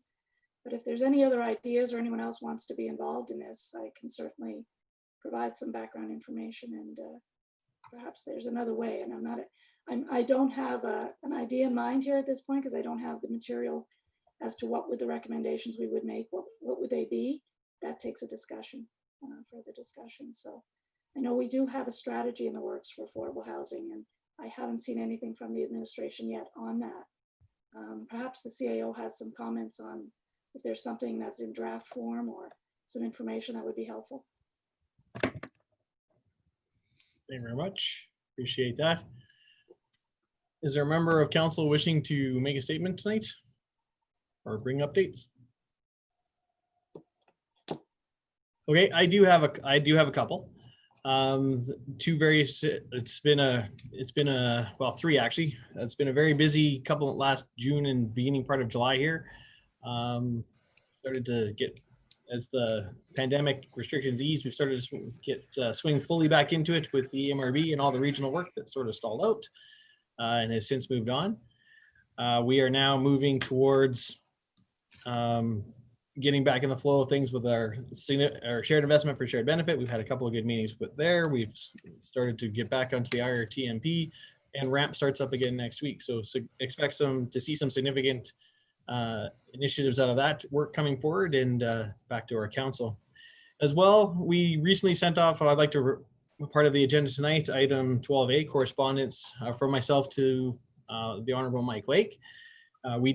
But if there's any other ideas or anyone else wants to be involved in this, I can certainly provide some background information, and perhaps there's another way. And I don't have an idea in mind here at this point because I don't have the material as to what would the recommendations we would make, what would they be, that takes a discussion, further discussion. So I know we do have a strategy in the works for affordable housing, and I haven't seen anything from the administration yet on that. Perhaps the CAO has some comments on if there's something that's in draft form or some information that would be helpful. Thank you very much. Appreciate that. Is there a member of council wishing to make a statement tonight or bring updates? Okay, I do have a couple. Two very, it's been a, well, three actually. It's been a very busy couple last June and beginning part of July here. Started to get, as the pandemic restrictions eased, we've started to swing fully back into it with the MRB and all the regional work that sort of stalled out and has since moved on. We are now moving towards getting back in the flow of things with our shared investment for shared benefit. We've had a couple of good meetings with there. We've started to get back onto the IRTMP, and RAMP starts up again next week. So expect to see some significant initiatives out of that work coming forward and back to our council. As well, we recently sent off, I'd like to, part of the agenda tonight, item 12A, correspondence from myself to the Honorable Mike Lake. We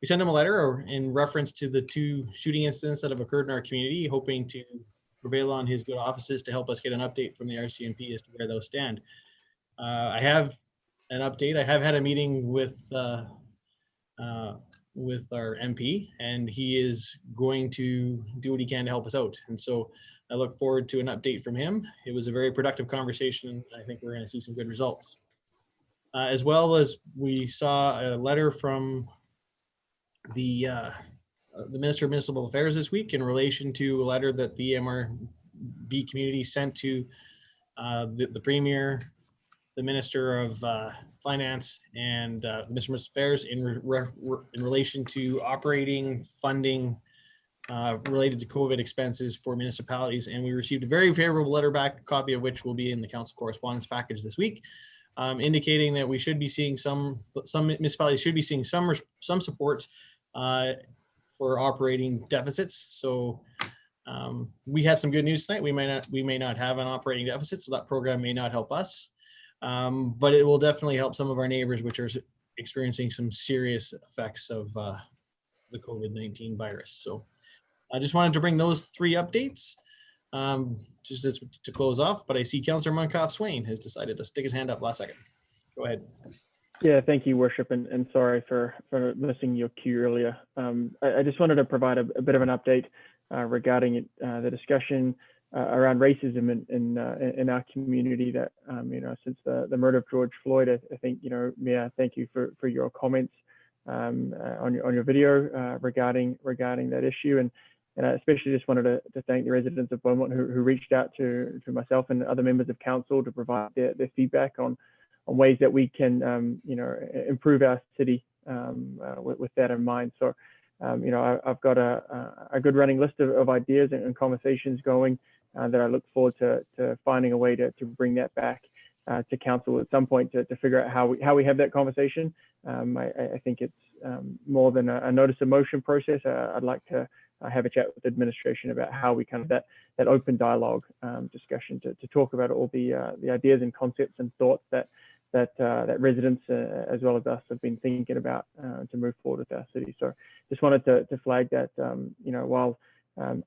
sent him a letter in reference to the 2 shooting incidents that have occurred in our community, hoping to prevail on his good offices to help us get an update from the RCMP as to where those stand. I have an update. I have had a meeting with our MP, and he is going to do what he can to help us out. And so I look forward to an update from him. It was a very productive conversation, and I think we're going to see some good results. As well as we saw a letter from the Minister of Municipal Affairs this week in relation to a letter that the MRB community sent to the Premier, the Minister of Finance, and the Minister of Municipal Affairs in relation to operating funding related to COVID expenses for municipalities. And we received a very favorable letter back, a copy of which will be in the council correspondence package this week, indicating that we should be seeing some municipalities should be seeing some support for operating deficits. So we have some good news tonight. We may not have an operating deficit, so that program may not help us, but it will definitely help some of our neighbors, which are experiencing some serious effects of the COVID-19 virus. So I just wanted to bring those 3 updates just to close off, but I see Councillor Munkoff Swain has decided to stick his hand up last second. Go ahead. Yeah, thank you, Worship, and sorry for missing your cue earlier. I just wanted to provide a bit of an update regarding the discussion around racism in our community. That since the murder of George Floyd, I think Mia, thank you for your comments on your video regarding that issue, and I especially just wanted to thank the residents of Beaumont who reached out to myself and other members of council to provide their feedback on ways that we can improve our city with that in mind. So I've got a good running list of ideas and conversations going that I look forward to finding a way to bring that back to council at some point to figure out how we have that conversation. I think it's more than a notice of motion process. I'd like to have a chat with the administration about how we kind of that open dialogue discussion to talk about all the ideas and concepts and thoughts that residents as well as us have been thinking about to move forward with our city. So just wanted to flag that while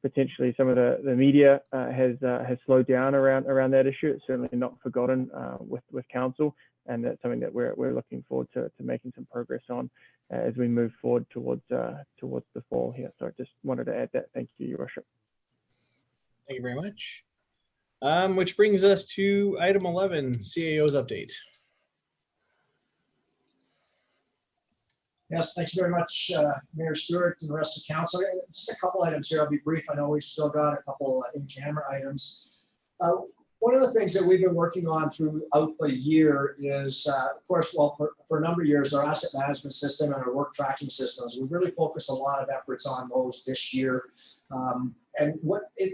potentially some of the media has slowed down around that issue, it's certainly not forgotten with council, and that's something that we're looking forward to making some progress on as we move forward towards the fall here. So I just wanted to add that. Thank you, Your Worship. Thank you very much. Which brings us to item 11, CAO's update. Yes, thank you very much, Mayor Stewart and the rest of council. Just a couple items here. I'll be brief. I know we've still got a couple in-camera items. One of the things that we've been working on throughout the year is, of course, well, for a number of years, our asset management system and our work tracking systems. We've really focused a lot of efforts on those this year. And what it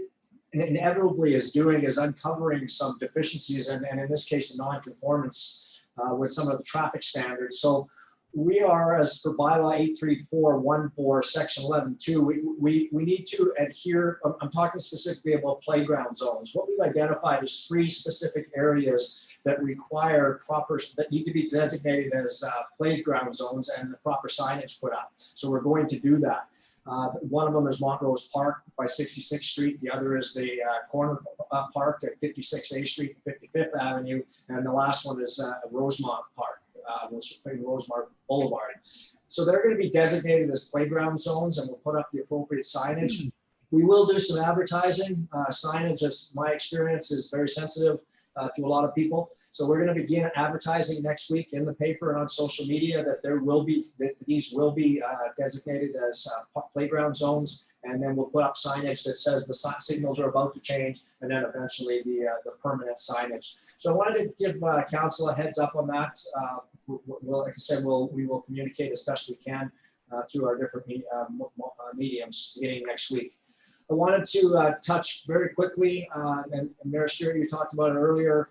inevitably is doing is uncovering some deficiencies and in this case, a non-conformance with some of the traffic standards. So we are, as for bylaw 83414, section 11.2, we need to adhere, I'm talking specifically about playground zones. What we've identified is 3 specific areas that require that need to be designated as playground zones and the proper signage put up. So we're going to do that. One of them is Montrose Park by 66th Street. The other is the corner park at 56A Street and 55th Avenue. And the last one is Rosemont Park, which is Rosemont Boulevard. So they're going to be designated as playground zones, and we'll put up the appropriate signage. We will do some advertising. Signage, as my experience, is very sensitive to a lot of people. So we're going to begin advertising next week in the paper and on social media that these will be designated as playground zones. And then we'll put up signage that says the signals are about to change, and then eventually the permanent signage. So I wanted to give council a heads up on that. Like I said, we will communicate as best we can through our different mediums beginning next week. I wanted to touch very quickly, and Mayor Stewart, you talked about it earlier,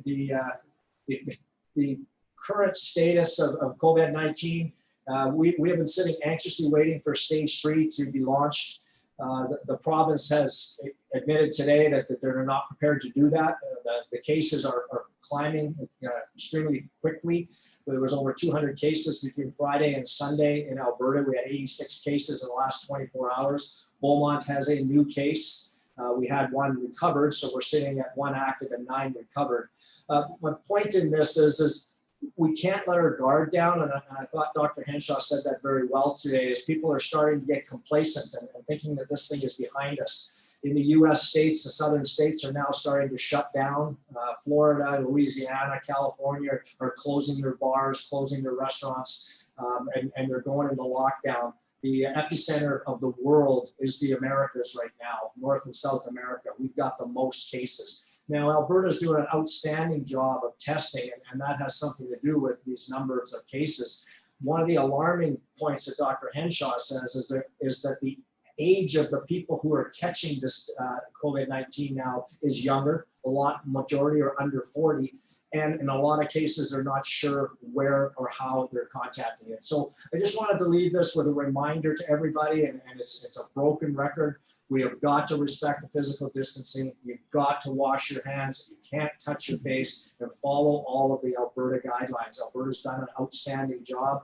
the current status of COVID-19. We have been sitting anxiously waiting for stage 3 to be launched. The province has admitted today that they're not prepared to do that. The cases are climbing extremely quickly. There was over 200 cases between Friday and Sunday in Alberta. We had 86 cases in the last 24 hours. Beaumont has a new case. We had 1 recovered, so we're sitting at 1 active and 9 recovered. My point in this is we can't let our guard down, and I thought Dr. Henshaw said that very well today, is people are starting to get complacent and thinking that this thing is behind us. In the US states, the southern states are now starting to shut down. Florida, Louisiana, California are closing their bars, closing their restaurants, and they're going into lockdown. The epicenter of the world is the Americas right now, North and South America. We've got the most cases. Now, Alberta's doing an outstanding job of testing, and that has something to do with these numbers of cases. One of the alarming points that Dr. Henshaw says is that the age of the people who are catching this COVID-19 now is younger. Majority are under 40. And in a lot of cases, they're not sure where or how they're contacting it. So I just wanted to leave this with a reminder to everybody, and it's a broken record. We have got to respect the physical distancing. You've got to wash your hands. You can't touch your face, and follow all of the Alberta guidelines. Alberta's done an outstanding job,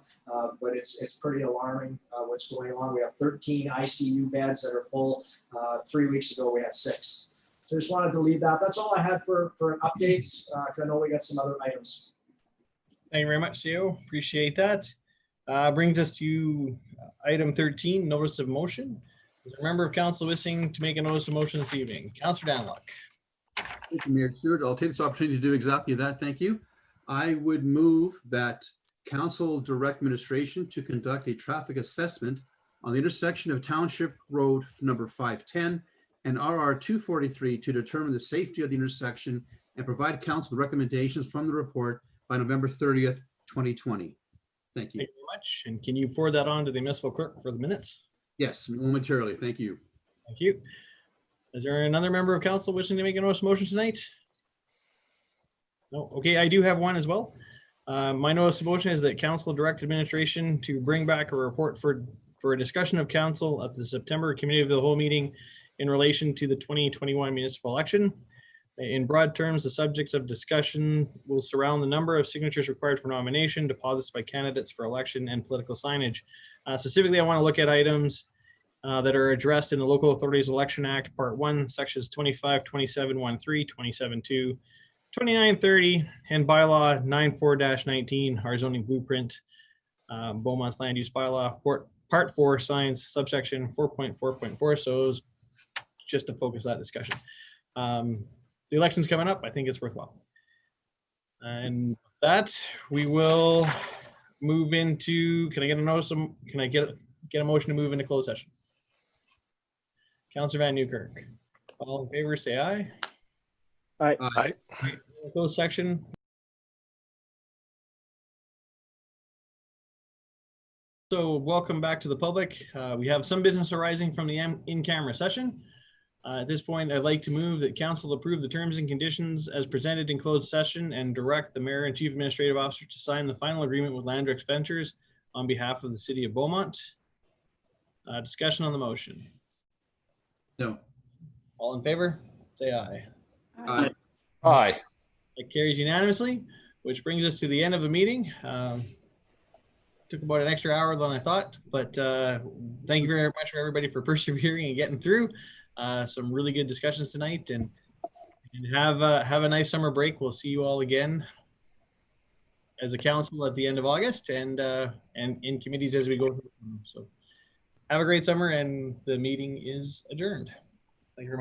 but it's pretty alarming what's going on. We have 13 ICU beds that are full. 3 weeks ago, we had 6. So I just wanted to leave that. That's all I had for an update. I know we got some other items. Thank you very much, CEO. Appreciate that. Brings us to item 13, notice of motion. Is there a member of council wishing to make a notice of motion this evening? Councillor Danlock. Thank you, Mayor Stewart. I'll take this opportunity to do exactly that. Thank you. I would move that council direct administration to conduct a traffic assessment on the intersection of Township Road number 510 and RR 243 to determine the safety of the intersection and provide council recommendations from the report by November 30th, 2020. Thank you. Thank you very much. And can you forward that on to the municipal clerk for the minutes? Yes, momentarily. Thank you. Thank you. Is there another member of council wishing to make a notice of motion tonight? No. Okay, I do have one as well. My notice of motion is that council direct administration to bring back a report for a discussion of council at the September committee of the whole meeting in relation to the 2021 municipal election. In broad terms, the subjects of discussion will surround the number of signatures required for nomination, deposits by candidates for election, and political signage. Specifically, I want to look at items that are addressed in the Local Authorities Election Act, Part 1, Sections 25, 27.13, 27.2, 29.30, and Bylaw 94-19, our zoning blueprint, Beaumont's land use bylaw, Part 4, signs, subsection 4.4.4. So just to focus that discussion. The election's coming up. I think it's worthwhile. And with that, we will move into, can I get a motion to move into closed session? Councillor Van Newkirk. All in favor, say aye. Aye. Aye. Closed section. So welcome back to the public. We have some business arising from the in-camera session. At this point, I'd like to move that council approve the terms and conditions as presented in closed session and direct the mayor and chief administrative officer to sign the final agreement with Landrex Ventures on behalf of the city of Beaumont. Discussion on the motion. No. All in favor, say aye. Aye. Aye. That carries unanimously, which brings us to the end of the meeting. Took about an extra hour than I thought, but thank you very much for everybody for persevering and getting through some really good discussions tonight, and have a nice summer break. We'll see you all again as a council at the end of August, and in committees as we go through. So have a great summer, and the meeting is adjourned. Thank you very much.